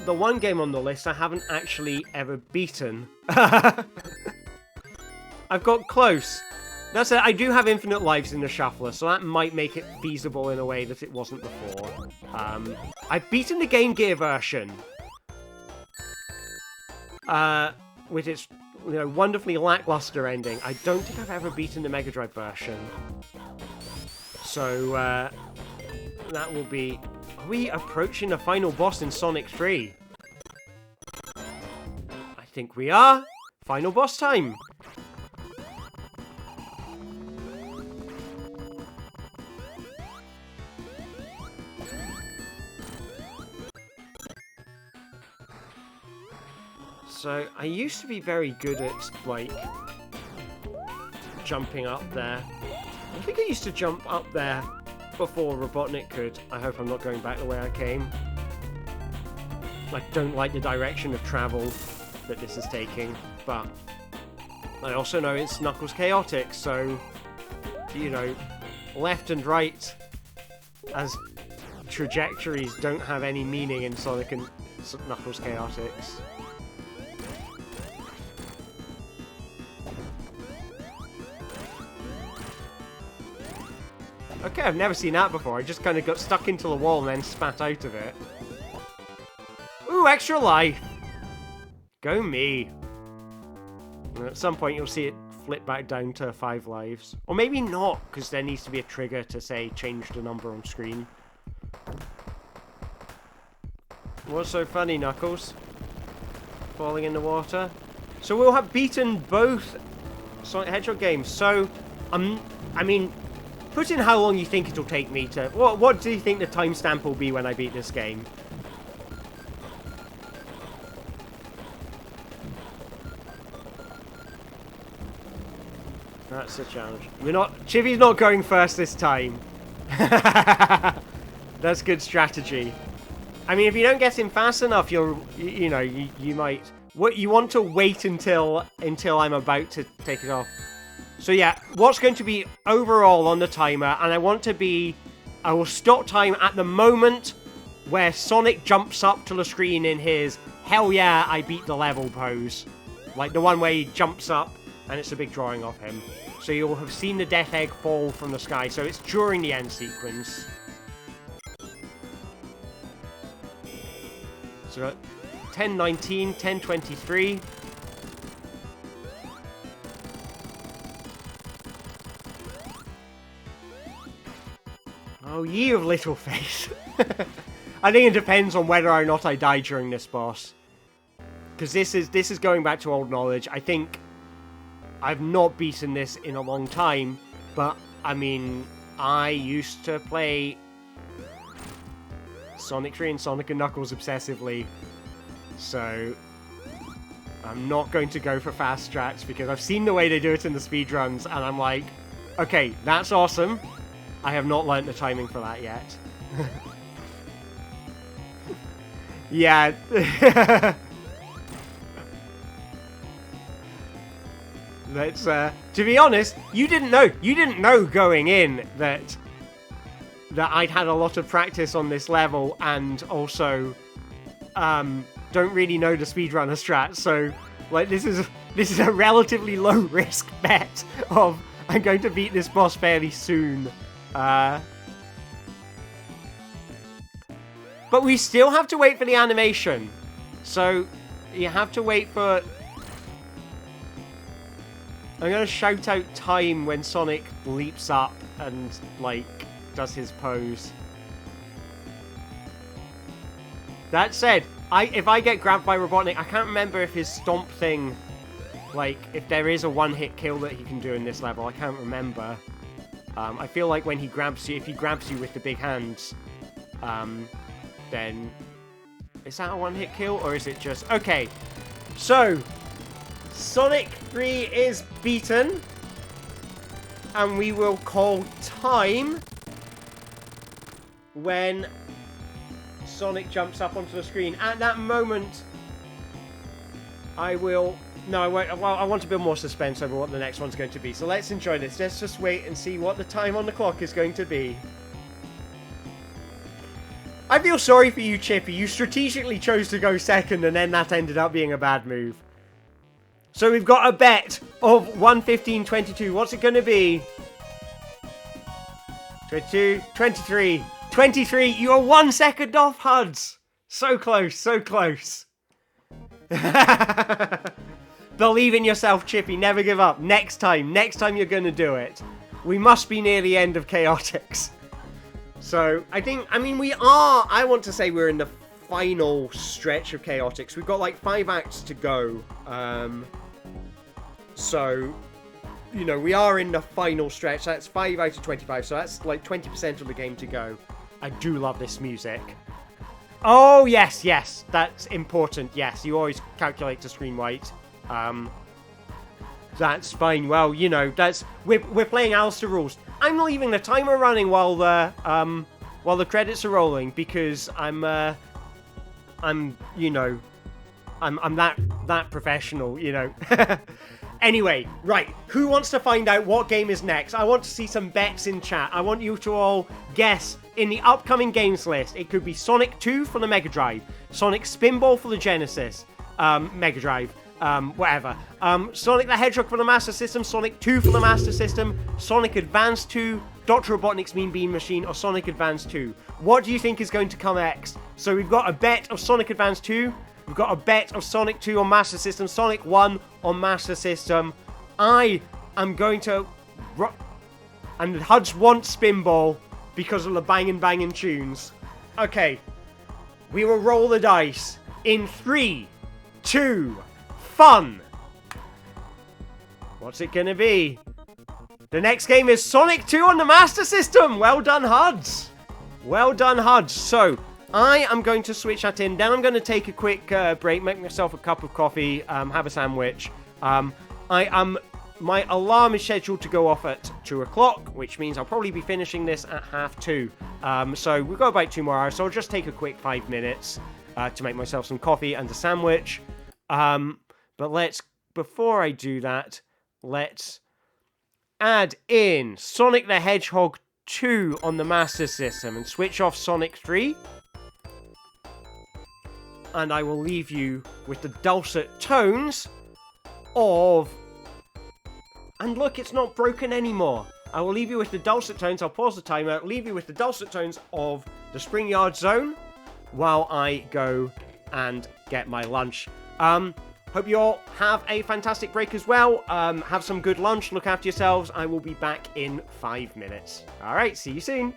S1: the one game on the list I haven't actually ever beaten. I've got close. That's it. I do have infinite lives in the shuffler, so that might make it feasible in a way that it wasn't before. I've beaten the Game Gear version. With its wonderfully lackluster ending. I don't think I've ever beaten the Mega Drive version. So, that will be... Are we approaching the final boss in Sonic 3? I think we are. Final boss time. So, I used to be very good at, like, jumping up there. I think I used to jump up there before Robotnik could. I hope I'm not going back the way I came. I don't like the direction of travel that this is taking, but I also know it's Knuckles Chaotix, so, left and right as trajectories don't have any meaning in Sonic and Knuckles Chaotix. Okay, I've never seen that before. I just kind of got stuck into the wall and then spat out of it. Ooh, extra life! Go me. And at some point you'll see it flip back down to 5 lives. Or maybe not, because there needs to be a trigger to say change the number on screen. What's so funny, Knuckles? Falling in the water? So we'll have beaten both Sonic the Hedgehog games. So, I mean... Put in how long you think it'll take me to... What do you think the timestamp will be when I beat this game? That's a challenge. Chivy's not going first this time. That's good strategy. I mean, if you don't get him fast enough, you might... You want to wait until I'm about to take it off. So yeah, what's going to be overall on the timer, and I will stop time at the moment where Sonic jumps up to the screen in his hell yeah, I beat the level pose. Like the one where he jumps up and it's a big drawing of him. So you'll have seen the Death Egg fall from the sky, so it's during the end sequence. So 10:19, 10:23. Oh, ye of little faith. I think it depends on whether or not I die during this boss. Because this is going back to old knowledge. I think I've not beaten this in a long time, but I mean, I used to play Sonic 3 and Sonic and Knuckles obsessively. So I'm not going to go for fast strats because I've seen the way they do it in the speedruns and I'm like, okay, that's awesome. I have not learnt the timing for that yet. Yeah. Let's, to be honest, you didn't know going in that I'd had a lot of practice on this level and also, don't really know the speedrunner strat, so, like, this is a relatively low risk bet of I'm going to beat this boss fairly soon. But we still have to wait for the animation. So, you have to wait for... I'm going to shout out time when Sonic leaps up and, like, does his pose. That said, if I get grabbed by Robotnik, I can't remember if his stomp thing, like, if there is a one-hit kill that he can do in this level. I can't remember. I feel like when he grabs you, if he grabs you with the big hands, then... Is that a one-hit kill, or is it just... Okay, so... Sonic 3 is beaten. And we will call time when Sonic jumps up onto the screen. At that moment, I will No, I want to build more suspense over what the next one's going to be. So let's enjoy this. Let's just wait and see what the time on the clock is going to be. I feel sorry for you, Chippy. You strategically chose to go second, and then that ended up being a bad move. So we've got a bet of 1:15:22. What's it going to be? 22, 23, 23. You are 1 second off, Huds. So close, so close. Believe in yourself, Chippy. Never give up. Next time you're going to do it. We must be near the end of Chaotix. So, I want to say we're in the final stretch of Chaotix. We've got like 5 acts to go. So, you know, we are in the final stretch. That's 5 out of 25. So that's like 20% of the game to go. I do love this music. Oh, yes, yes. That's important. Yes, you always calculate to screen weight. That's fine. Well, you know, we're playing Alistair rules. I'm leaving the timer running while the credits are rolling because I'm that professional, you know. Anyway, right. Who wants to find out what game is next? I want to see some bets in chat. I want you to all guess in the upcoming games list. It could be Sonic 2 for the Mega Drive, Sonic Spinball for the Genesis, Mega Drive, whatever. Sonic the Hedgehog for the Master System, Sonic 2 for the Master System, Sonic Advance 2, Dr. Robotnik's Mean Bean Machine, or Sonic Advance 2. What do you think is going to come next? So we've got a bet of Sonic Advance 2, we've got a bet of Sonic 2 on Master System, Sonic 1 on Master System. I am going to... And Huds wants Spinball because of the banging tunes. Okay. We will roll the dice in 3, 2, fun. What's it gonna be? The next game is Sonic 2 on the Master System. Well done, Huds. Well done, Huds. So, I am going to switch that in. Then I'm going to take a quick break, make myself a cup of coffee, have a sandwich. My alarm is scheduled to go off at 2 o'clock, which means I'll probably be finishing this at 2:30. So we've got about 2 more hours, so I'll just take a quick 5 minutes to make myself some coffee and a sandwich. But before I do that, let's add in Sonic the Hedgehog 2 on the Master System and switch off Sonic 3. And I will leave you with the dulcet tones of... And look, it's not broken anymore. I will leave you with the dulcet tones. I'll pause the timer. Leave you with the dulcet tones of the Spring Yard Zone while I go and get my lunch. Hope you all have a fantastic break as well. Have some good lunch. Look after yourselves. I will be back in 5 minutes. All right, see you soon.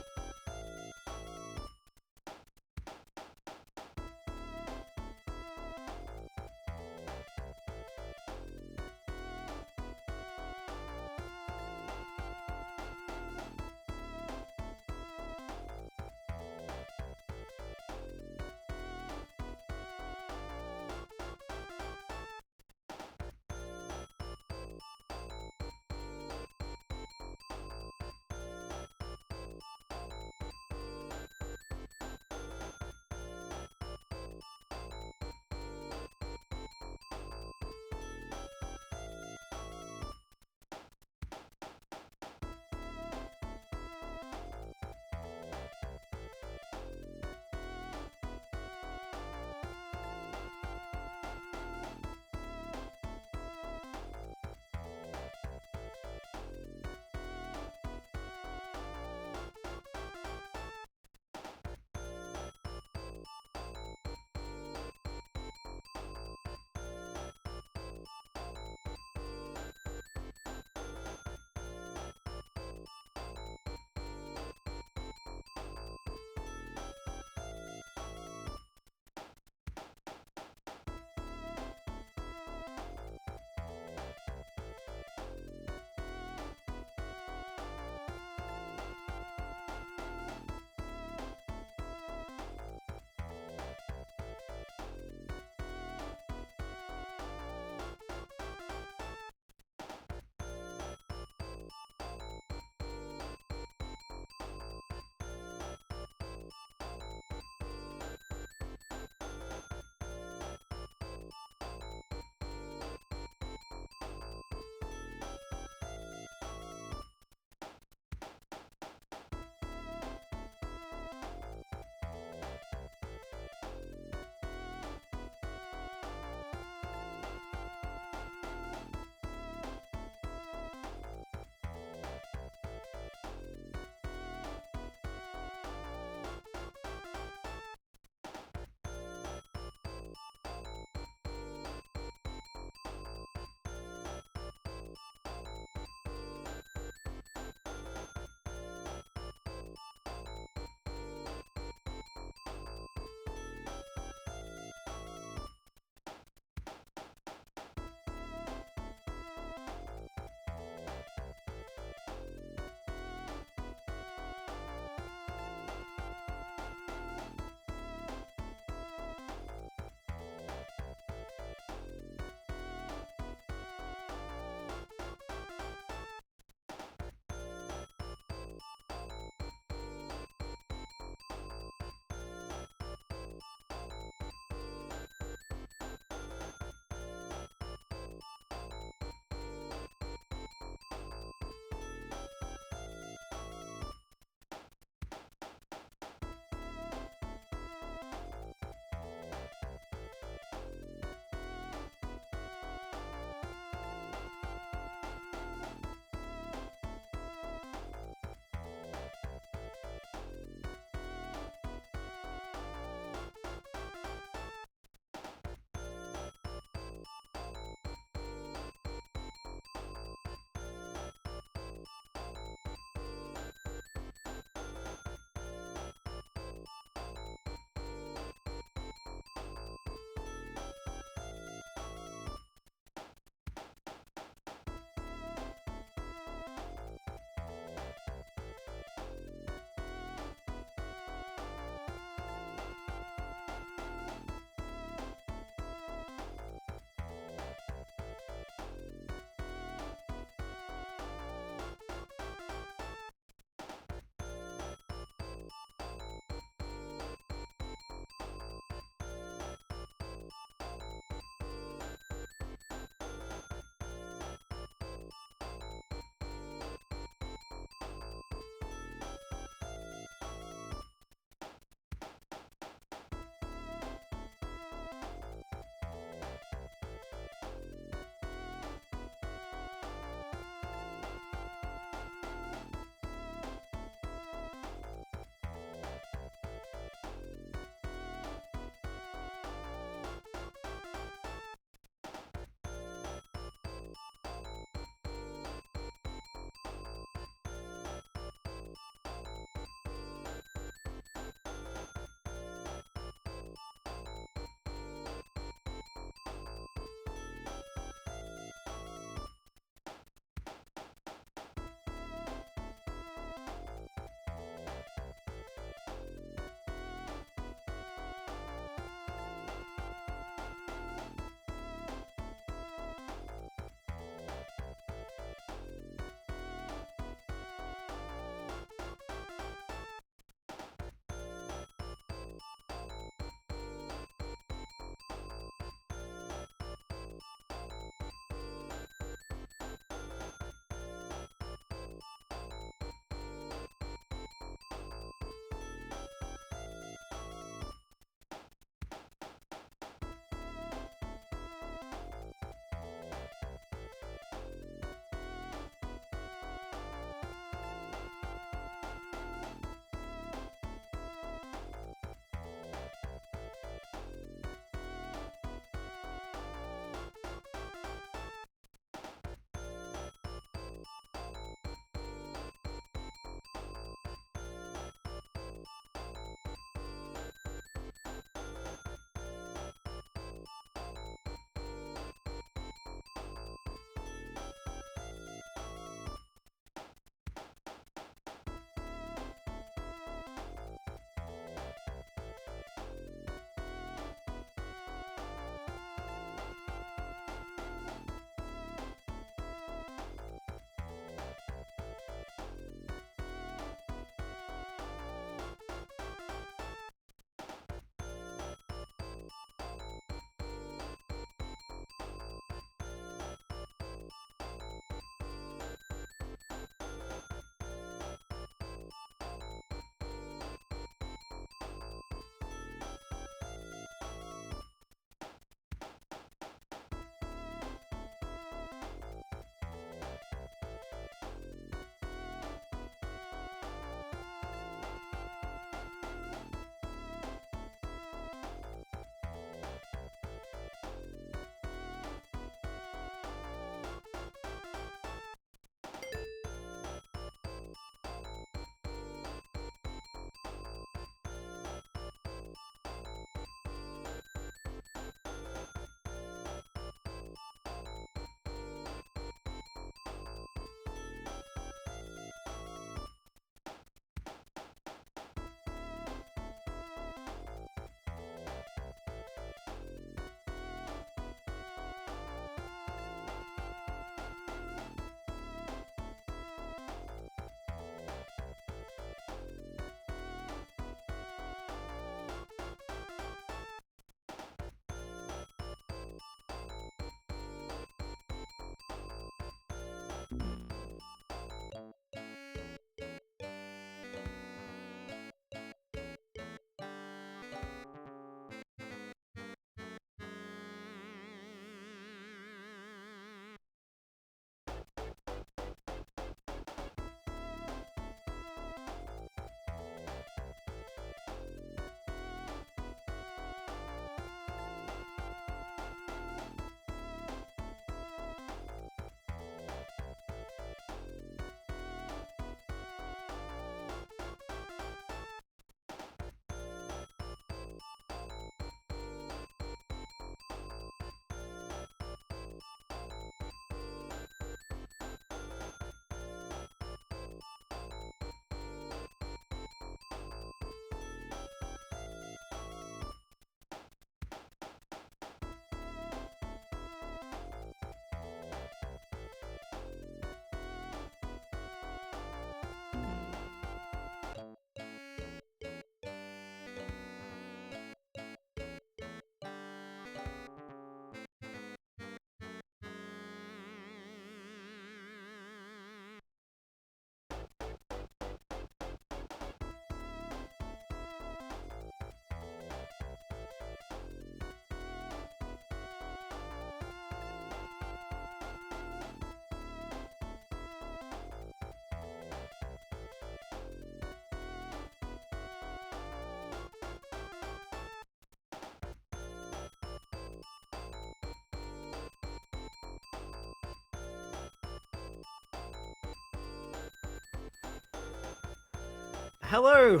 S1: hello!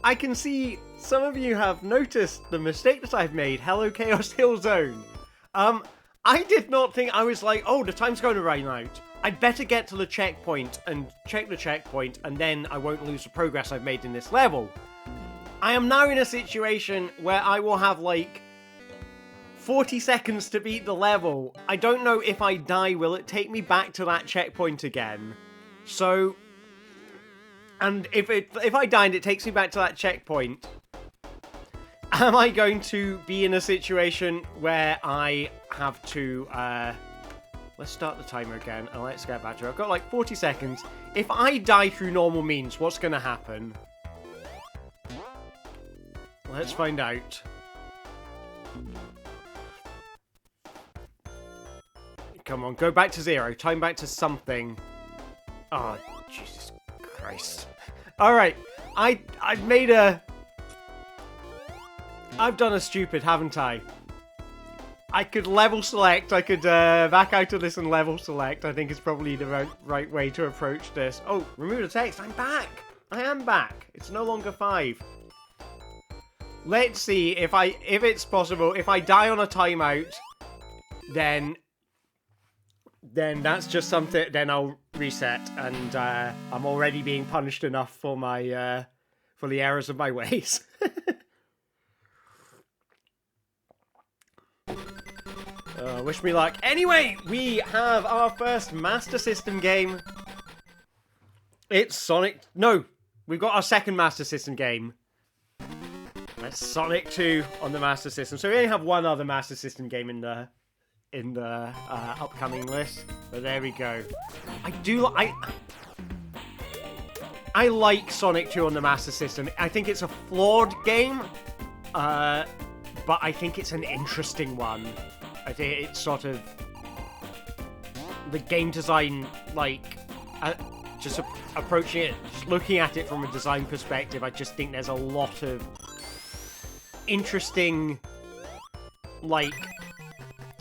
S1: I can see some of you have noticed the mistake that I've made. Hello, Chaos Hill Zone. I did not think, I was like, oh, the time's going to run out. I'd better get to the checkpoint and check the checkpoint, and then I won't lose the progress I've made in this level. I am now in a situation where I will have, like, 40 seconds to beat the level. I don't know if I die, will it take me back to that checkpoint again? So, and if I die and it takes me back to that checkpoint, am I going to be in a situation where I have to, let's start the timer again, and let's get back to it. I've got like 40 seconds. If I die through normal means, what's going to happen? Let's find out. Come on, go back to 0. Time back to something. Oh, Jesus Christ. Alright, I've made a... I've done a stupid, haven't I? I could level select. I could back out of this and level select. I think it's probably the right way to approach this. Oh, remove the text. I'm back. I am back. It's no longer 5. Let's see if it's possible. If I die on a timeout, then that's just something. Then I'll reset, and I'm already being punished enough for my for the errors of my ways. Wish me luck. Anyway, we have our first Master System game. It's Sonic... No, we've got our second Master System game. That's Sonic 2 on the Master System. So we only have one other Master System game in the upcoming list. But there we go. I like Sonic 2 on the Master System. I think it's a flawed game, but I think it's an interesting one. I think it's sort of the game design, like, just approaching it, just looking at it from a design perspective. I just think there's a lot of interesting, like,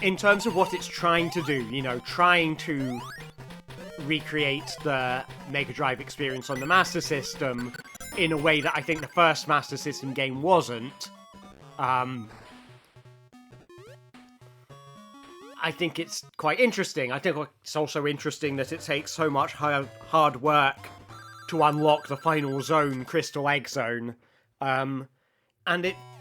S1: in terms of what it's trying to do, you know, trying to recreate the Mega Drive experience on the Master System in a way that I think the first Master System game wasn't. I think it's quite interesting. I think it's also interesting that it takes so much hard work to unlock the final zone, Crystal Egg Zone. And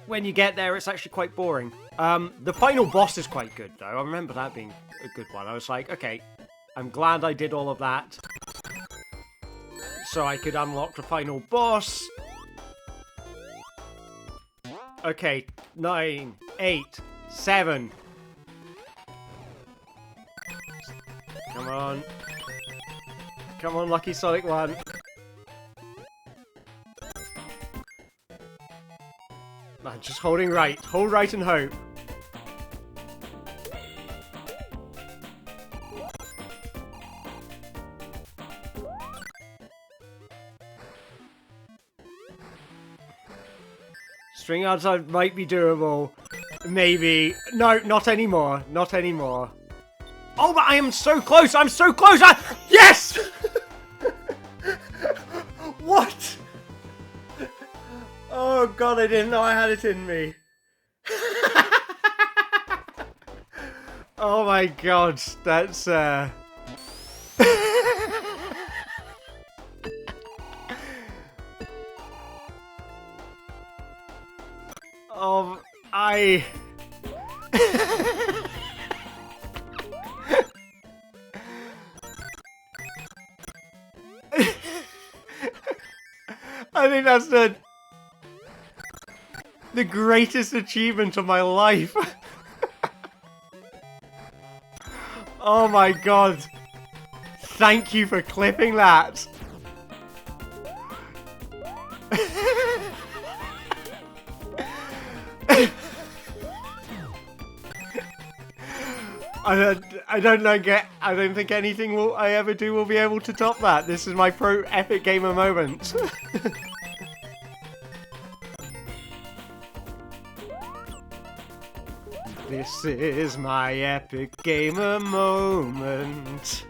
S1: when you get there, it's actually quite boring. The final boss is quite good, though. I remember that being a good one. I was like, okay, I'm glad I did all of that, so I could unlock the final boss. Okay, 9, 8, 7... Come on. Come on, Lucky Sonic 1. I'm just holding right. Hold right and hope. String outside might be doable. Maybe. No, not anymore. Not anymore. Oh, but I am so close! I'm so close! Yes! What? Oh god, I didn't know I had it in me. Oh my god, that's I think that's the greatest achievement of my life. Oh my god. Thank you for clipping that. I don't think anything I ever do will be able to top that. This is my pro epic gamer moment. This is my epic gamer moment.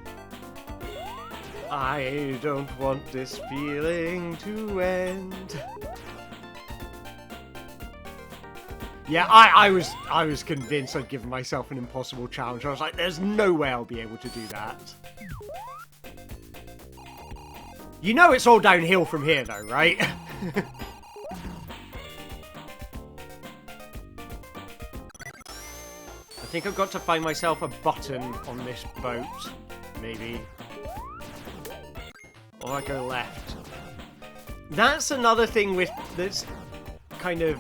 S1: I don't want this feeling to end. Yeah, I was convinced I'd given myself an impossible challenge. I was like, there's no way I'll be able to do that. You know it's all downhill from here though, right? I think I've got to find myself a button on this boat, maybe. Or I go left. That's another thing that's kind of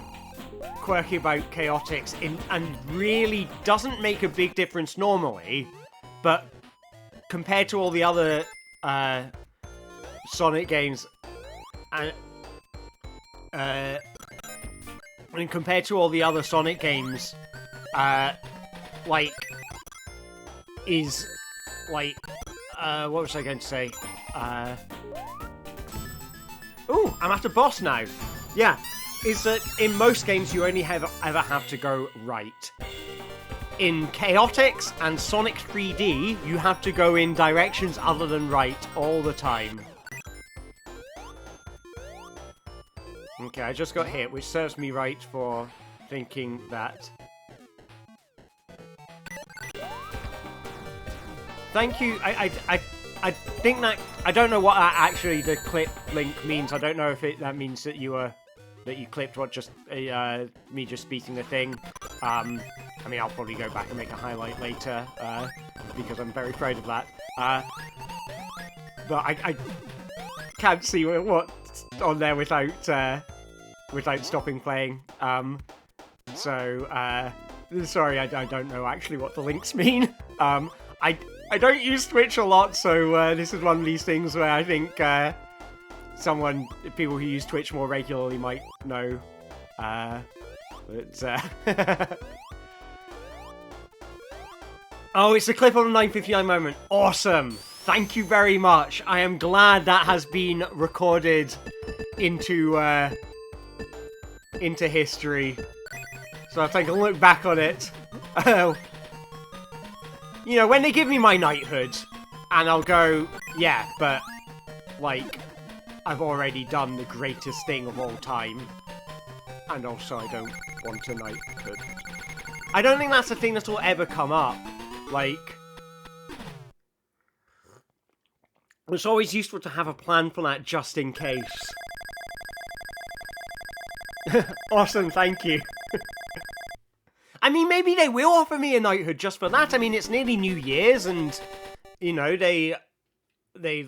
S1: quirky about Chaotix and really doesn't make a big difference normally, but compared to all the other Sonic games and compared to all the other Sonic games, like what was I going to say? Ooh, I'm at a boss now. Yeah, is that in most games you only ever have to go right. In Chaotix and Sonic 3D, you have to go in directions other than right all the time. Okay, I just got hit, which serves me right for thinking that. Thank you. I think that I don't know what actually the clip link means. I don't know if that means that you clipped what just me just speaking the thing. I mean, I'll probably go back and make a highlight later because I'm very afraid of that. But I can't see what's on there without stopping playing. So sorry, I don't know actually what the links mean. I don't use Twitch a lot, so this is one of these things where I think people who use Twitch more regularly might know. Oh, it's a clip of the 9:59 moment. Awesome! Thank you very much. I am glad that has been recorded into history, so I'll take a look back on it. You know, when they give me my knighthood, and I'll go, yeah, but, like, I've already done the greatest thing of all time. And also, I don't want a knighthood. I don't think that's a thing that will ever come up. Like, it's always useful to have a plan for that just in case. Awesome, thank you. I mean, maybe they will offer me a knighthood just for that. I mean, it's nearly New Year's, and, you know, they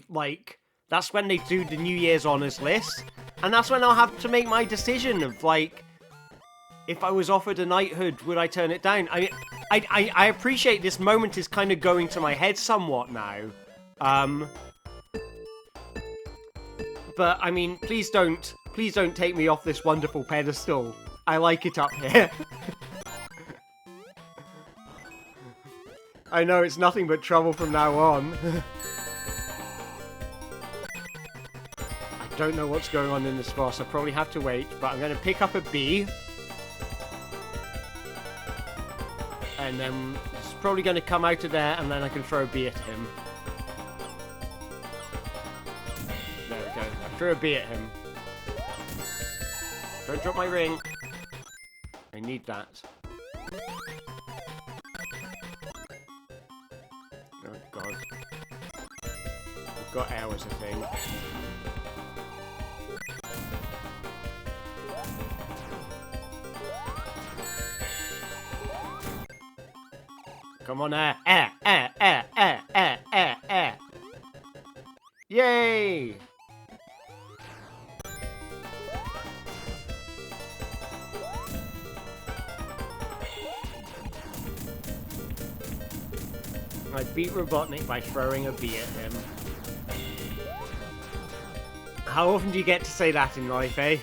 S1: like, that's when they do the New Year's honours list, and that's when I'll have to make my decision of, like, if I was offered a knighthood, would I turn it down? I appreciate this moment is kind of going to my head somewhat now. But, I mean, please don't take me off this wonderful pedestal. I like it up here. I know, it's nothing but trouble from now on. I don't know what's going on in this boss. I probably have to wait, but I'm going to pick up a B. And then it's probably going to come out of there, and then I can throw a B at him. There we go. I threw a B at him. Don't drop my ring. I need that. Oh god. We've got hours, I think. Come on, air. Yay! I beat Robotnik by throwing a bee at him. How often do you get to say that in life, eh?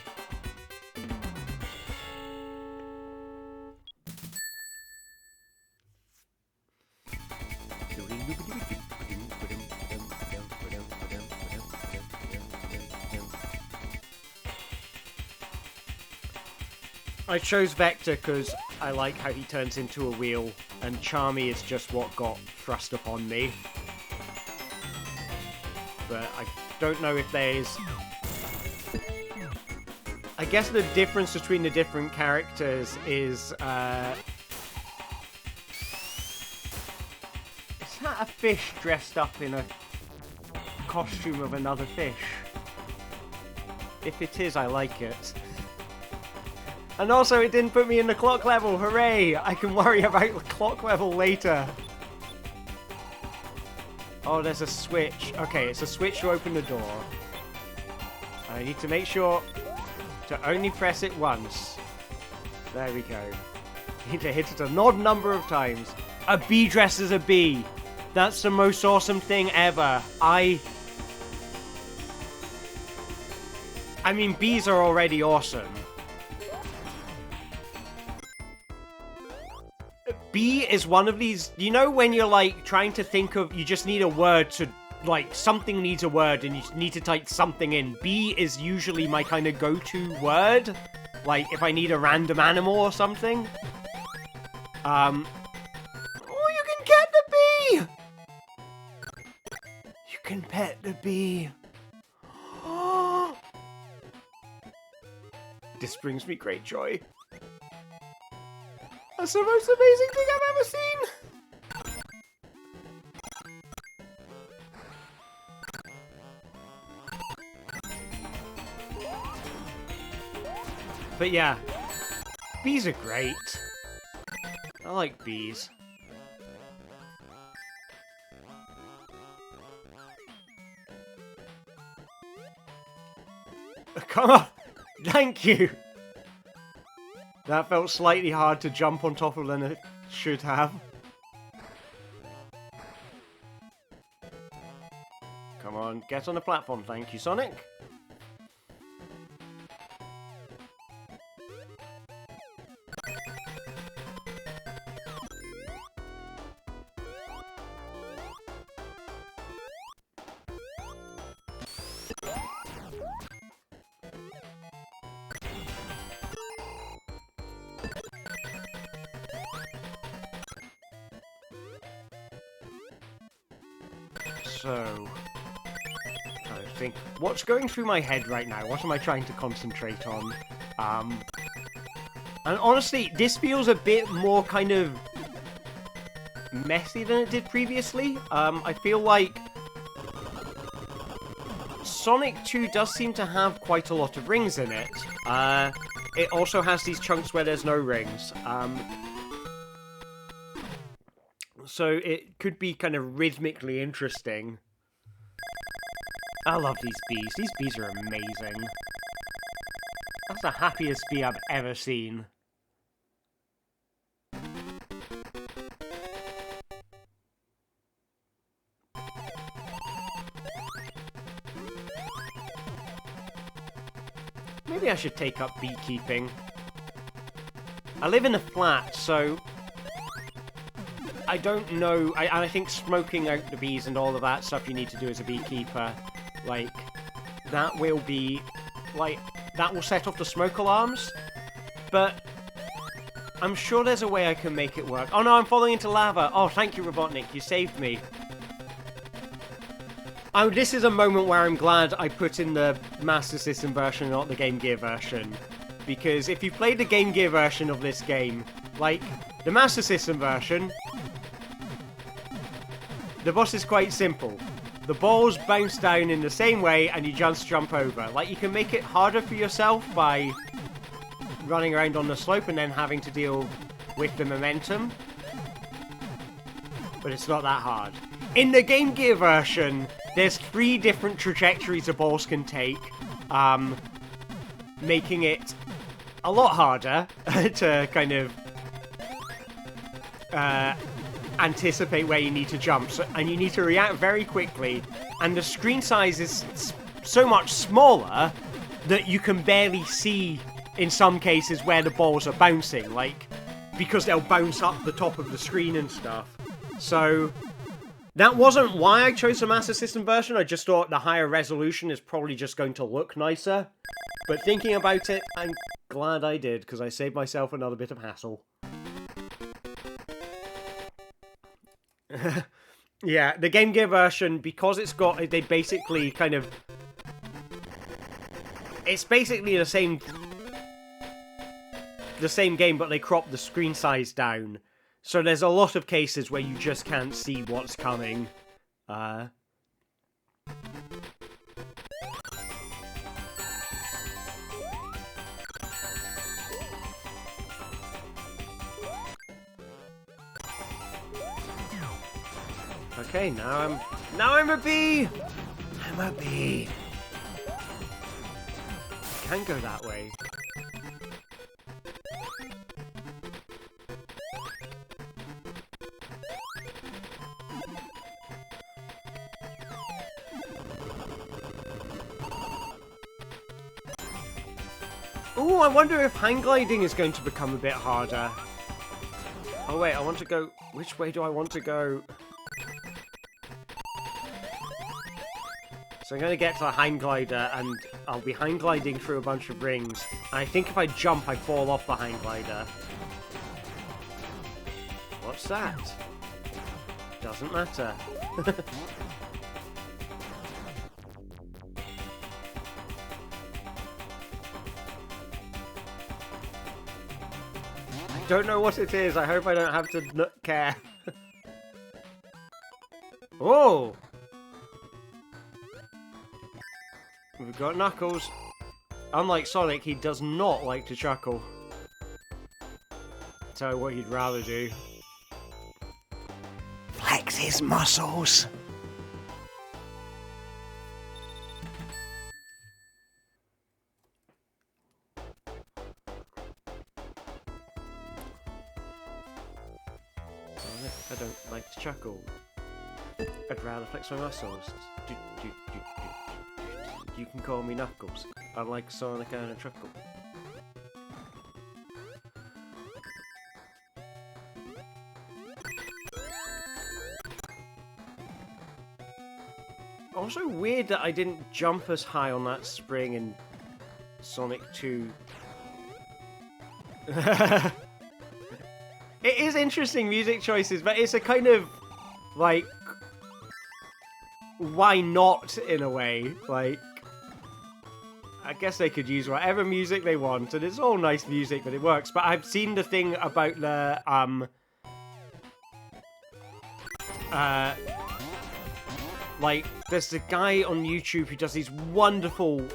S1: I chose Vector because I like how he turns into a wheel, and Charmy is just what got thrust upon me. but I don't know if there's... I guess the difference between the different characters is, is that a fish dressed up in a costume of another fish? If it is, I like it. And also, it didn't put me in the clock level. Hooray! I can worry about the clock level later. Oh, there's a switch. Okay, it's a switch to open the door. I need to make sure to only press it once. There we go. Need to hit it an odd number of times. A bee dressed as a bee. That's the most awesome thing ever. I mean, bees are already awesome. Bee is one of these... You know when you're, like, trying to think of... You just need a word to... Like, something needs a word and you need to type something in. Bee is usually my kind of go-to word. Like, if I need a random animal or something. Oh, you can get the bee! You can pet the bee. This brings me great joy. That's the most amazing thing I've ever seen! But yeah, bees are great. I like bees. Come on! Thank you! That felt slightly hard to jump on top of than it should have. Come on, get on the platform, thank you, Sonic. So, I think, what's going through my head right now? What am I trying to concentrate on? And honestly, this feels a bit more kind of messy than it did previously. I feel like Sonic 2 does seem to have quite a lot of rings in it. It also has these chunks where there's no rings. So it could be kind of rhythmically interesting. I love these bees. These bees are amazing. That's the happiest bee I've ever seen. Maybe I should take up beekeeping. I live in a flat, so I don't know. I think smoking out the bees and all of that stuff you need to do as a beekeeper, like, that will be, like, that will set off the smoke alarms. But I'm sure there's a way I can make it work. Oh no, I'm falling into lava. Oh, thank you, Robotnik. You saved me. Oh, this is a moment where I'm glad I put in the Master System version, not the Game Gear version. Because if you play the Game Gear version of this game, like, the Master System version, the boss is quite simple. The balls bounce down in the same way and you just jump over. Like, you can make it harder for yourself by running around on the slope and then having to deal with the momentum. But it's not that hard. In the Game Gear version, there's 3 different trajectories the balls can take, making it a lot harder to kind of anticipate where you need to jump, and you need to react very quickly, and the screen size is so much smaller that you can barely see, in some cases, where the balls are bouncing, like, because they'll bounce up the top of the screen and stuff. So that wasn't why I chose the Master System version. I just thought the higher resolution is probably just going to look nicer. But thinking about it, I'm glad I did, because I saved myself another bit of hassle. Yeah, the Game Gear version, because it's got, they basically kind of, it's basically the same game, but they crop the screen size down. So there's a lot of cases where you just can't see what's coming. Okay, now I'm a bee! I'm a bee. Can't go that way. Ooh, I wonder if hang gliding is going to become a bit harder. Oh wait, I want to go... Which way do I want to go? So I'm going to get to the hang glider, and I'll be hang gliding through a bunch of rings. And I think if I jump, I fall off the hang glider. What's that? Doesn't matter. I don't know what it is. I hope I don't have to care. Oh! We've got Knuckles. Unlike Sonic, he does not like to chuckle. Tell you what he'd rather do. Flex his muscles. Sonic, I don't like to chuckle. I'd rather flex my muscles. You can call me Knuckles. I like Sonic and a chuckle. Also weird that I didn't jump as high on that spring in Sonic 2. It is interesting music choices, but it's a kind of, like, why not, in a way? Like, I guess they could use whatever music they want, and it's all nice music, but it works. But I've seen the thing about the, like, there's a guy on YouTube who does these wonderful,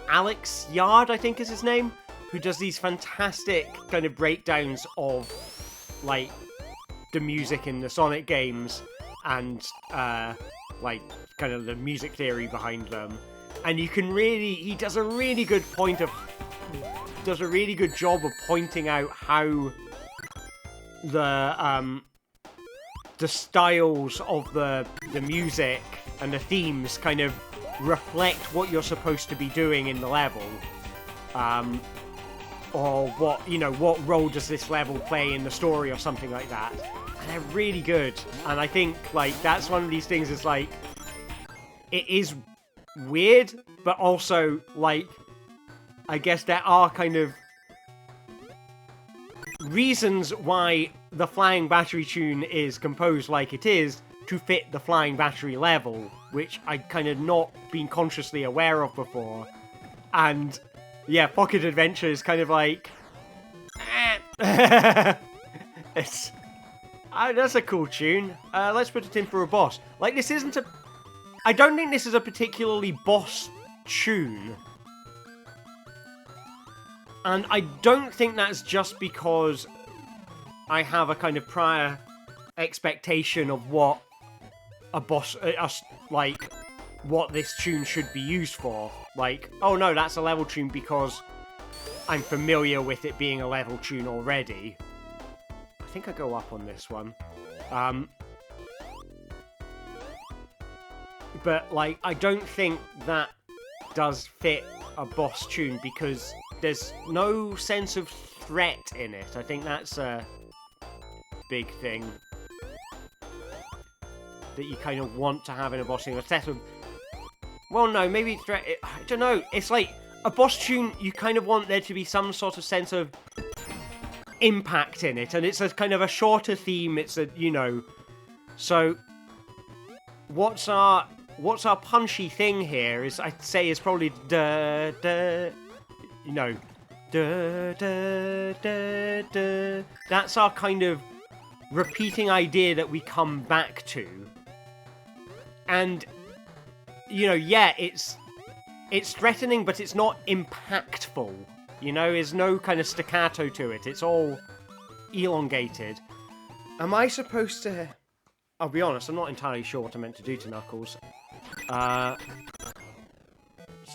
S1: Alex Yard, I think is his name, who does these fantastic kind of breakdowns of, like, the music in the Sonic games, and, like, kind of the music theory behind them. And you can really, he does a really good job of pointing out how the styles of the music and the themes kind of reflect what you're supposed to be doing in the level. Or what, you know, what role does this level play in the story or something like that. And they're really good. And I think, like, that's one of these things is, like, it is weird, but also, like, I guess there are kind of reasons why the Flying Battery tune is composed like it is to fit the Flying Battery level, which I'd kind of not been consciously aware of before. And yeah, Pocket Adventure is kind of like, it's that's a cool tune. Let's put it in for a boss. Like, this isn't a, I don't think this is a particularly boss tune. And I don't think that's just because I have a kind of prior expectation of what a boss, like, what this tune should be used for. Like, oh no, that's a level tune because I'm familiar with it being a level tune already. I think I go up on this one. But, like, I don't think that does fit a boss tune because there's no sense of threat in it. I think that's a big thing that you kind of want to have in a boss tune. A set of, well, no, maybe threat. I don't know. It's like a boss tune. You kind of want there to be some sort of sense of impact in it, and it's a kind of a shorter theme. It's a, you know, So, what's our punchy thing here is, I'd say, is probably da da. No, da da da da. That's our kind of repeating idea that we come back to. And, you know, yeah, it's threatening, but it's not impactful. You know, there's no kind of staccato to it. It's all elongated. Am I supposed to... I'll be honest, I'm not entirely sure what I'm meant to do to Knuckles. So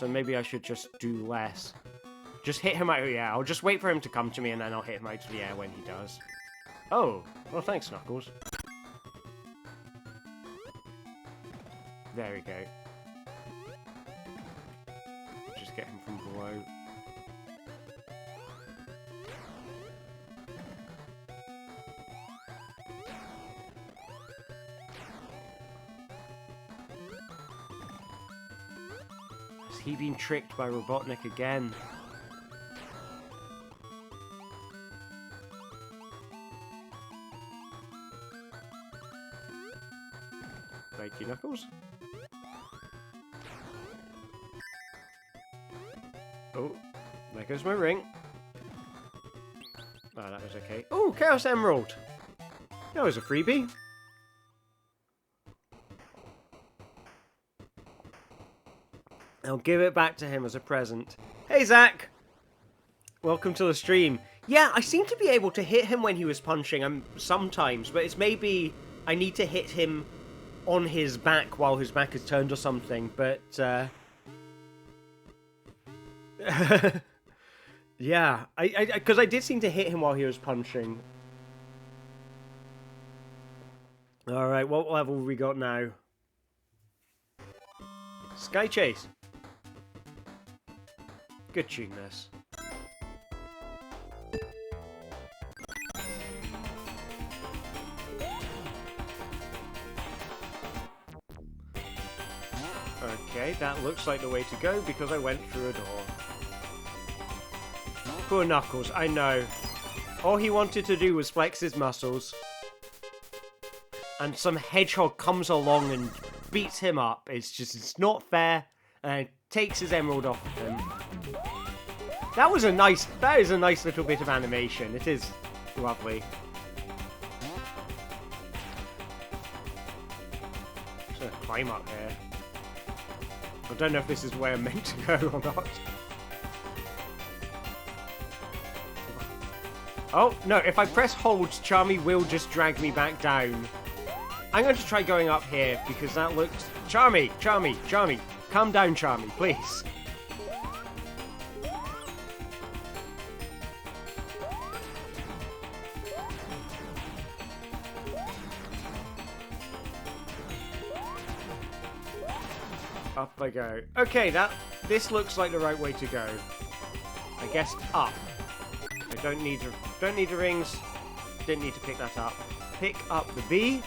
S1: maybe I should just do less. Just hit him out of the air. I'll just wait for him to come to me, and then I'll hit him out of the air when he does. Oh, well, thanks, Knuckles. There we go. Just get him from below. Has he been tricked by Robotnik again? Thank you, Knuckles. Oh, there goes my ring. Oh, that was okay. Oh, Chaos Emerald! That was a freebie. I'll give it back to him as a present. Hey, Zach! Welcome to the stream. Yeah, I seem to be able to hit him when he was punching sometimes, but it's maybe I need to hit him on his back while his back is turned or something, but, yeah, because I did seem to hit him while he was punching. Alright, what level have we got now? Sky Chase. Good tune, this. Okay, that looks like the way to go because I went through a door. Poor Knuckles, I know. All he wanted to do was flex his muscles. And some hedgehog comes along and beats him up. It's not fair. And takes his emerald off of him. That is a nice little bit of animation. It is lovely. Just gonna climb up here. I don't know if this is where I'm meant to go or not. Oh, no, if I press hold, Charmy will just drag me back down. I'm going to try going up here, because that looks... Charmy! Charmy! Charmy! Calm down, Charmy, please. Up I go. Okay, this looks like the right way to go. I guess up. I don't need the rings. Didn't need to pick that up. Pick up the B.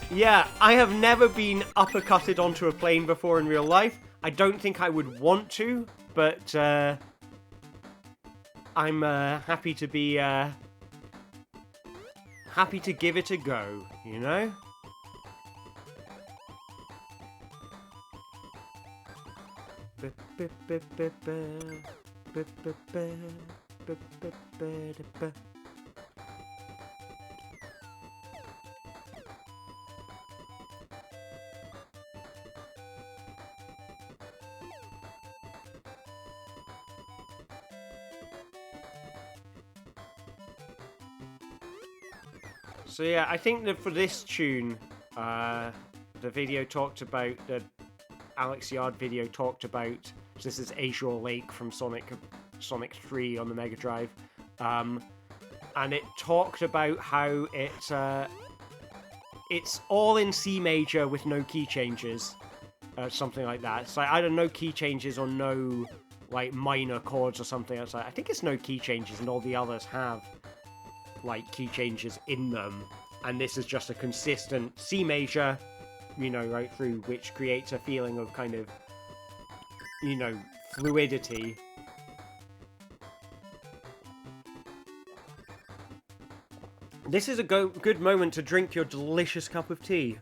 S1: Yeah, I have never been uppercutted onto a plane before in real life. I don't think I would want to, but I'm happy to be happy to give it a go, you know? So yeah, I think that for this tune, the video talked about, the Alex Yard video talked about, so this is Azure Lake from Sonic 3 on the Mega Drive, and it talked about how it's all in C major with no key changes, something like that. It's like either no key changes or no like minor chords or something. It's like, I think it's no key changes, and all the others have like key changes in them, and this is just a consistent C major, you know, right through, which creates a feeling of kind of, you know, fluidity. This is a good moment to drink your delicious cup of tea.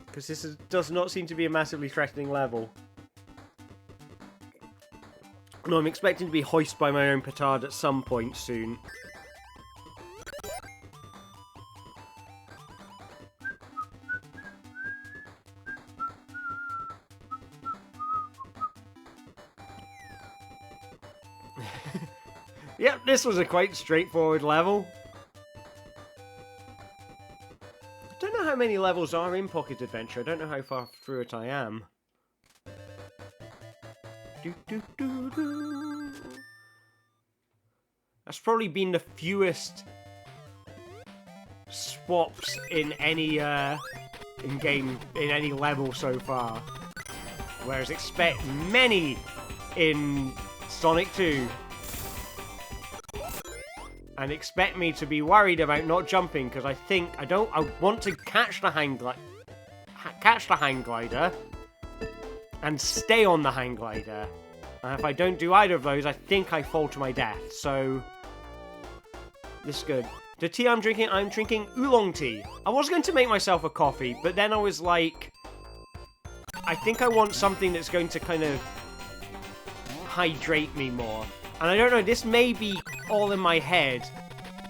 S1: Because does not seem to be a massively threatening level. No, I'm expecting to be hoisted by my own petard at some point soon. Yep, this was a quite straightforward level. I don't know how many levels are in Pocket Adventure. I don't know how far through it I am. That's probably been the fewest swaps in any in any level so far. Whereas expect many in Sonic 2. And expect me to be worried about not jumping, because I want to catch the hang glider and stay on the hang glider. And if I don't do either of those, I think I fall to my death. So this is good. The tea I'm drinking oolong tea. I was going to make myself a coffee, but then I was like, I think I want something that's going to kind of hydrate me more. And I don't know, this may be all in my head,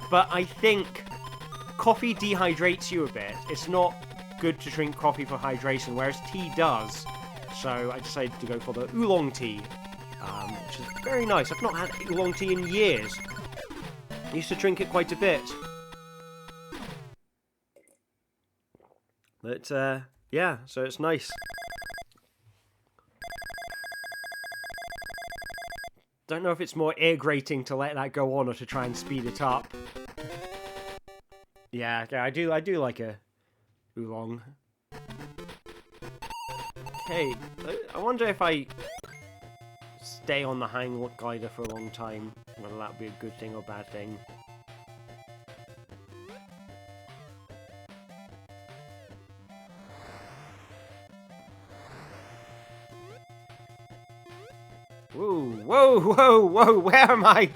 S1: but I think coffee dehydrates you a bit. It's not good to drink coffee for hydration, whereas tea does. So I decided to go for the oolong tea, which is very nice. I've not had oolong tea in years. I used to drink it quite a bit. But, yeah, so it's nice. Don't know if it's more ear-grating to let that go on or to try and speed it up. Yeah, I do like a oolong. Okay, I wonder if I stay on the hang glider for a long time, whether that would be a good thing or bad thing. Whoa, where am I?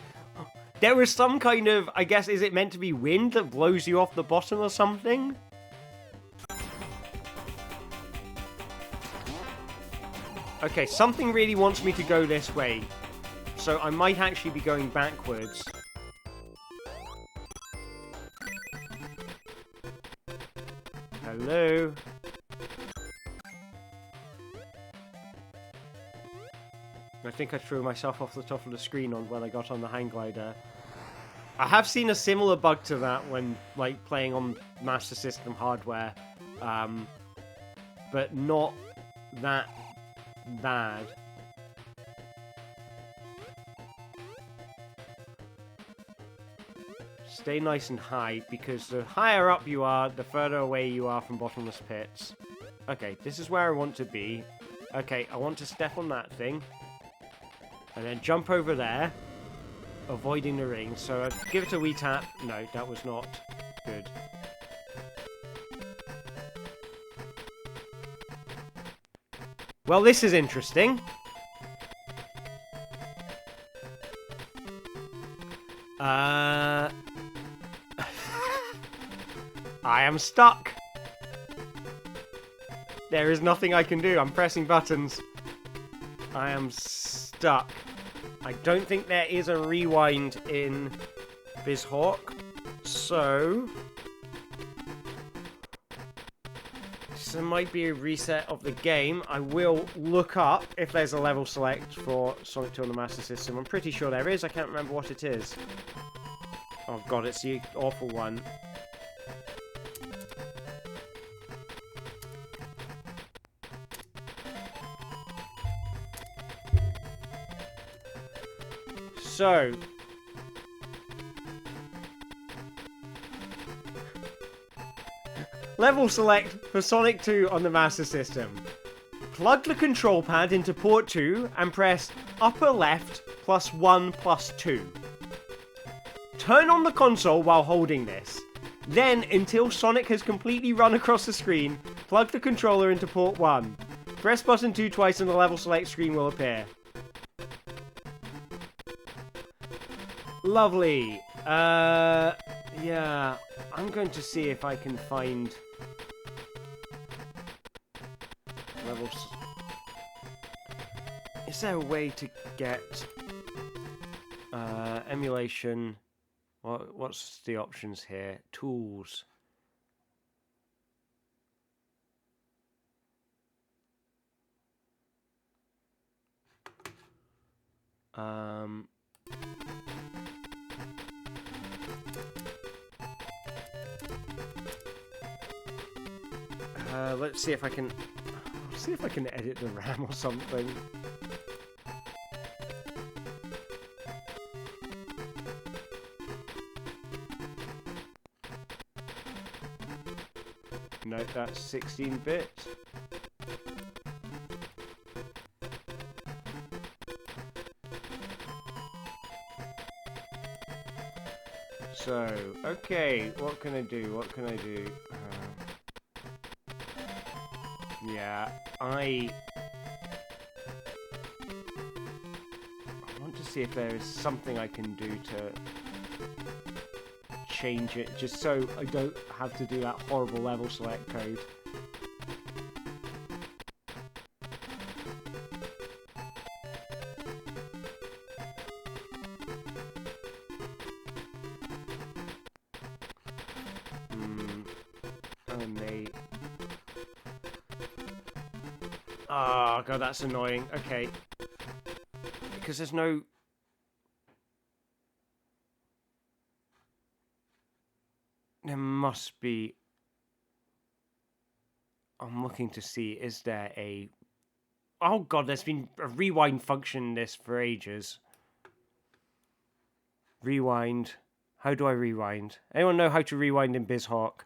S1: There was some kind of, I guess, is it meant to be wind that blows you off the bottom or something? Okay, something really wants me to go this way, so I might actually be going backwards. Hello? I think I threw myself off the top of the screen when I got on the hang glider. I have seen a similar bug to that when, like, playing on Master System hardware, but not that bad. Stay nice and high, because the higher up you are, the further away you are from bottomless pits. Okay, this is where I want to be. Okay, I want to step on that thing. And then jump over there, avoiding the ring. So I'd give it a wee tap. No, that was not good. Well, this is interesting. I am stuck. There is nothing I can do. I'm pressing buttons. I am stuck. I don't think there is a rewind in BizHawk, so this might be a reset of the game. I will look up if there's a level select for Sonic 2 on the Master System. I'm pretty sure there is. I can't remember what it is. Oh god, it's the awful one. So, level select for Sonic 2 on the Master System. Plug the control pad into port 2 and press upper left +1 +2. Turn on the console while holding this. Then, until Sonic has completely run across the screen, plug the controller into port 1. Press button 2 twice and the level select screen will appear. Lovely. Yeah, I'm going to see if I can find levels. Is there a way to get emulation? What's the options here? Tools. Let's see if I can. See if I can edit the RAM or something. No, that's 16-bit. So, okay, what can I do? What can I do? Yeah, I want to see if there is something I can do to change it, just so I don't have to do that horrible level select code. Oh god, that's annoying. Okay. Because there's no... There must be... I'm looking to see, is there a... Oh god, there's been a rewind function in this for ages. Rewind. How do I rewind? Anyone know how to rewind in BizHawk?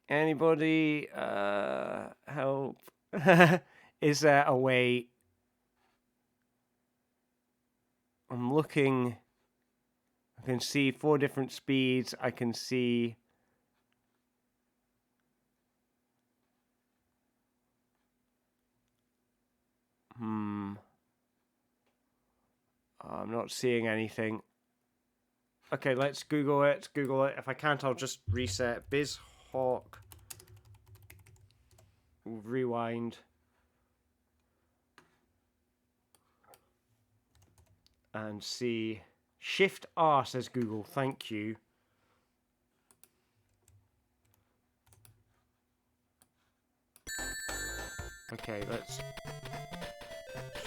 S1: Anybody help? Is there a way? I'm looking. I can see 4 different speeds. I can see. I'm not seeing anything. Okay, let's Google it. Google it. If I can't, I'll just reset. BizHawk. Rewind. And see. Shift R says Google. Thank you. Okay, let's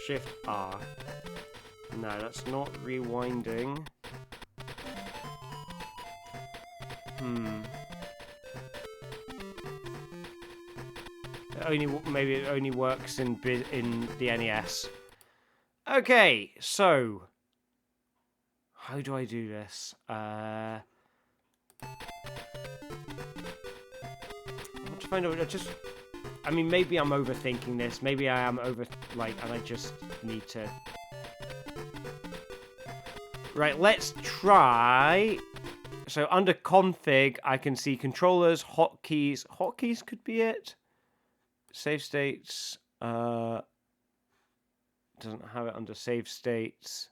S1: Shift R. No, that's not rewinding. Maybe it only works in the NES. Okay, so how do I do this? I want to find out. I mean, maybe I'm overthinking this. Maybe I am and I just need to. Right, let's try. So under config, I can see controllers, hotkeys. Hotkeys could be it. Save states. Doesn't have it under save states.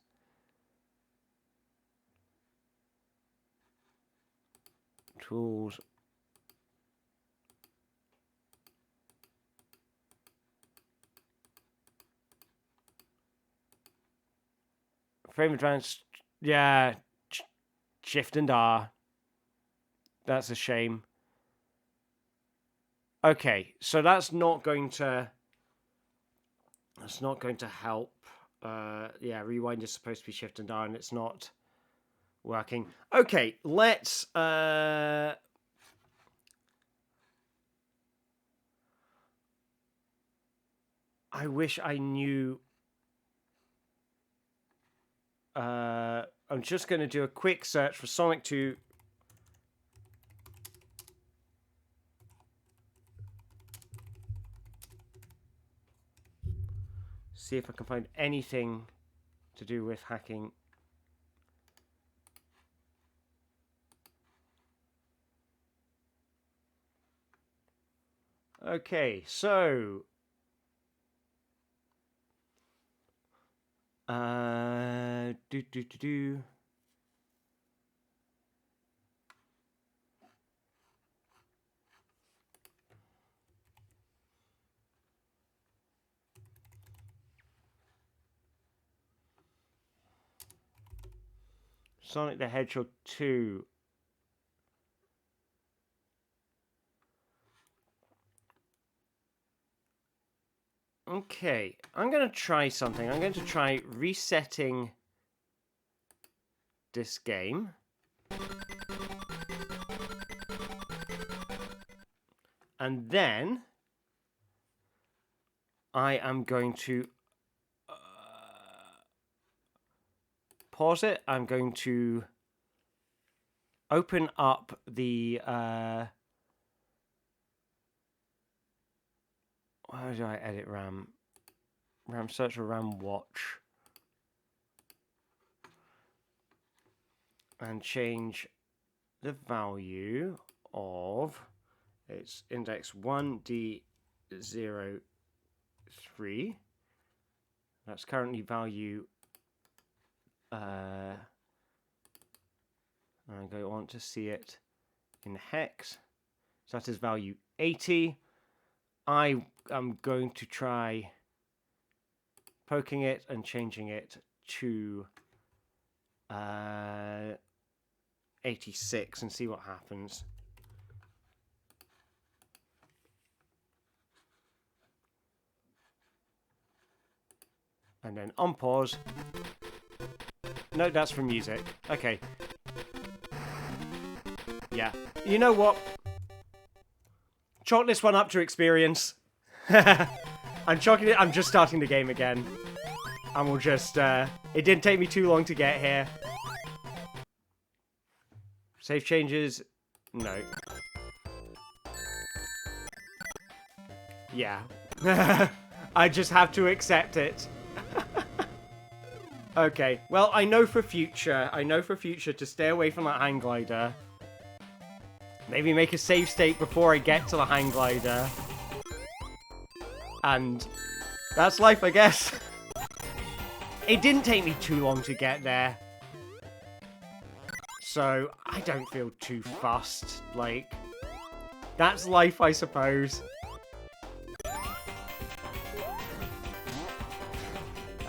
S1: Tools. Frame advanced. Yeah. Shift and R. That's a shame. Okay, so that's not going to help. Yeah, rewind is supposed to be Shift and R, and it's not working. Okay, let's I wish I knew. I'm just going to do a quick search for Sonic 2. See if I can find anything to do with hacking. Okay, so Sonic the Hedgehog 2. Okay, I'm going to try something. I'm going to try resetting this game. And then I am going to pause it. I'm going to open up the how do I edit RAM? RAM search or RAM watch. And change the value of its index 1D03. That's currently value. I want to see it in hex. So that is value 80. I am going to try poking it and changing it to 86 and see what happens. And then on pause. No, that's for music. Okay. Yeah. You know what? Chalk this one up to experience. I'm chalking it. I'm just starting the game again. And we'll just, it didn't take me too long to get here. Save changes? No. Yeah. I just have to accept it. Okay, well, I know for future to stay away from that hang glider. Maybe make a save state before I get to the hang glider. And that's life, I guess. It didn't take me too long to get there. So, I don't feel too fussed. Like, that's life, I suppose.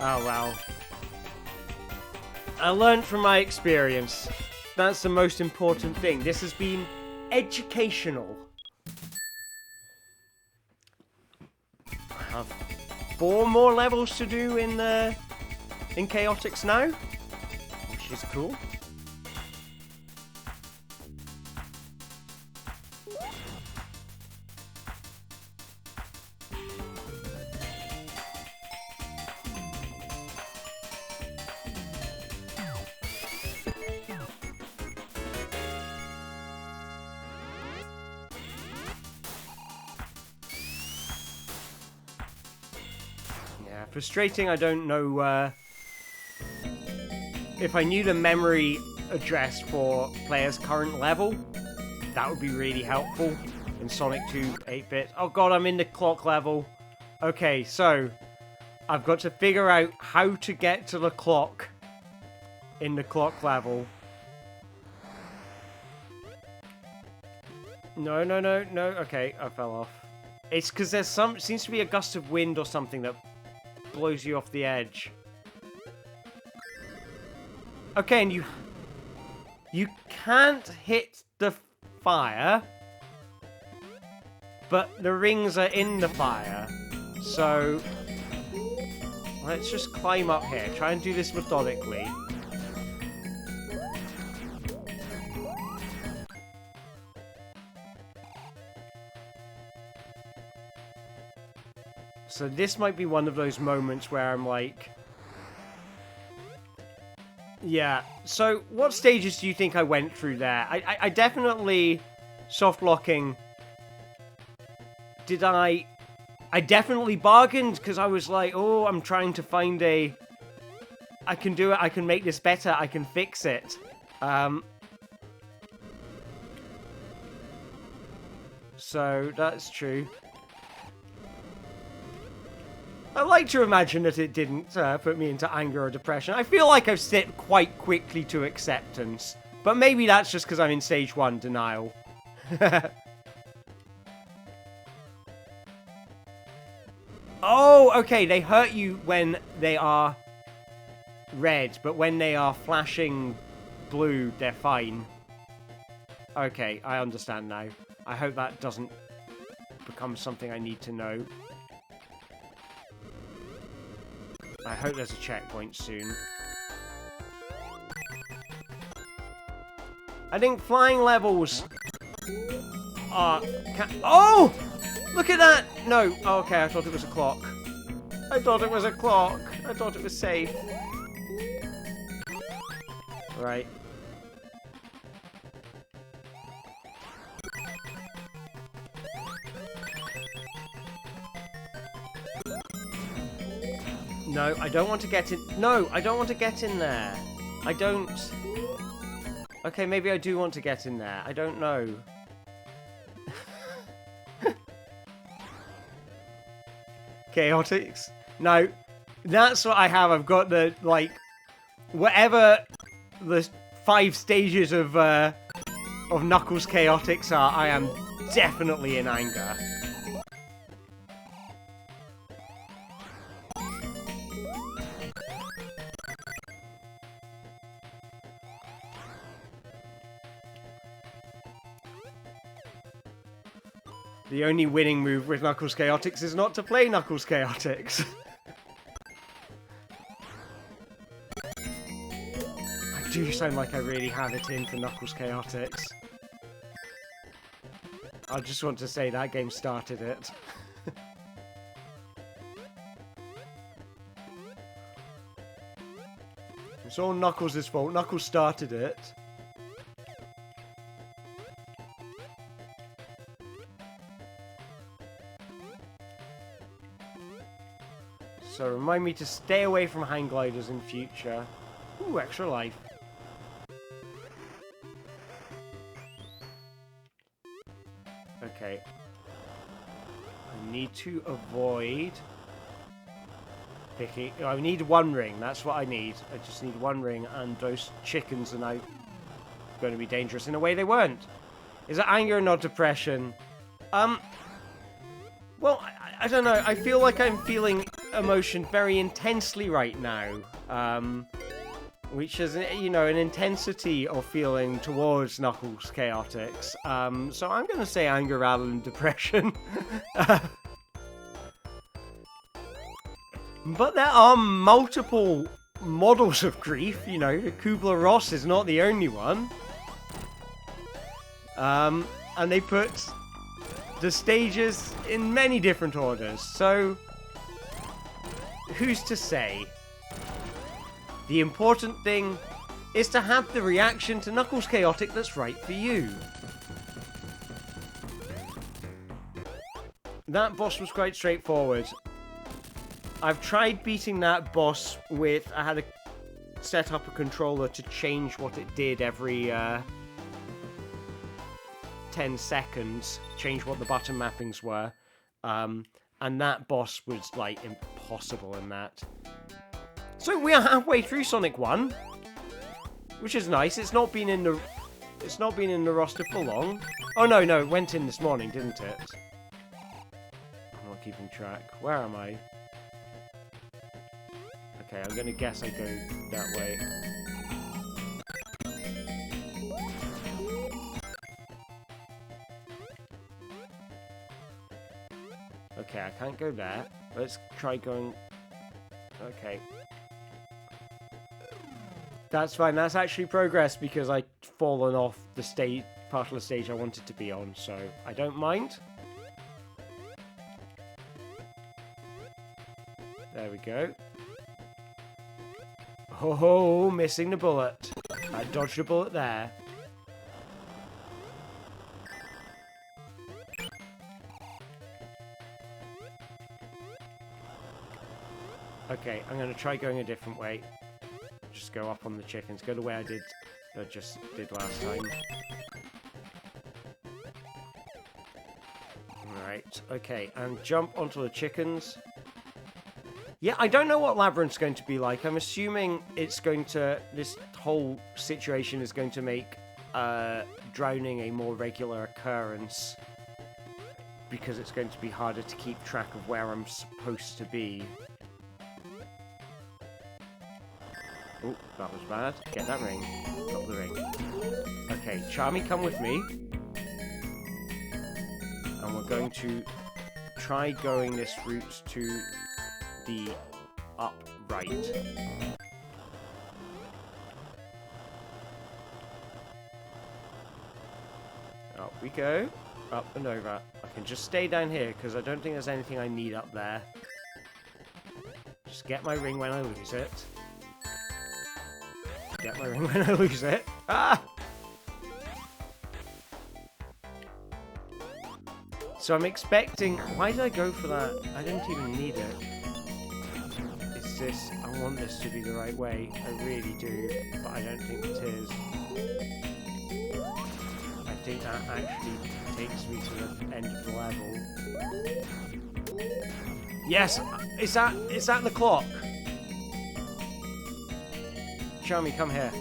S1: Oh, well. I learned from my experience. That's the most important thing. This has been educational. I have 4 more levels to do in Chaotix now, which is cool. Frustrating, I don't know if I knew the memory address for player's current level, that would be really helpful in Sonic 2 8-bit. Oh god, I'm in the clock level. Okay, so I've got to figure out how to get to the clock in the clock level. No, okay, I fell off. It's because there's seems to be a gust of wind or something that blows you off the edge. Okay, and you can't hit the fire, but the rings are in the fire. So let's just climb up here. Try and do this methodically. So this might be one of those moments where I'm like... Yeah, so what stages do you think I went through there? I definitely... Soft-locking... Did I definitely bargained, because I was like, oh, I'm trying to find a I can do it. I can make this better. I can fix it. So that's true. I like to imagine that it didn't put me into anger or depression. I feel like I've stepped quite quickly to acceptance. But maybe that's just because I'm in stage 1 denial. Oh, okay. They hurt you when they are red, but when they are flashing blue, they're fine. Okay, I understand now. I hope that doesn't become something I need to know. I hope there's a checkpoint soon. I think flying levels are... Oh! Look at that! No. Oh, okay, I thought it was a clock. I thought it was a clock. I thought it was safe. Right. No, I don't want to get in... No, I don't want to get in there. I don't... Okay, maybe I do want to get in there. I don't know. Chaotix? No. That's what I have. I've got the, like... Whatever the 5 stages of Knuckles Chaotix are, I am definitely in anger. The only winning move with Knuckles Chaotix is not to play Knuckles Chaotix. I do sound like I really have it in for Knuckles Chaotix. I just want to say that game started it. It's all Knuckles' fault. Knuckles started it. So remind me to stay away from hang gliders in future. Ooh, extra life. Okay. I need to avoid picking... I need 1 ring. That's what I need. I just need 1 ring, and those chickens are now going to be dangerous in a way they weren't. Is it anger, not depression? Well, I don't know. I feel like I'm feeling emotion very intensely right now. Which is, you know, an intensity of feeling towards Knuckles Chaotix. So I'm going to say anger rather than depression. But there are multiple models of grief, you know. Kubler-Ross is not the only one. And they put the stages in many different orders, so who's to say? The important thing is to have the reaction to Knuckles Chaotix that's right for you. That boss was quite straightforward. I've tried beating that boss with... I had to set up a controller to change what it did every 10 seconds. Change what the button mappings were. And that boss was, like, impossible in that. So we are halfway through Sonic 1. Which is nice. It's not been in the roster for long. Oh, no, it went in this morning, didn't it? I'm not keeping track. Where am I? Okay, I'm gonna guess I go that way. Okay, I can't go there. Let's try going... Okay. That's fine. That's actually progress because I'd fallen off the stage, part of the stage I wanted to be on, so I don't mind. There we go. Oh, missing the bullet. I dodged a bullet there. Okay, I'm going to try going a different way. just go up on the chickens. Go the way I just did last time. Right, okay, and jump onto the chickens. Yeah, I don't know what Labyrinth's going to be like. I'm assuming it's going to... This whole situation is going to make drowning a more regular occurrence. Because it's going to be harder to keep track of where I'm supposed to be. Oh, that was bad. Get that ring. Drop the ring. Okay, Charmy, come with me. And we're going to try going this route to the upright. Up we go. Up and over. I can just stay down here because I don't think there's anything I need up there. Just get my ring when I lose it. Get my ring when I lose it. Ah! So I'm expecting... Why did I go for that? I didn't even need it. It's this... I want this to be the right way. I really do. But I don't think it is. I think that actually takes me to the end of the level. Yes! Is that the clock? Charmy, come here.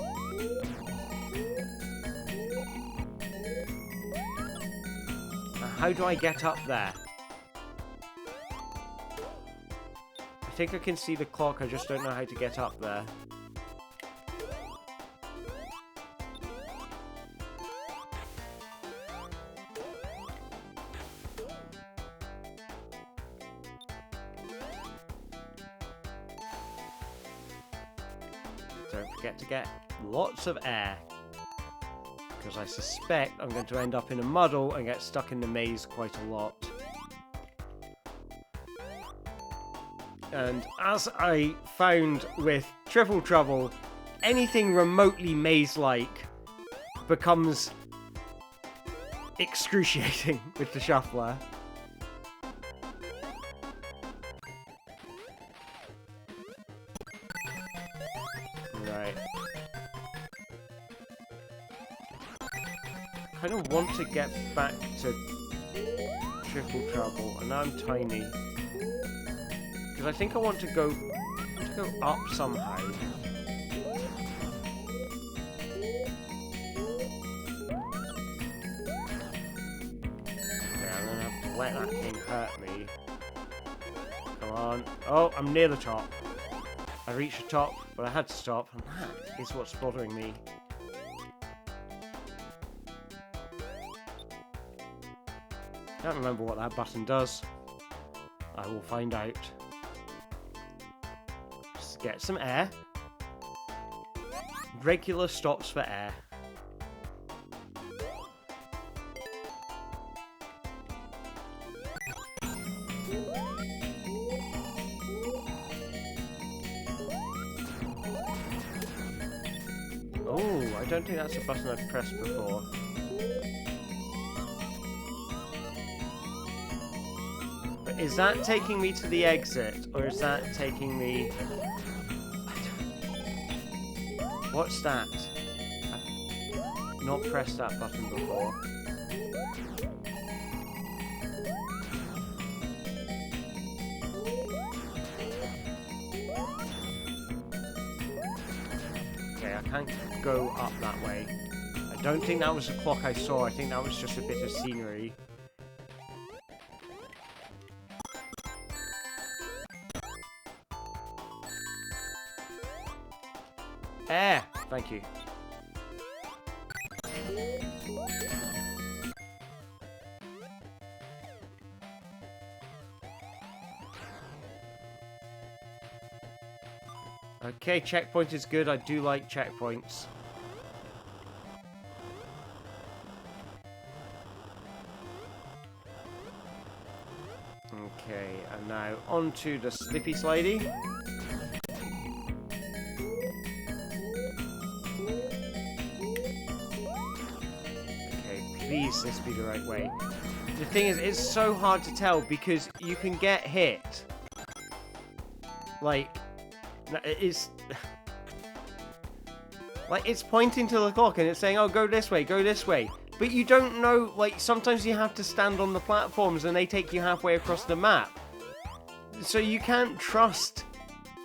S1: How do I get up there? I think I can see the clock, I just don't know how to get up there. Don't forget to get lots of air. Because I suspect I'm going to end up in a muddle and get stuck in the maze quite a lot. And as I found with Triple Trouble, anything remotely maze-like becomes excruciating with the shuffler. Right. I kind of want to get back to Triple Trouble, and now I'm tiny. Because I think I want to go up somehow. Yeah, I'm gonna have to let that thing hurt me. Come on. Oh, I'm near the top. I reached the top, but I had to stop, and that is what's bothering me. I can't remember what that button does. I will find out. Just get some air. Regular stops for air. Oh, I don't think that's a button I've pressed before. Is that taking me to the exit, or is that taking me... What's that? I've not pressed that button before. Okay, I can't go up that way. I don't think that was the clock I saw, I think that was just a bit of scenery. Air! Thank you. Okay, checkpoint is good. I do like checkpoints. Okay, and now on to the Slippy Slidey. Please, this be the right way. The thing is, it's so hard to tell because you can get hit. Like, it is... Like, it's pointing to the clock and it's saying, oh, go this way, go this way. But you don't know, like, sometimes you have to stand on the platforms and they take you halfway across the map. So you can't trust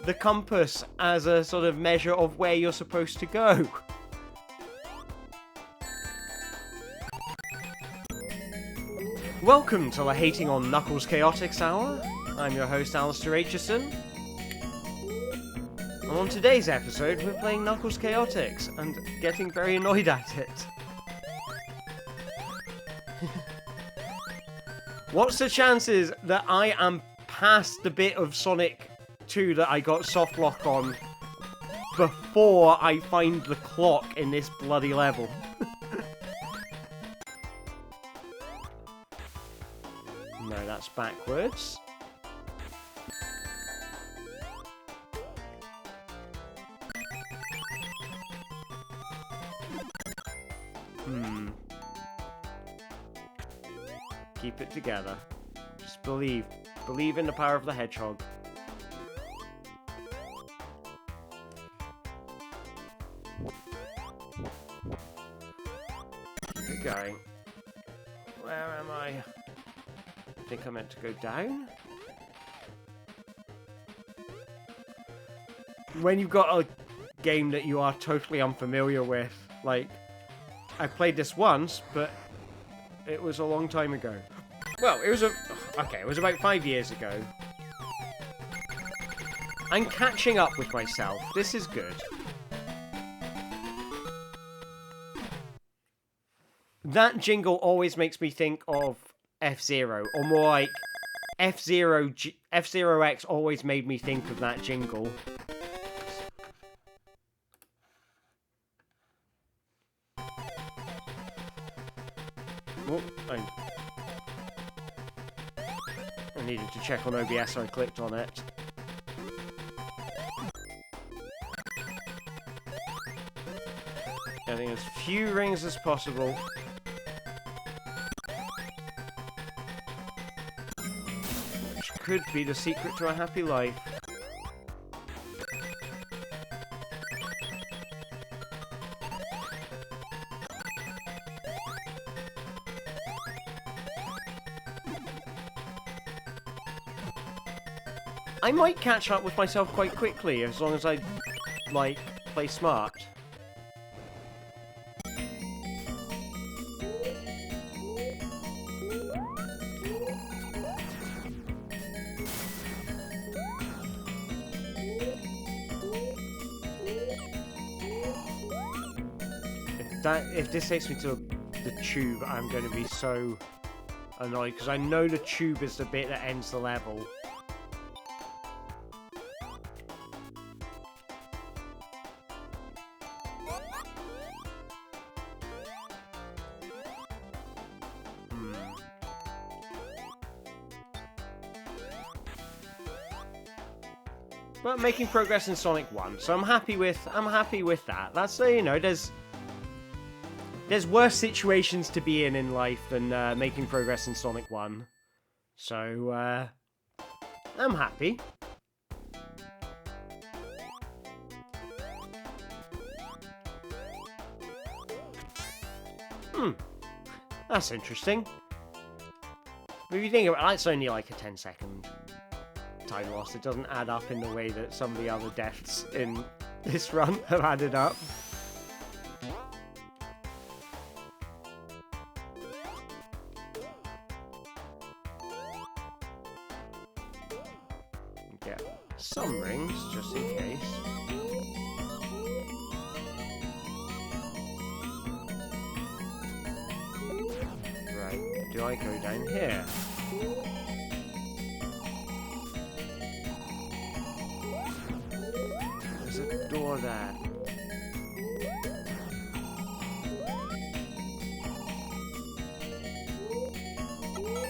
S1: the compass as a sort of measure of where you're supposed to go. Welcome to the Hating on Knuckles Chaotix Hour. I'm your host, Alistair Aitchison. And on today's episode, we're playing Knuckles Chaotix and getting very annoyed at it. What's the chances that I am past the bit of Sonic 2 that I got soft lock on before I find the clock in this bloody level? No, that's backwards. Keep it together. Just believe. Believe in the power of the hedgehog. Keep it going. Where am I? I think I meant to go down? When you've got a game that you are totally unfamiliar with, like, I played this once, but it was a long time ago. Well, it was about 5 years ago. I'm catching up with myself. This is good. That jingle always makes me think of F-Zero, or more like F-Zero X always made me think of that jingle. Oh, I needed to check on OBS, so I clicked on it. Getting as few rings as possible. Which could be the secret to a happy life. I might catch up with myself quite quickly, as long as I, like, play smart. If this takes me to the tube, I'm going to be so annoyed, because I know the tube is the bit that ends the level. But making progress in Sonic 1, so I'm happy with that. That's, you know, there's worse situations to be in life than making progress in Sonic 1. So I'm happy. That's interesting. But if you think about it, it's only like a 10-second time loss. It doesn't add up in the way that some of the other deaths in this run have added up. Get some rings just in case. Right, do I go down here? Door there.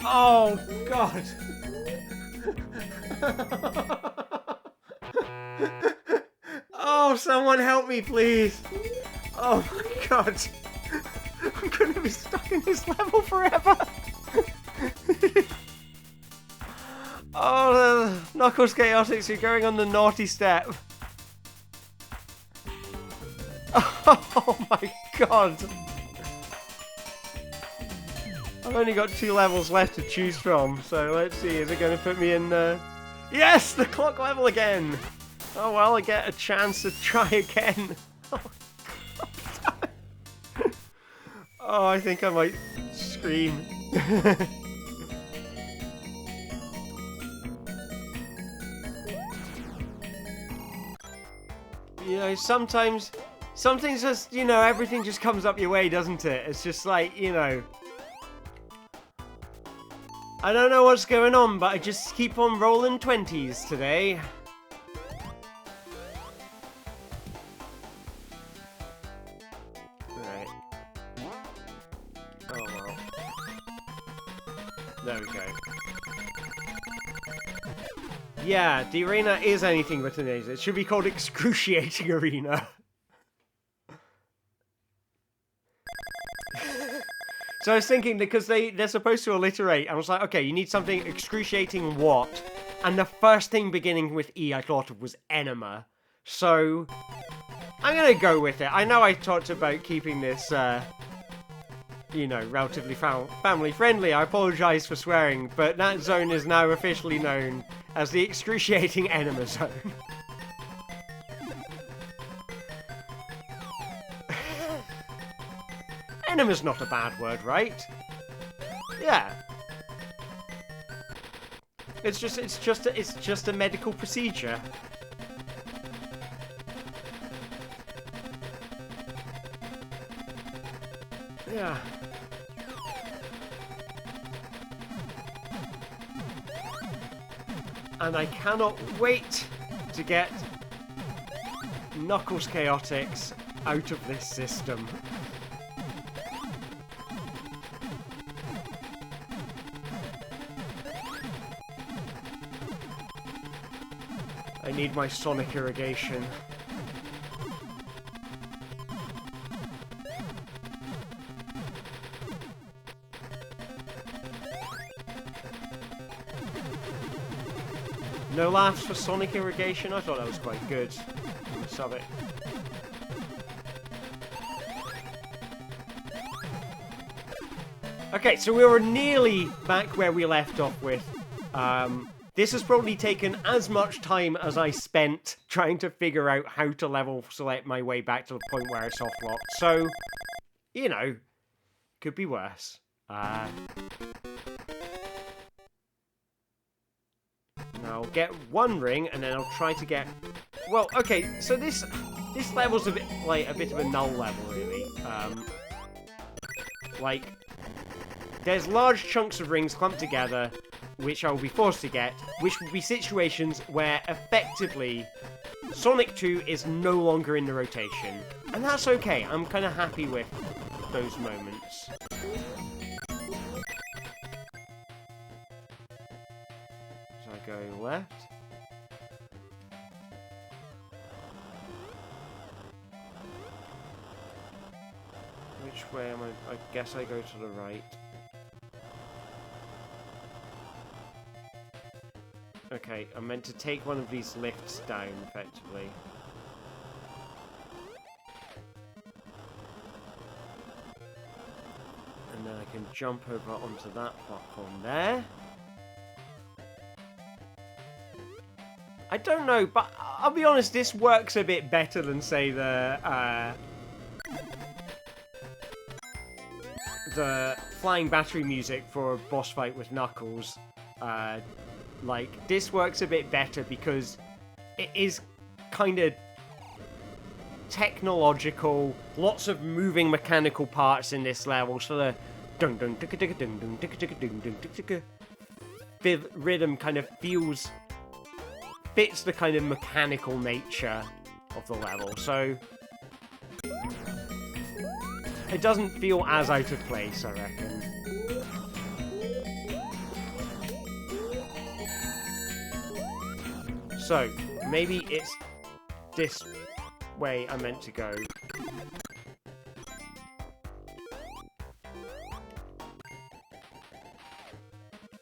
S1: Oh God! Oh, someone help me, please! Oh my God! I'm gonna be stuck in this level forever! Oh, Knuckles Chaotix, you're going on the naughty step. Oh my god! I've only got 2 levels left to choose from, so let's see, is it going to put me in... Yes! The clock level again! Oh well, I get a chance to try again. Oh, God. Oh, I think I might scream. You know, sometimes just, you know, everything just comes up your way, doesn't it? It's just like, you know... I don't know what's going on, but I just keep on rolling 20s today. Right. Oh well. There we go. Yeah, the arena is anything but amazing. It should be called Excruciating Arena. So I was thinking, because they're supposed to alliterate, I was like, okay, you need something excruciating what? And the first thing beginning with E I thought of was enema. So, I'm gonna go with it. I know I talked about keeping this, you know, relatively family friendly. I apologize for swearing, but that zone is now officially known as the Excruciating Enema Zone. Enema's not a bad word, right? Yeah. It's just a medical procedure. Yeah. And I cannot wait to get Knuckles Chaotix out of this system. I need my Sonic Irrigation. No laughs for Sonic Irrigation? I thought that was quite good. Sub it. Okay, so we were nearly back where we left off with. This has probably taken as much time as I spent trying to figure out how to level select my way back to the point where I soft locked. So, you know, could be worse. Now I'll get one ring, and then I'll try to get... Well, okay, so this level's a bit of a null level, really. Like, there's large chunks of rings clumped together, which I will be forced to get, which will be situations where, effectively, Sonic 2 is no longer in the rotation. And that's okay, I'm kind of happy with those moments. So I go left. Which way am I? I guess I go to the right. Okay, I'm meant to take one of these lifts down, effectively. And then I can jump over onto that platform there. I don't know, but I'll be honest, this works a bit better than, say, the flying battery music for a boss fight with Knuckles. Like, this works a bit better because it is kind of technological, lots of moving mechanical parts in this level, so the dun dun ticka ticka dun dun ticka ticka dun dun ticka ticka rhythm kind of fits the kind of mechanical nature of the level, so it doesn't feel as out of place, I reckon. So, maybe it's this way I'm meant to go.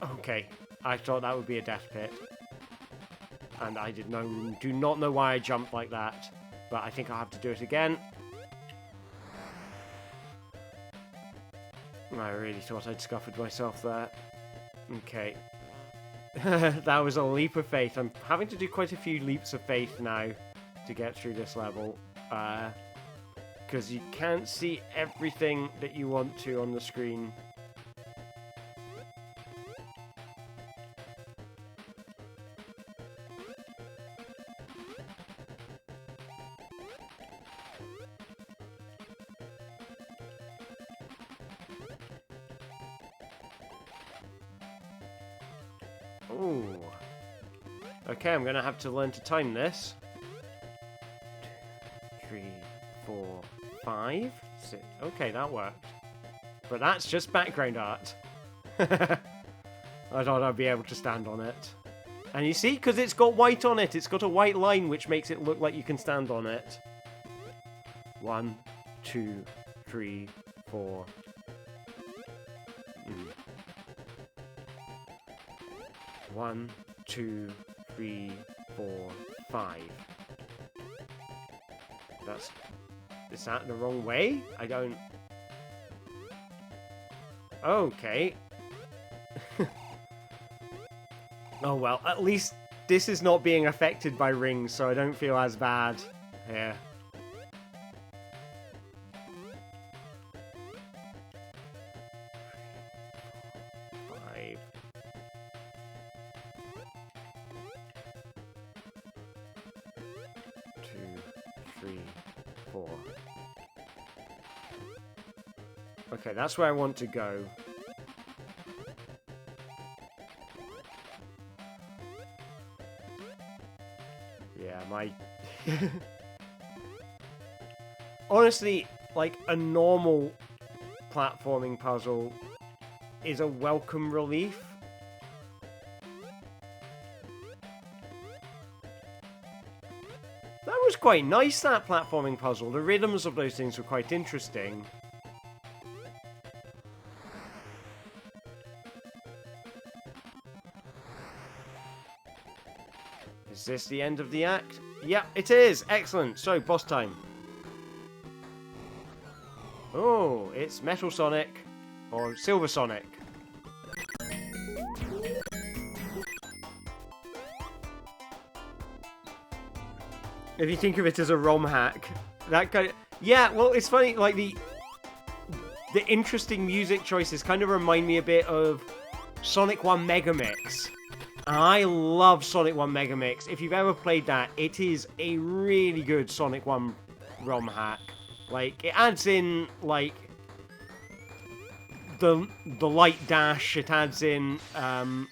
S1: Okay, I thought that would be a death pit. And I do not know why I jumped like that. But I think I'll have to do it again. I really thought I'd scuppered myself there. Okay. That was a leap of faith. I'm having to do quite a few leaps of faith now to get through this level. Because you can't see everything that you want to on the screen. Ooh. Okay, I'm gonna have to learn to time this. 2, 3, 4, 5, 6. Okay, that worked. But that's just background art. I thought I'd be able to stand on it. And you see, because it's got white on it, it's got a white line which makes it look like you can stand on it. 1, 2, 3, 4. 1, 2, 3, 4, 5. Is that the wrong way? I don't... Okay. Oh well, at least this is not being affected by rings, so I don't feel as bad here. Okay, that's where I want to go. Yeah, my... Honestly, like, a normal platforming puzzle is a welcome relief. That was quite nice, that platforming puzzle. The rhythms of those things were quite interesting. Is this the end of the act? Yeah, it is! Excellent! So, boss time. Oh, it's Metal Sonic. Or Silver Sonic. If you think of it as a ROM hack. That kind of... Yeah, well, it's funny, like, the interesting music choices kind of remind me a bit of Sonic 1 Megamix. I love Sonic 1 Megamix. If you've ever played that, it is a really good Sonic 1 ROM hack. Like, it adds in, like, the light dash. It adds in, I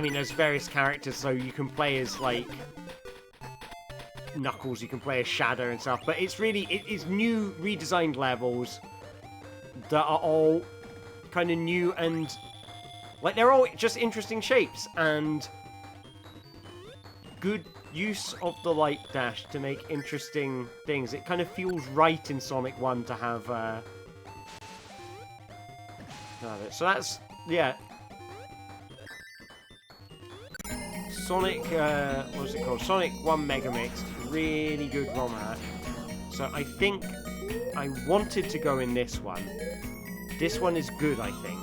S1: mean, there's various characters, so you can play as, like, Knuckles, you can play as Shadow and stuff, but it's really, it is new, redesigned levels that are all kind of new and, like, they're all just interesting shapes and good use of the light dash to make interesting things. It kind of feels right in Sonic 1 to have, so that's, yeah. Sonic, what was it called? Sonic 1 Megamix, really good ROM hack. So I think I wanted to go in this one. This one is good, I think.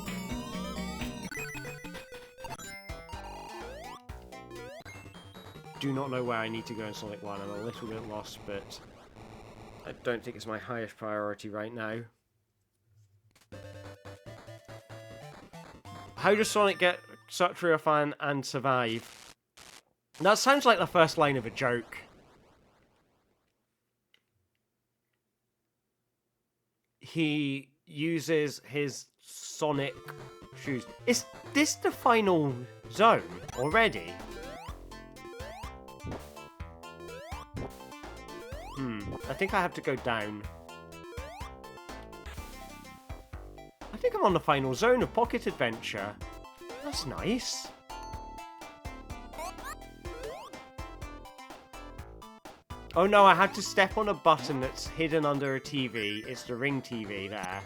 S1: Do not know where I need to go in Sonic 1. I'm a little bit lost, but I don't think it's my highest priority right now. How does Sonic get sucked through a fan and survive? That sounds like the first line of a joke. He uses his Sonic shoes. Is this the final zone already? I think I have to go down. I think I'm on the final zone of Pocket Adventure. That's nice. Oh no, I had to step on a button that's hidden under a TV. It's the Ring TV there.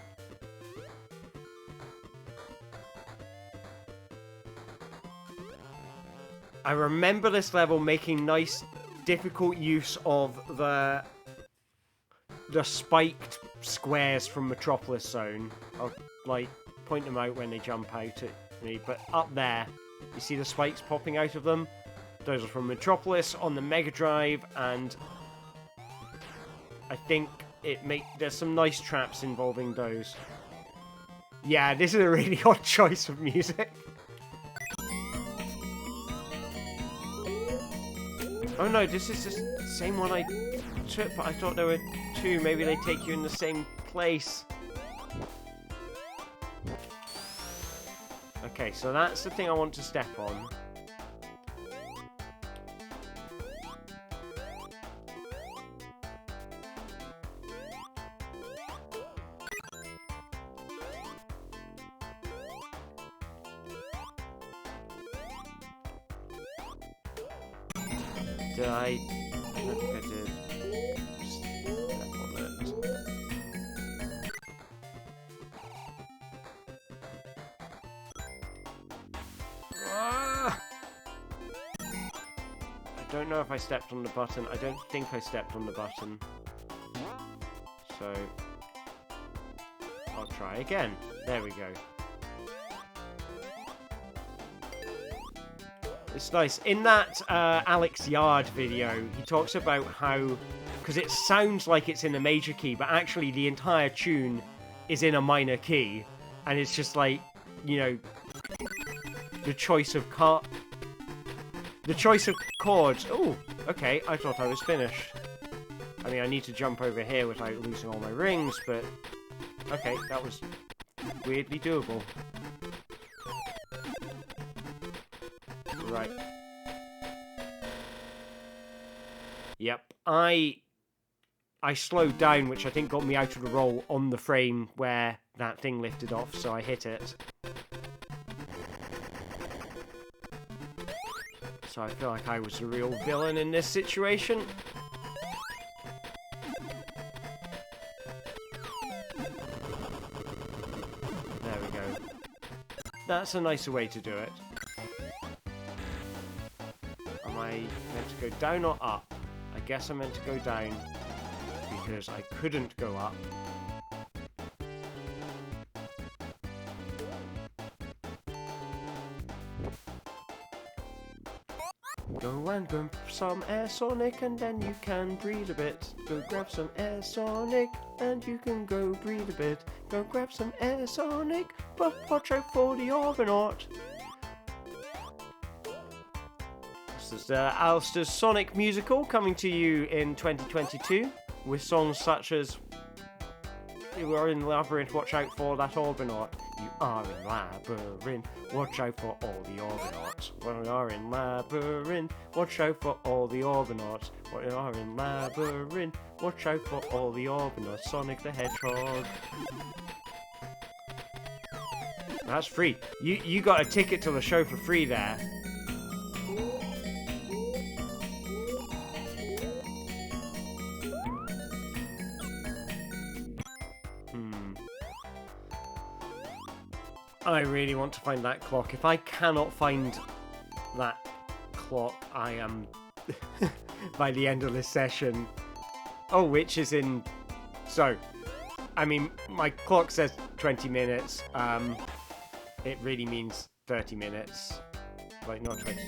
S1: I remember this level making nice difficult use of the spiked squares from Metropolis Zone. I'll, like, point them out when they jump out at me, but up there, you see the spikes popping out of them? Those are from Metropolis on the Mega Drive, and I think there's some nice traps involving those. Yeah, this is a really odd choice of music. Oh no, this is the same one I took, but I thought there were two. Maybe they take you in the same place. Okay, so that's the thing I want to step on. Did I don't think I did. Step on it. Ah! I don't know if I stepped on the button. I don't think I stepped on the button. So I'll try again. There we go. It's nice. In that Alex Yard video, he talks about how, because it sounds like it's in a major key, but actually the entire tune is in a minor key, and it's just like, you know, the choice of chords. Oh, okay. I thought I was finished. I mean, I need to jump over here without losing all my rings, but okay, that was weirdly doable. Right. Yep. I slowed down, which I think got me out of the roll on the frame where that thing lifted off, so I hit it. So I feel like I was the real villain in this situation. There we go. That's a nicer way to do it. Am I meant to go down or up? I guess I'm meant to go down because I couldn't go up. Go and grab some air, Sonic, and then you can breathe a bit. Go grab some air, Sonic, and you can go breathe a bit. Go grab some air, Sonic, but watch out for the Organaut. This is Alistair's Sonic musical coming to you in 2022 with songs such as "You are in the labyrinth, watch out for that Organaut. You are in labyrinth, watch out for all the Organauts. We are in labyrinth, watch out for all the Organauts. We are in labyrinth, watch out for all the Organauts. Sonic the Hedgehog." That's free. You got a ticket to the show for free there. I really want to find that clock. If I cannot find that clock, I am, by the end of this session... Oh, which is in... So, I mean, my clock says 20 minutes. It really means 30 minutes. Like, not 20.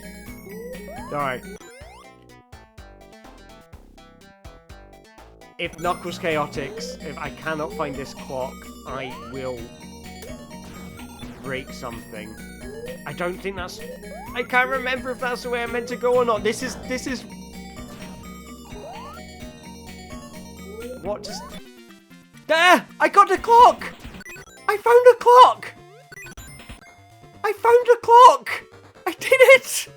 S1: Alright. If Knuckles Chaotix, if I cannot find this clock, I will... break something. I don't think that's... I can't remember if that's the way I'm meant to go or not. This is... What does... There! I got the clock! I found a clock! I found a clock! I did it!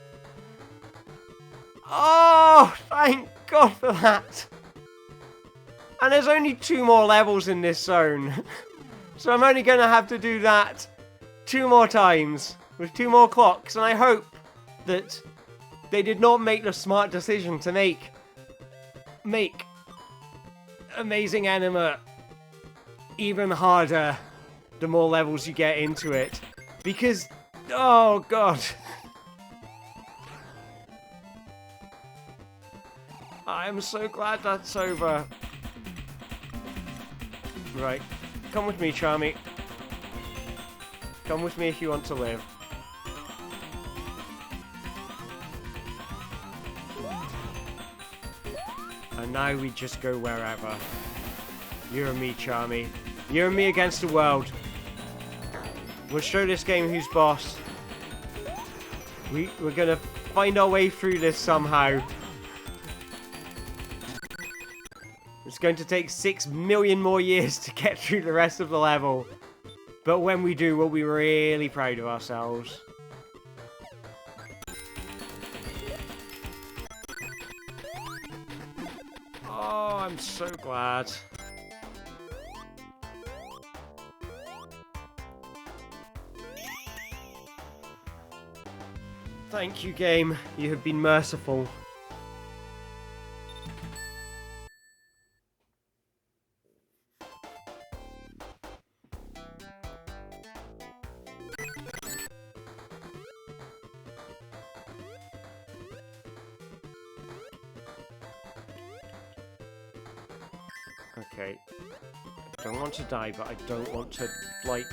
S1: Oh, thank God for that. And there's only 2 more levels in this zone. So I'm only going to have to do that 2 more times with 2 more clocks, and I hope that they did not make the smart decision to make Amazing Anima even harder the more levels you get into it, because oh god, I'm so glad that's over. Right. Come with me, Charmy. Come with me if you want to live. And now we just go wherever. You and me, Charmy. You and me against the world. We'll show this game who's boss. We're gonna find our way through this somehow. It's going to take 6 million more years to get through the rest of the level. But when we do, we'll be really proud of ourselves. Oh, I'm so glad. Thank you, game. You have been merciful. Okay. I don't want to die, but I don't want to, like,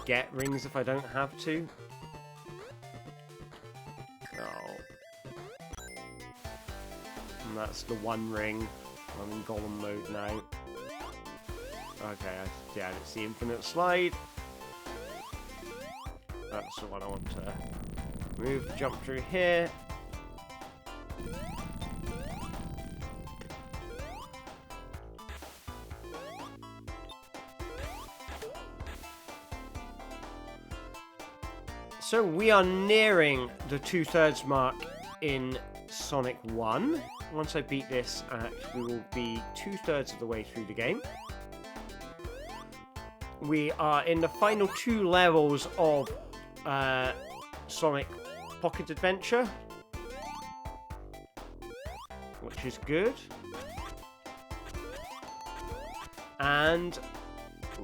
S1: get rings if I don't have to. And that's the one ring. I'm in golem mode now. Okay, yeah, it's the infinite slide. That's the one I want to move, jump through here. So we are nearing the 2/3 mark in Sonic 1. Once I beat this act, we will be 2/3 of the way through the game. We are in the final 2 levels of Sonic Pocket Adventure, which is good. And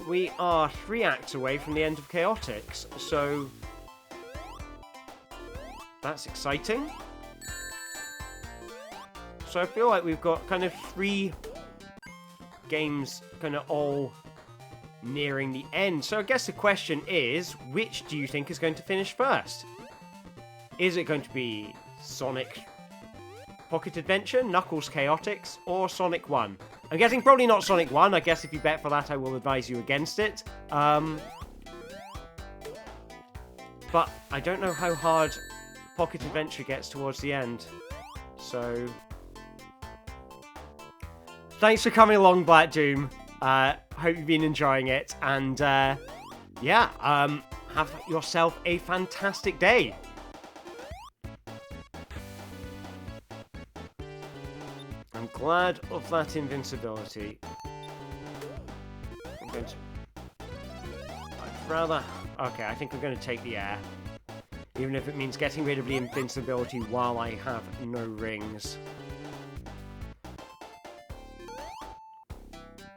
S1: we are 3 acts away from the end of Chaotix, so that's exciting. So I feel like we've got kind of 3 games kind of all nearing the end. So I guess the question is, which do you think is going to finish first? Is it going to be Sonic Pocket Adventure, Knuckles Chaotix, or Sonic 1? I'm guessing probably not Sonic 1. I guess if you bet for that, I will advise you against it. But I don't know how hard Pocket Adventure gets towards the end. So thanks for coming along, Black Doom. Hope you've been enjoying it. And yeah, have yourself a fantastic day. I'm glad of that invincibility. I'm going to... I'd rather... Okay, I think I'm going to take the air. Even if it means getting rid of the invincibility while I have no rings.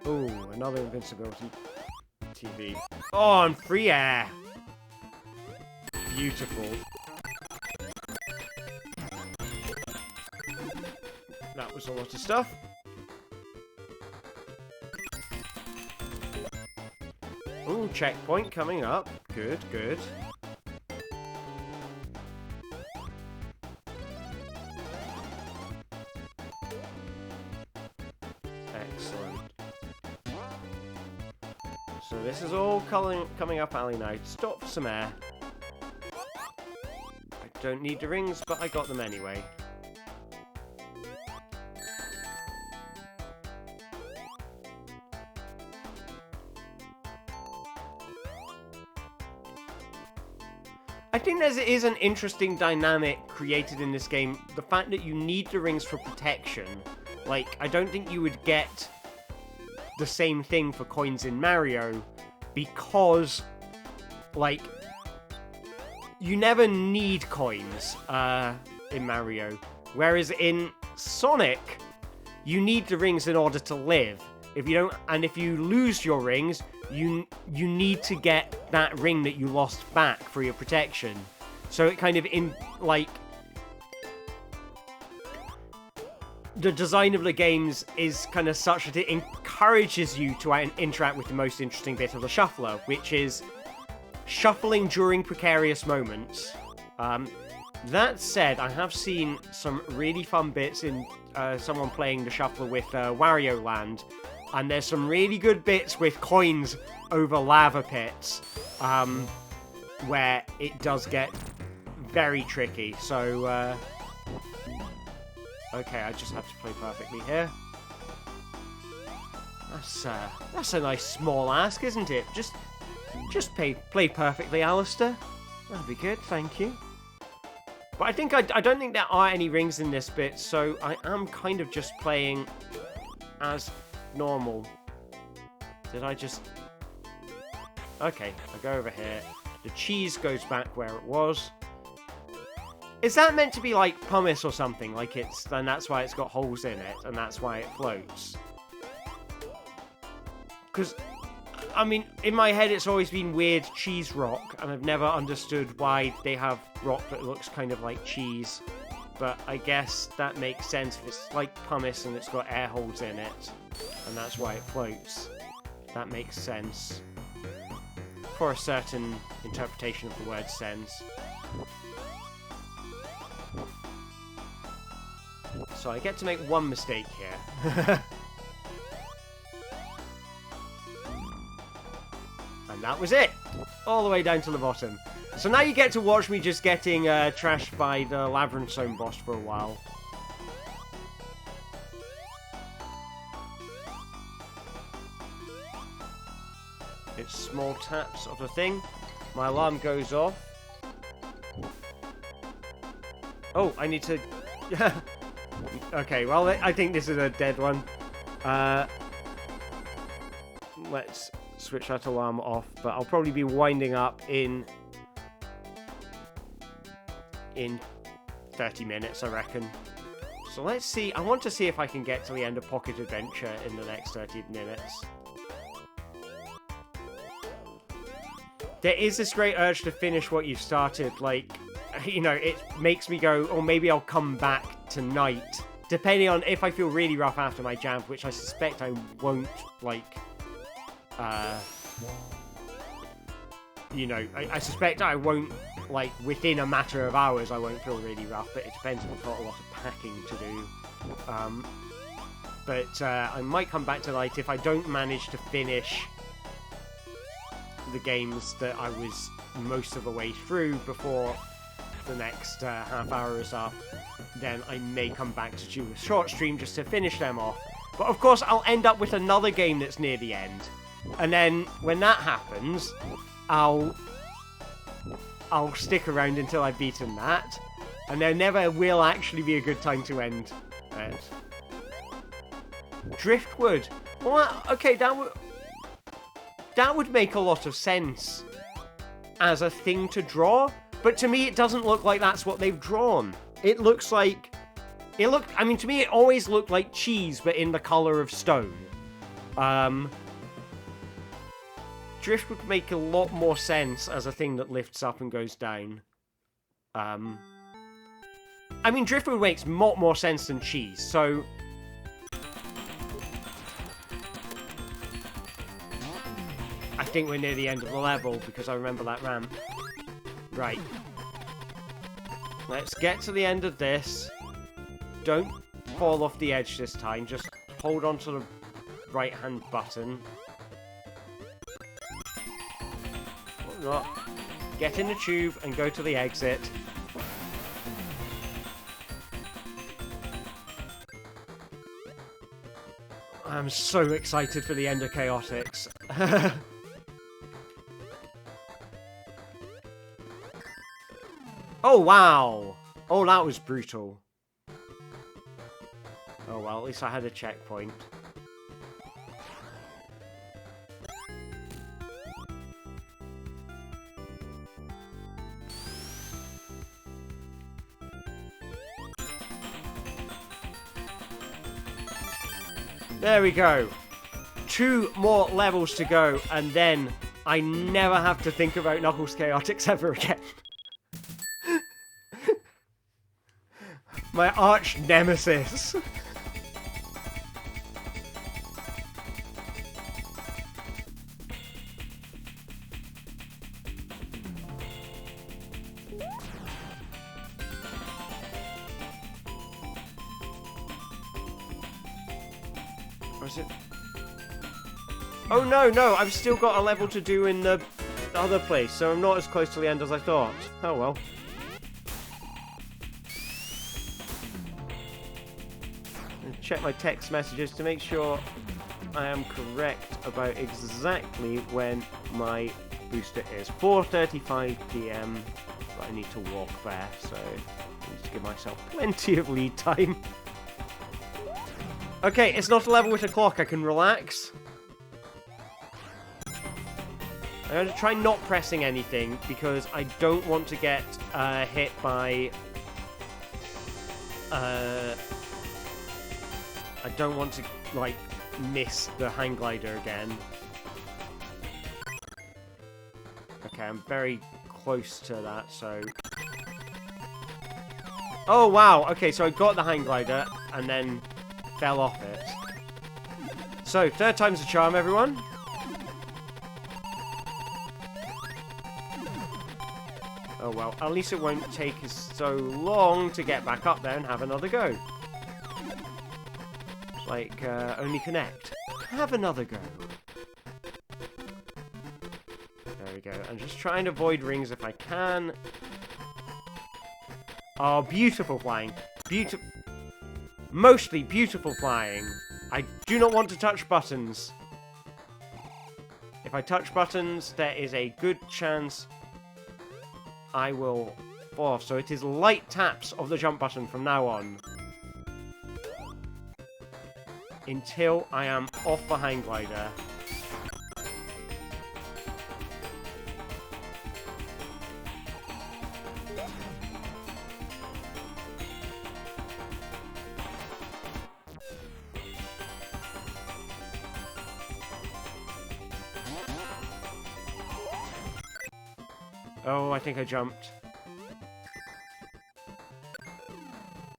S1: Ooh, another invincibility TV. Oh, and free air! Beautiful. That was a lot of stuff. Ooh, checkpoint coming up. Good, good. Excellent. So this is all coming up alley now. Stop for some air. I don't need the rings, but I got them anyway. I think there is an interesting dynamic created in this game. The fact that you need the rings for protection. Like, I don't think you would get the same thing for coins in Mario because, like, you never need coins in Mario. Whereas in Sonic, you need the rings in order to live. If you don't, and if you lose your rings, you need to get that ring that you lost back for your protection. So it kind of the design of the games is kind of such that it encourages you to interact with the most interesting bit of the shuffler, which is shuffling during precarious moments. That said, I have seen some really fun bits in someone playing the shuffler with Wario Land, and there's some really good bits with coins over lava pits, where it does get very tricky. So, okay, I just have to play perfectly here. That's a nice small ask, isn't it? Just play perfectly, Alistair. That'd be good, thank you. But I think I don't think there are any rings in this bit, so I am kind of just playing as normal. Did I just... Okay, I go over here. The cheese goes back where it was. Is that meant to be like pumice or something? Like and that's why it's got holes in it, and that's why it floats? Because, I mean, in my head it's always been weird cheese rock, and I've never understood why they have rock that looks kind of like cheese. But I guess that makes sense if it's like pumice and it's got air holes in it, and that's why it floats. That makes sense. For a certain interpretation of the word sense. So I get to make one mistake here. And that was it! All the way down to the bottom. So now you get to watch me just getting trashed by the Labyrinth Zone boss for a while. It's small taps of the thing. My alarm goes off. Oh, I need to... Okay, well, I think this is a dead one. Let's switch that alarm off, but I'll probably be winding up in 30 minutes, I reckon. So let's see. I want to see if I can get to the end of Pocket Adventure in the next 30 minutes. There is this great urge to finish what you've started, like, you know, it makes me go, or maybe I'll come back tonight, depending on if I feel really rough after my jam, which I suspect I won't, like, you know, I suspect I won't, like, within a matter of hours I won't feel really rough, but it depends if I've got a lot of packing to do. But I might come back tonight if I don't manage to finish the games that I was most of the way through before the next half hour is up. Then I may come back to do a short stream just to finish them off. But of course I'll end up with another game that's near the end. And then when that happens, I'll stick around until I've beaten that. And there never will actually be a good time to end it. Driftwood. Well, okay, that would make a lot of sense as a thing to draw, but to me it doesn't look like that's what they've drawn. It looks like... I mean, to me it always looked like cheese, but in the colour of stone. Drift would make a lot more sense as a thing that lifts up and goes down. I mean, Driftwood makes a lot more sense than cheese, so... I think we're near the end of the level, because I remember that ramp. Right. Let's get to the end of this. Don't fall off the edge this time, just hold on to the right-hand button. Not. Get in the tube and go to the exit. I'm so excited for the end of Chaotix. Oh, wow! Oh, that was brutal. Oh, well, at least I had a checkpoint. There we go. 2 more levels to go, and then I never have to think about Knuckles Chaotix ever again. My arch nemesis. Or is it? Oh no, no, I've still got a level to do in the other place, so I'm not as close to the end as I thought. Oh well. Check my text messages to make sure I am correct about exactly when my booster is. 4:35 PM, but I need to walk there, so I need to give myself plenty of lead time. Okay, it's not a level with a clock, I can relax. I'm going to try not pressing anything because I don't want to get hit by... I don't want to, like, miss the hang glider again. Okay, I'm very close to that, so... Oh, wow! Okay, so I got the hang glider and then fell off it. So, third time's a charm, everyone. Oh, well, at least it won't take us so long to get back up there and have another go. Like, only connect. Have another go. There we go. I'm just trying to avoid rings if I can. Oh, beautiful flying. Mostly beautiful flying. I do not want to touch buttons. If I touch buttons, there is a good chance I will fall off. So it is light taps of the jump button from now on. Until I am off the hang glider. Oh, I think I jumped.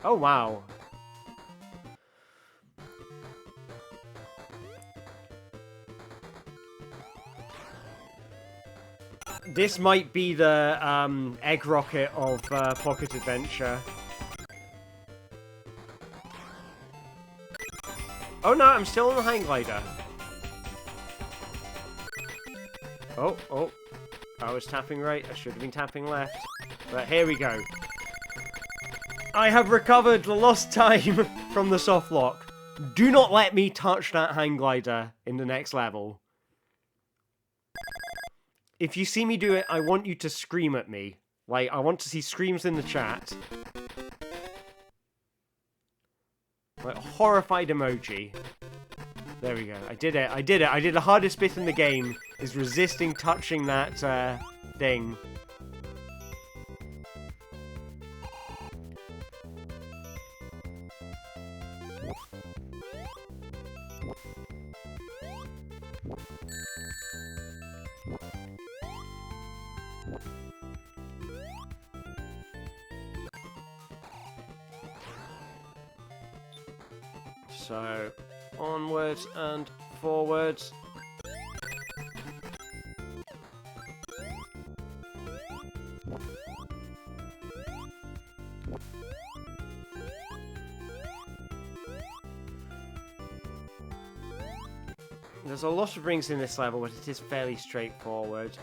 S1: Oh, wow. This might be the egg rocket of Pocket Adventure. Oh no, I'm still on the hang glider. Oh, oh. I was tapping right. I should have been tapping left. But here we go. I have recovered the lost time from the soft lock. Do not let me touch that hang glider in the next level. If you see me do it, I want you to scream at me. Like, I want to see screams in the chat. Like, horrified emoji. There we go. I did it. I did it. I did the hardest bit in the game, is resisting touching that thing. So, onwards and forwards. There's a lot of rings in this level, but it is fairly straightforward.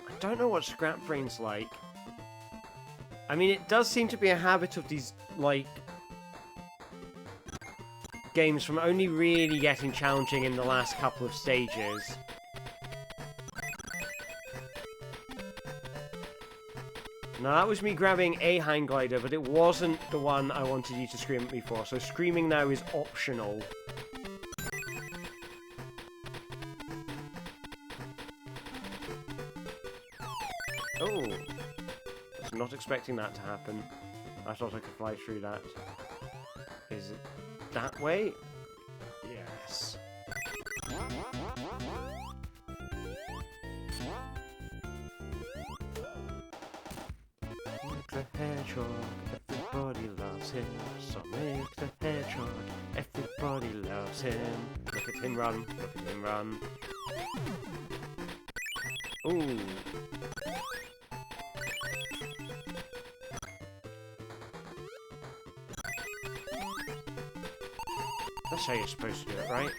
S1: I don't know what Scrap Brain's like. I mean, it does seem to be a habit of these, like, games from only really getting challenging in the last couple of stages. Now, that was me grabbing a hang glider, but it wasn't the one I wanted you to scream at me for, so screaming now is optional. Oh, I was not expecting that to happen. I thought I could fly through that. Is it that way? Yes. Sonic the Hedgehog, everybody loves him. Sonic the Hedgehog, everybody loves him. Look at him run, look at him run. Ooh. That's how you're supposed to do it, right?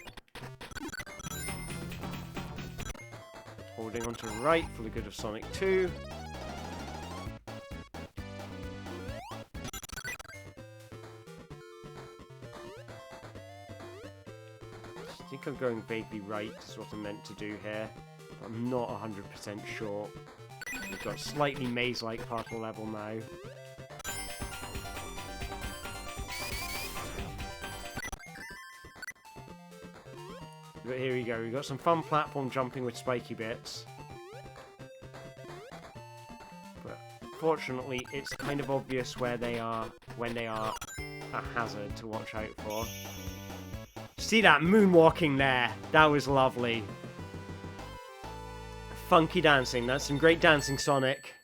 S1: Holding onto right for the good of Sonic 2. I think I'm going vaguely right is what I'm meant to do here. But I'm not 100% sure. We've got a slightly maze-like part of the level now. But here we go, we've got some fun platform jumping with spiky bits. But fortunately, it's kind of obvious where they are when they are a hazard to watch out for. See that moonwalking there? That was lovely. Funky dancing, that's some great dancing, Sonic.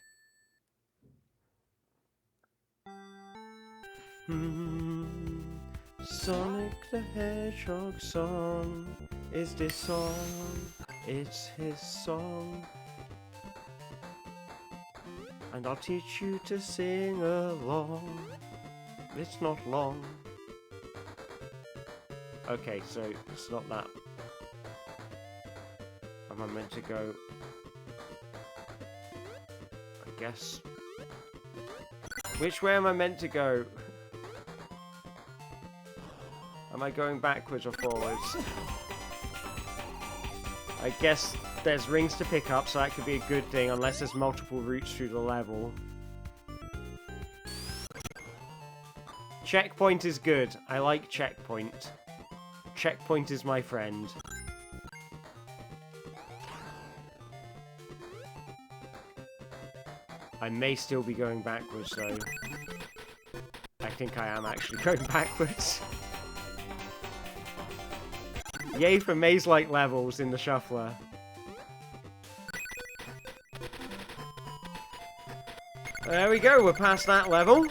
S1: Sonic the Hedgehog song is this song, it's his song. And I'll teach you to sing along, it's not long. Okay, so it's not that. Am I meant to go? I guess. Which way am I meant to go? Am I going backwards or forwards? I guess there's rings to pick up, so that could be a good thing, unless there's multiple routes through the level. Checkpoint is good. I like checkpoint. Checkpoint is my friend. I may still be going backwards, though. I think I am actually going backwards. Yay for maze-like levels in the shuffler. There we go, we're past that level.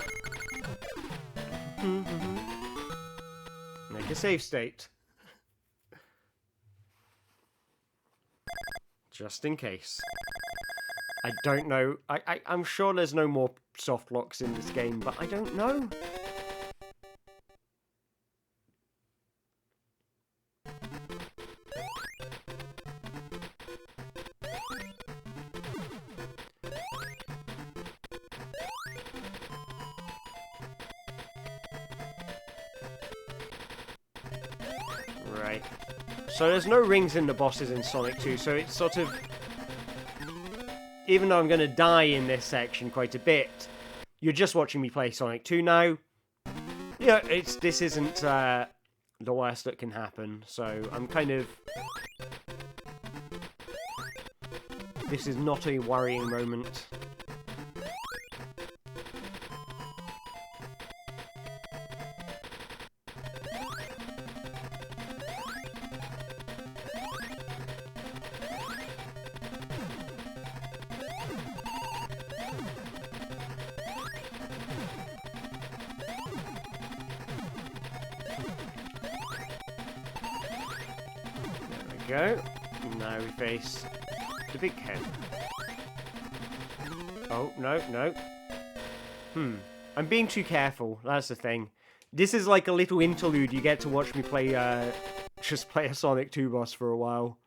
S1: Make a save state. Just in case. I don't know. I'm sure there's no more soft locks in this game, but I don't know. Right. So there's no rings in the bosses in Sonic 2, so it's sort of... Even though I'm going to die in this section quite a bit, you're just watching me play Sonic 2 now. Yeah, this isn't the worst that can happen, so I'm kind of... This is not a worrying moment. Go. Now we face the big Ken. Oh, no, no. I'm being too careful, that's the thing. This is like a little interlude, you get to watch me play, just play a Sonic 2 boss for a while.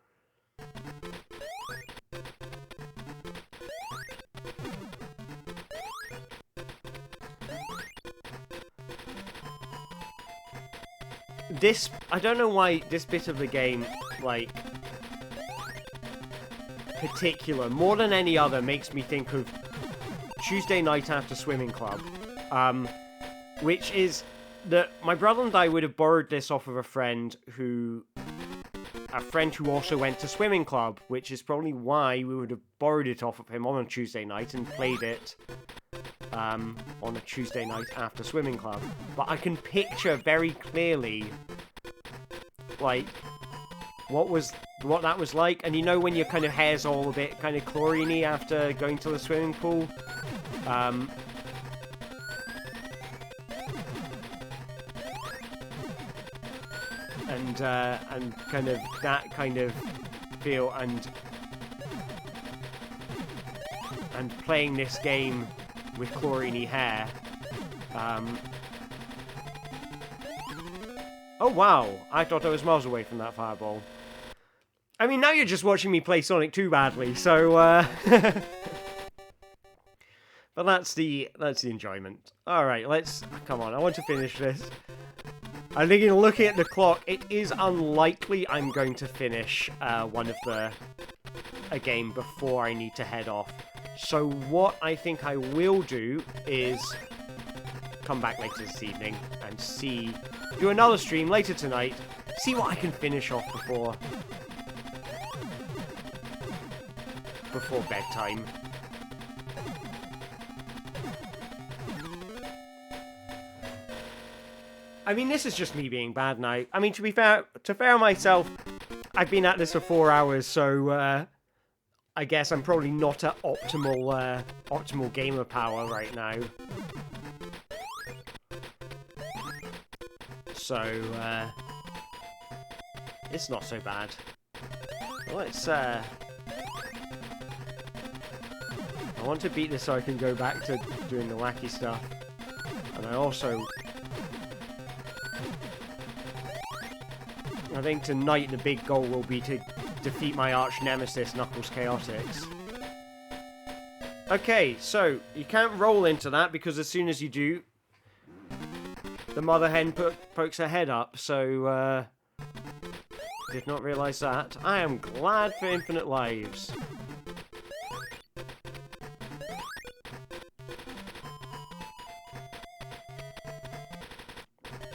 S1: This, I don't know why this bit of the game, like, particular, more than any other, makes me think of Tuesday night after swimming club. Which is that my brother and I would have borrowed this off of a friend who also went to swimming club, which is probably why we would have borrowed it off of him on a Tuesday night and played it on a Tuesday night after swimming club. But I can picture very clearly, like, what that was like. And you know when your kind of hair's all a bit kind of chlorine-y after going to the swimming pool? And kind of that kind of feel, and playing this game with chlorine-y hair, Oh, wow. I thought I was miles away from that fireball. I mean, now you're just watching me play Sonic 2 badly, so, But that's the enjoyment. Alright, let's... Come on, I want to finish this. I think in looking at the clock, it is unlikely I'm going to finish one of a game before I need to head off. So what I think I will do is come back later this evening and do another stream later tonight, see what I can finish off before bedtime. I mean, this is just me being bad now. I mean, to be fair myself, I've been at this for 4 hours, so I guess I'm probably not at optimal gamer power right now. So it's not so bad. Let's I want to beat this so I can go back to doing the wacky stuff, and I think tonight the big goal will be to defeat my arch nemesis, Knuckles Chaotix. Okay, so you can't roll into that because as soon as you do, the mother hen pokes her head up, so did not realise that. I am glad for infinite lives.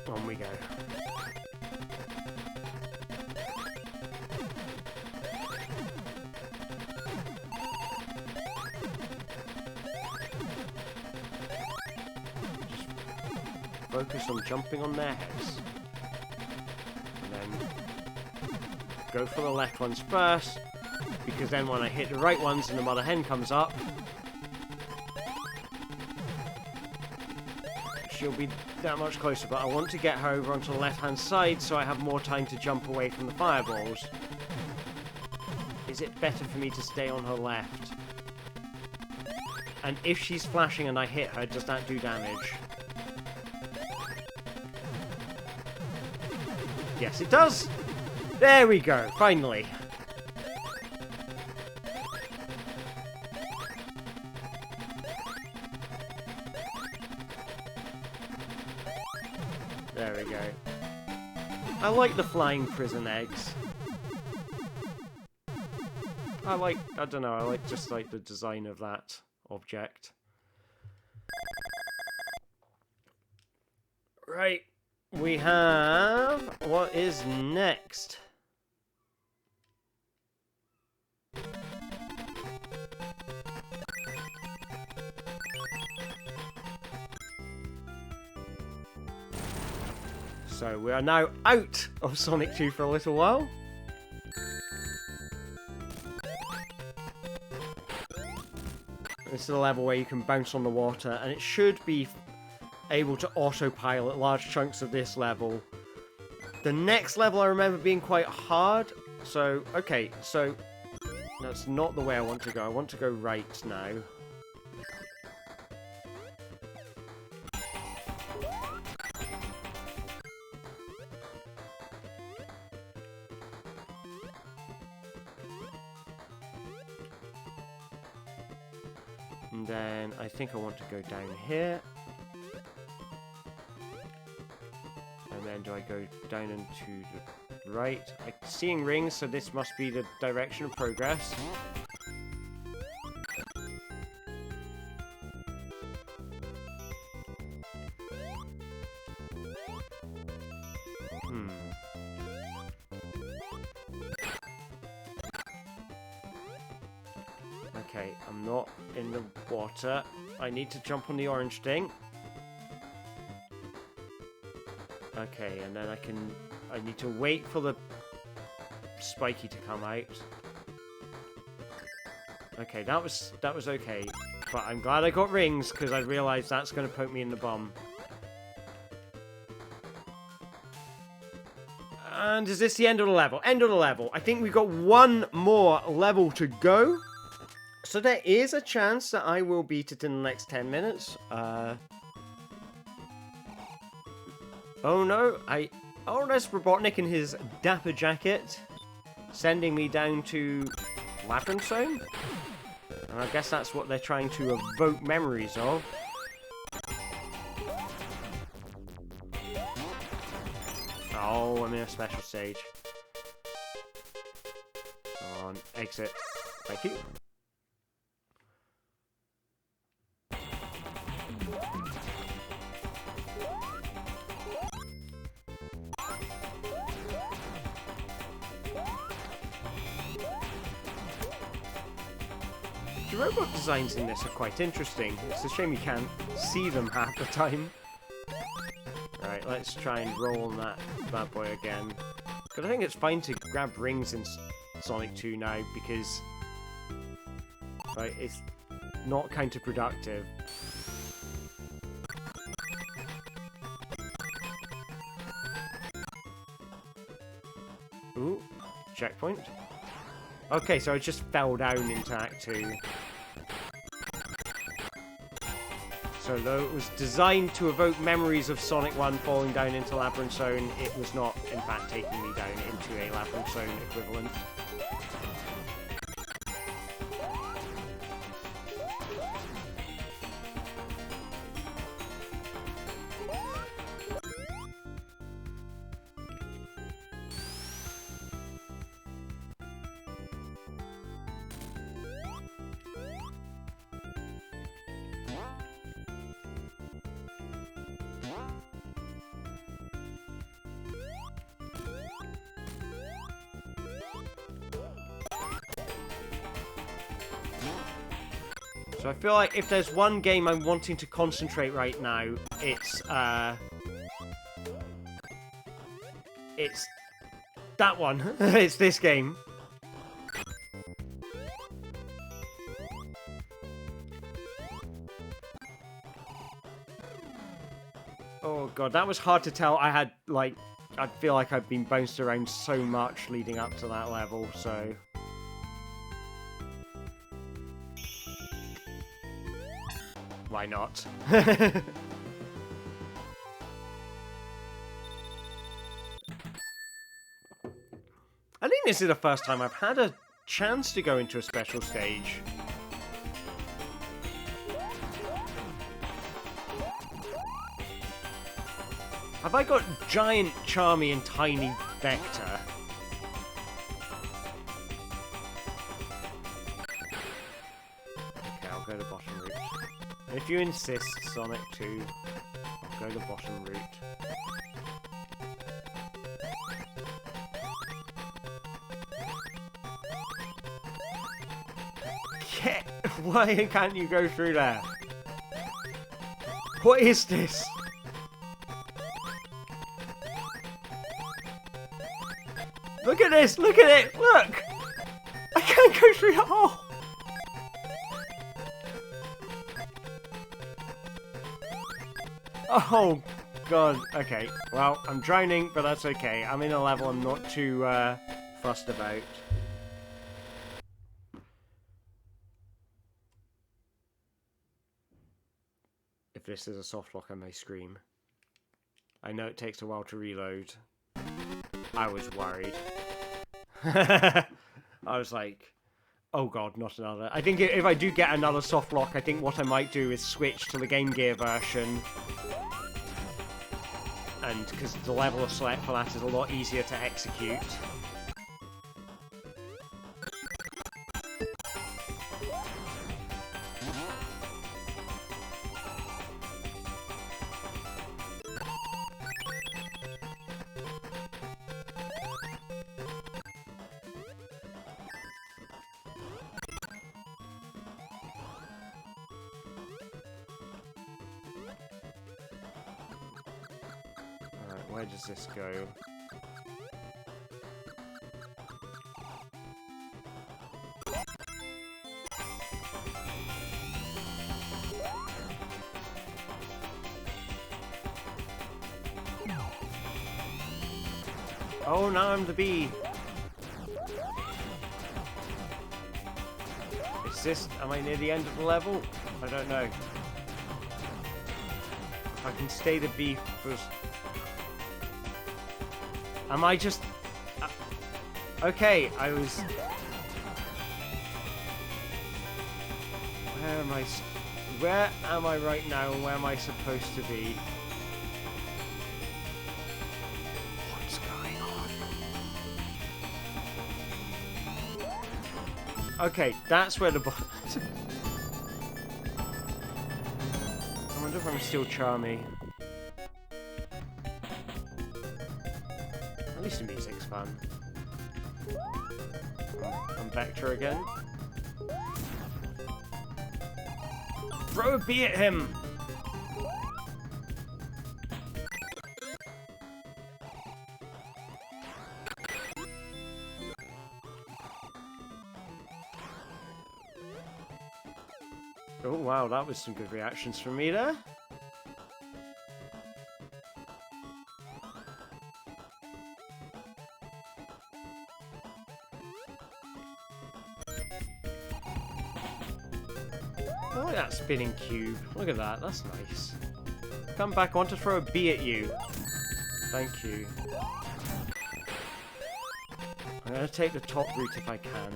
S1: On we go. Focus on jumping on their heads. And then go for the left ones first, because then when I hit the right ones and the mother hen comes up, she'll be that much closer, but I want to get her over onto the left-hand side so I have more time to jump away from the fireballs. Is it better for me to stay on her left? And if she's flashing and I hit her, does that do damage? Yes, it does! There we go, finally. There we go. I like the flying prison eggs. I don't know, I like just like the design of that object. Right. We have... What is next? So we are now out of Sonic 2 for a little while. This is the level where you can bounce on the water, and it should be able to autopilot large chunks of this level. The next level I remember being quite hard, so, okay, so that's not the way I want to go. I want to go right now. And then I think I want to go down here. And then do I go down and to the right? I'm seeing rings, so this must be the direction of progress. Okay, I'm not in the water. I need to jump on the orange thing. Okay, and then I need to wait for the spiky to come out. Okay, that was okay. But I'm glad I got rings, because I realised that's going to poke me in the bum. And is this the end of the level? End of the level. I think we've got one more level to go. So there is a chance that I will beat it in the next 10 minutes. Oh no, Oh, there's Robotnik in his dapper jacket, sending me down to Labyrinth Zone. And I guess that's what they're trying to evoke memories of. Oh, I'm in a special stage. Come on, exit. Thank you. The robot designs in this are quite interesting. It's a shame you can't see them half the time. Right, let's try and roll on that bad boy again. Because I think it's fine to grab rings in Sonic 2 now, because like, it's not counterproductive. Ooh, checkpoint. Okay, so I just fell down into Act 2. So though it was designed to evoke memories of Sonic 1 falling down into Labyrinth Zone, it was not, in fact, taking me down into a Labyrinth Zone equivalent. So I feel like if there's one game I'm wanting to concentrate right now, it's that one. It's this game. Oh god, that was hard to tell. I feel like I've been bounced around so much leading up to that level, so... Why not? I think this is the first time I've had a chance to go into a special stage. Have I got Giant, Charmy, and Tiny Vector? Okay, I'll go to bottom route. If you insist, Sonic 2, I'll go the bottom route. Yeah, why can't you go through there? What is this? Look at this! Look at it! Look! I can't go through the hole! Oh, God. Okay. Well, I'm drowning, but that's okay. I'm in a level I'm not too fussed about. If this is a soft lock, I may scream. I know it takes a while to reload. I was worried. I was like, oh god, not another. I think if I do get another soft lock, I think what I might do is switch to the Game Gear version. And because the level of select for that is a lot easier to execute. Where does this go? Oh, now I'm the bee. Is this... Am I near the end of the level? I don't know. If I can stay the bee for... Am I just... okay, I was... Where am I right now, and where am I supposed to be? What's going on? Okay, that's where the button is. I wonder if I'm still Charmy. At least the music's fun. I'm Vector again. Throw a bee at him! Oh wow, that was some good reactions from me there. I like that spinning cube. Look at that, that's nice. Come back, I want to throw a bee at you. Thank you. I'm going to take the top route if I can.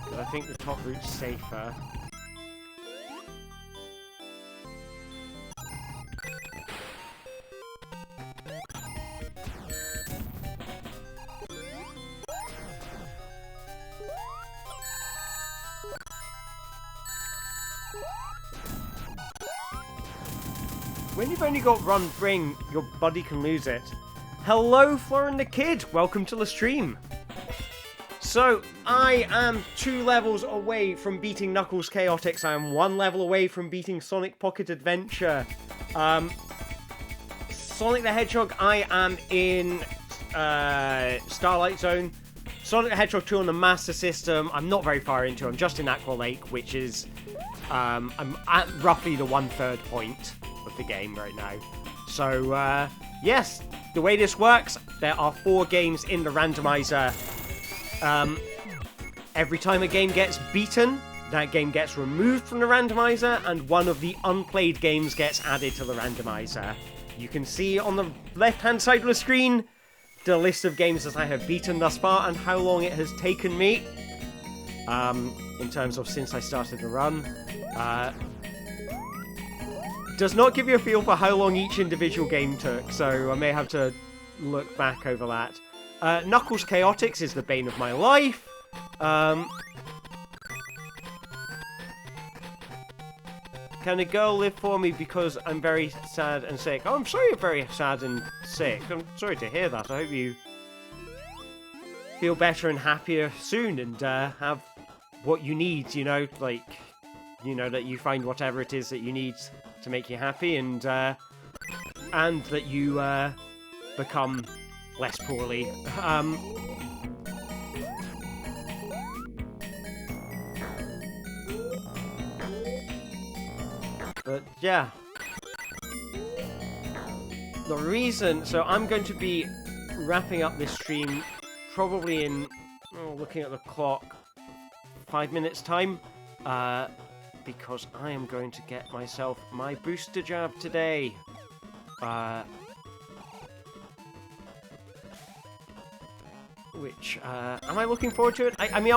S1: But I think the top route's safer. When you've only got Run Ring, your buddy can lose it. Hello, Florin the Kid! Welcome to the stream! So, I am 2 levels away from beating Knuckles Chaotix. I am 1 level away from beating Sonic Pocket Adventure. Sonic the Hedgehog, I am in Starlight Zone. Sonic the Hedgehog 2 on the Master System, I'm not very far into. I'm just in Aqua Lake, which is... I'm at roughly the 1/3 point of the game right now. So, yes, the way this works, there are 4 games in the randomizer. Every time a game gets beaten, that game gets removed from the randomizer, and one of the unplayed games gets added to the randomizer. You can see on the left-hand side of the screen the list of games that I have beaten thus far and how long it has taken me, in terms of since I started the run. Does not give you a feel for how long each individual game took, so I may have to look back over that. Knuckles Chaotix is the bane of my life. Can a girl live for me because I'm very sad and sick? Oh, I'm sorry you're very sad and sick. I'm sorry to hear that. I hope you feel better and happier soon and have what you need, you know, like, you know, that you find whatever it is that you need to make you happy, and that you become less poorly. But yeah, the reason, so I'm going to be wrapping up this stream probably in, looking at the clock, 5 minutes time, because I am going to get myself my booster jab today. Which, am I looking forward to it? I mean,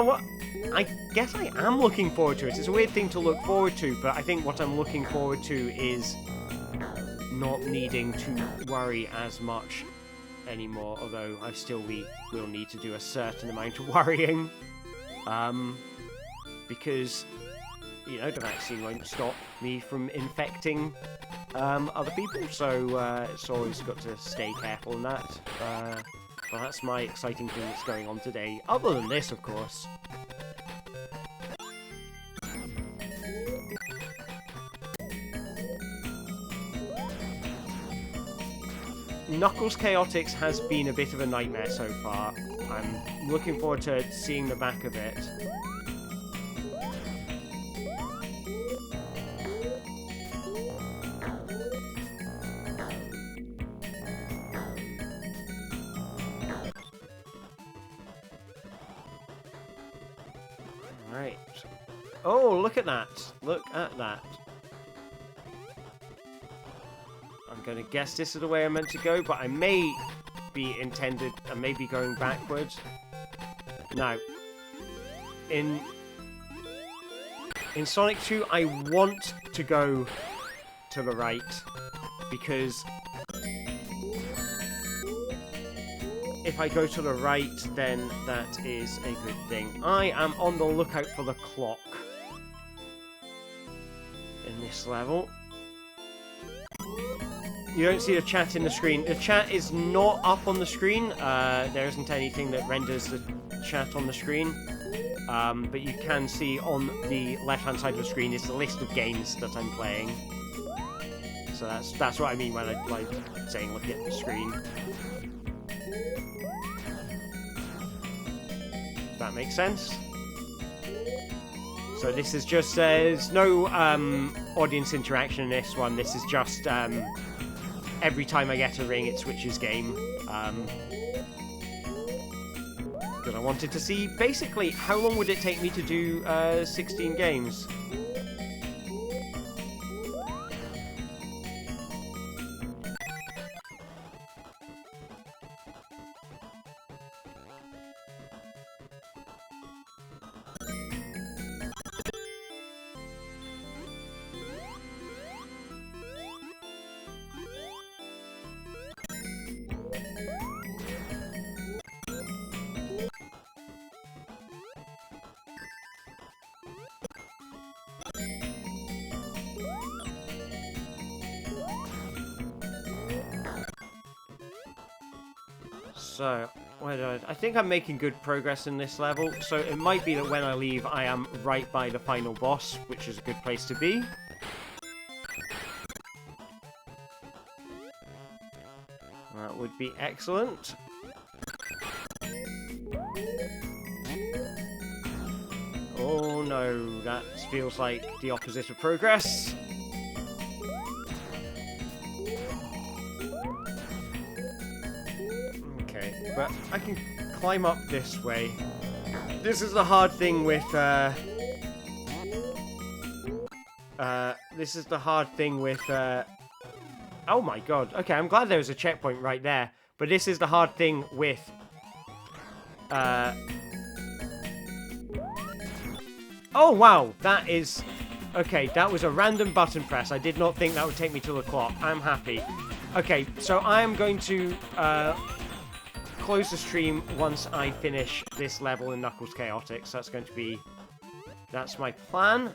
S1: I guess I am looking forward to it. It's a weird thing to look forward to, but I think what I'm looking forward to is not needing to worry as much anymore, although I still will need to do a certain amount of worrying. Because, you know, the vaccine won't stop me from infecting other people, so it's always got to stay careful in that. Well, that's my exciting thing that's going on today, other than this, of course. Knuckles Chaotix has been a bit of a nightmare so far. I'm looking forward to seeing the back of it. Right. Oh, look at that. Look at that. I'm gonna guess this is the way I'm meant to go, but I may be intended, I may be going backwards. Now, in Sonic 2, I want to go to the right, because if I go to the right, then that is a good thing. I am on the lookout for the clock in this level. You don't see the chat in the screen. The chat is not up on the screen. There isn't anything that renders the chat on the screen. But you can see on the left-hand side of the screen is the list of games that I'm playing. So that's what I mean when I like saying look at the screen. If that makes sense. So this is just there's no audience interaction in this one. This is just every time I get a ring, it switches game. Because I wanted to see, basically, how long would it take me to do 16 games? So, I think I'm making good progress in this level, so it might be that when I leave, I am right by the final boss, which is a good place to be. That would be excellent. Oh no, that feels like the opposite of progress. But I can climb up this way. This is the hard thing with, oh my god. Okay, I'm glad there was a checkpoint right there. But this is the hard thing with, oh wow, that is, okay, that was a random button press. I did not think that would take me to the clock. I'm happy. Okay, so I am going to, close the stream once I finish this level in Knuckles Chaotix. That's going to be... that's my plan.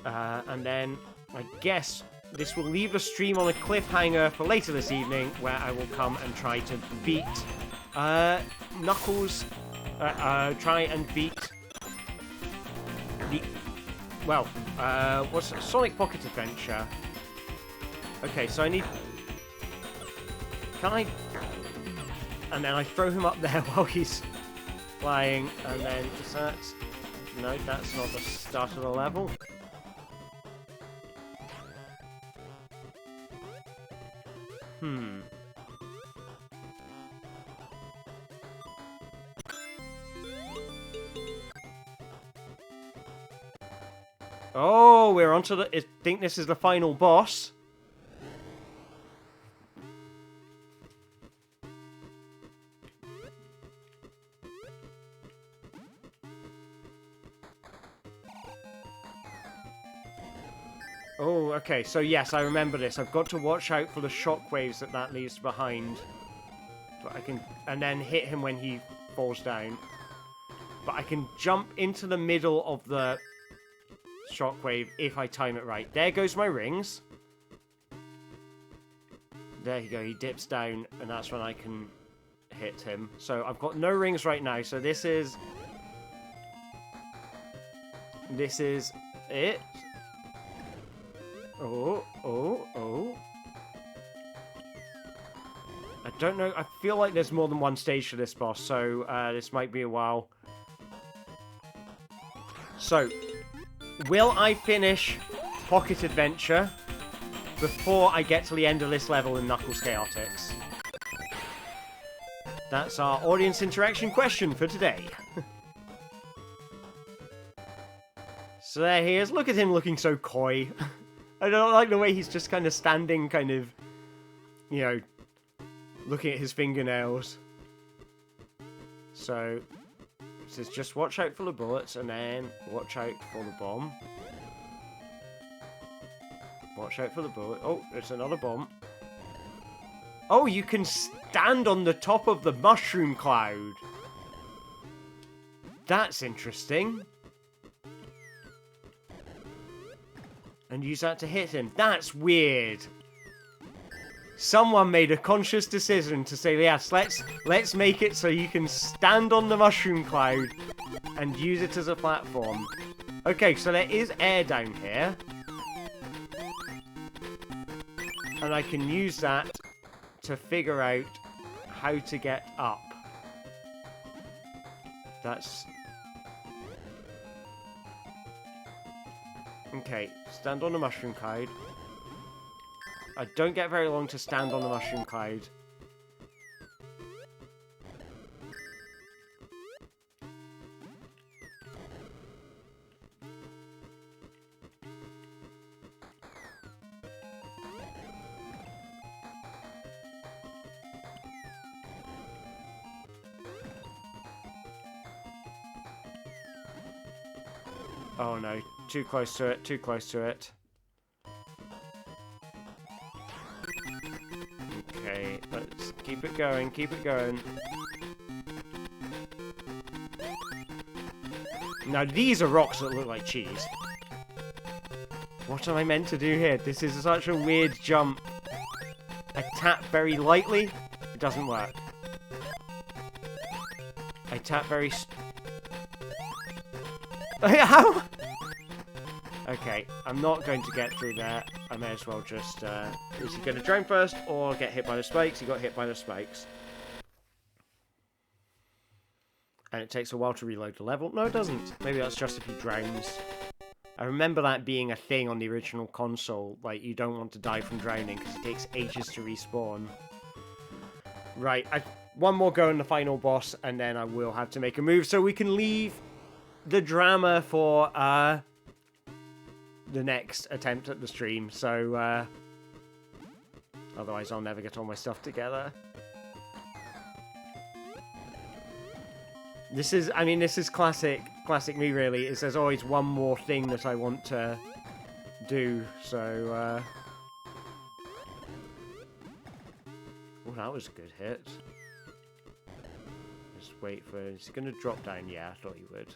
S1: And then I guess this will leave the stream on a cliffhanger for later this evening, where I will come and try to beat Knuckles. Try and beat the... well, what's it? Sonic Pocket Adventure. Okay, so I need... can I... and then I throw him up there while he's flying, and then is that... no, that's not the start of the level. Oh, we're onto the... I think this is the final boss. Oh, okay, so yes, I remember this. I've got to watch out for the shockwaves that leaves behind. But I can... and then hit him when he falls down. But I can jump into the middle of the shockwave if I time it right. There goes my rings. There you go, he dips down, and that's when I can hit him. So I've got no rings right now, so this is it. Oh. I don't know. I feel like there's more than one stage for this boss, so this might be a while. So, will I finish Pocket Adventure before I get to the end of this level in Knuckles Chaotix? That's our audience interaction question for today. So there he is. Look at him looking so coy. I don't like the way he's just kind of standing, kind of, you know, looking at his fingernails. So, it says just watch out for the bullets and then watch out for the bomb. Watch out for the bullet. Oh, there's another bomb. Oh, you can stand on the top of the mushroom cloud. That's interesting. And use that to hit him. That's weird. Someone made a conscious decision to say, yes, let's make it so you can stand on the mushroom cloud and use it as a platform. Okay, so there is air down here. And I can use that to figure out how to get up. That's... Okay, stand on the mushroom cloud. I don't get very long to stand on the mushroom cloud. Oh no, too close to it, too close to it. Okay, let's keep it going, keep it going. Now these are rocks that look like cheese. What am I meant to do here? This is such a weird jump. I tap very lightly, it doesn't work. I tap very... How? Okay, I'm not going to get through there. I may as well just... is he going to drown first or get hit by the spikes? He got hit by the spikes. And it takes a while to reload the level. No, it doesn't. Maybe that's just if he drowns. I remember that being a thing on the original console. Like, you don't want to die from drowning because it takes ages to respawn. Right, one more go in the final boss and then I will have to make a move so we can leave the drama for the next attempt at the stream. So, otherwise I'll never get all my stuff together. This is, I mean, this is classic me, really. Is there's always one more thing that I want to do, so, oh, that was a good hit. Just wait for, is he going to drop down? Yeah, I thought he would.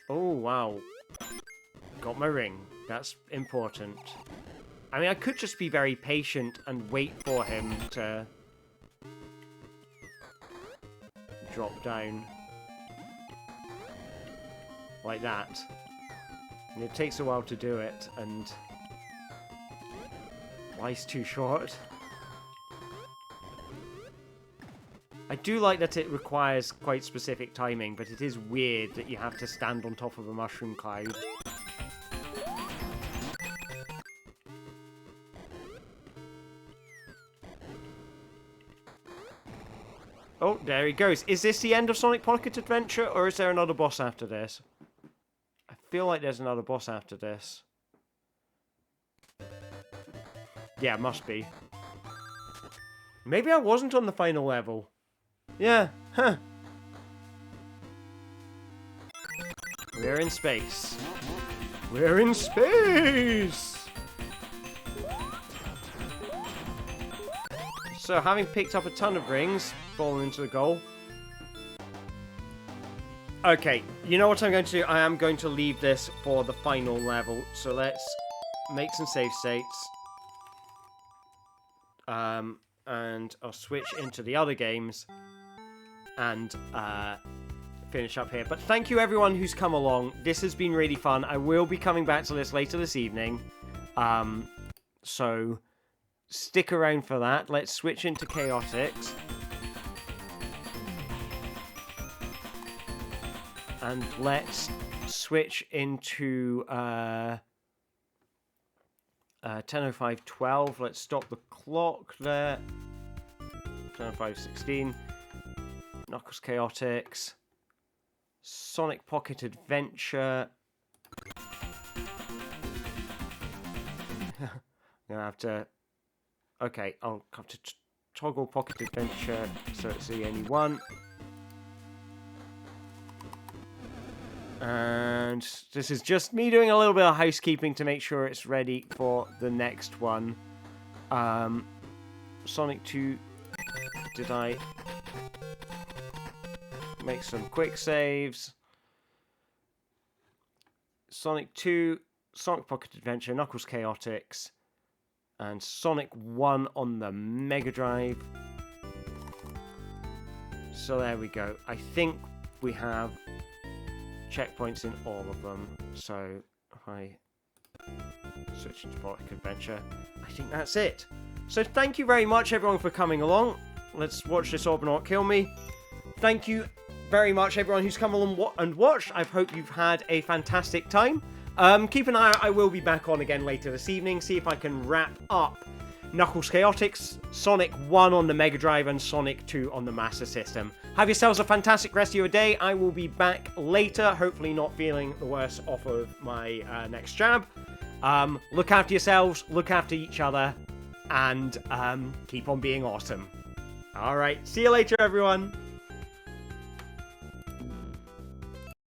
S1: Oh, wow. Got my ring. That's important. I mean, I could just be very patient and wait for him to drop down. Like that. And it takes a while to do it, and life's too short. I do like that it requires quite specific timing, but it is weird that you have to stand on top of a mushroom cloud. Oh, there he goes. Is this the end of Sonic Pocket Adventure, or is there another boss after this? I feel like there's another boss after this. Yeah, must be. Maybe I wasn't on the final level. Yeah, huh. We're in space. We're in space! So, having picked up a ton of rings, fallen into the goal. Okay, you know what I'm going to do? I am going to leave this for the final level. So let's make some save states. And I'll switch into the other games and finish up here. But thank you everyone who's come along. This has been really fun. I will be coming back to this later this evening. So stick around for that. Let's switch into Chaotix. And let's switch into 10:05:12. Let's stop the clock there. 10:05:16. Knuckles Chaotix. Sonic Pocket Adventure. I'm gonna have to. Okay, I'll have to toggle Pocket Adventure so it's the only one. And this is just me doing a little bit of housekeeping to make sure it's ready for the next one. Sonic 2. Did I make some quick saves? Sonic 2, Sonic Pocket Adventure, Knuckles Chaotix, and Sonic 1 on the Mega Drive. So there we go. I think we have checkpoints in all of them. So if I switch into Pocket Adventure, I think that's it. So thank you very much everyone for coming along. Let's watch this Orbinaut kill me. Thank you very much everyone who's come along and watched. I hope you've had a fantastic time. Keep an eye out. I will be back on again later this evening. See if I can wrap up Knuckles Chaotix, Sonic 1 on the Mega Drive, and Sonic 2 on the Master System. Have yourselves a fantastic rest of your day. I will be back later, hopefully not feeling the worst off of my next jab. Look after yourselves, look after each other, and keep on being awesome. Alright, see you later everyone.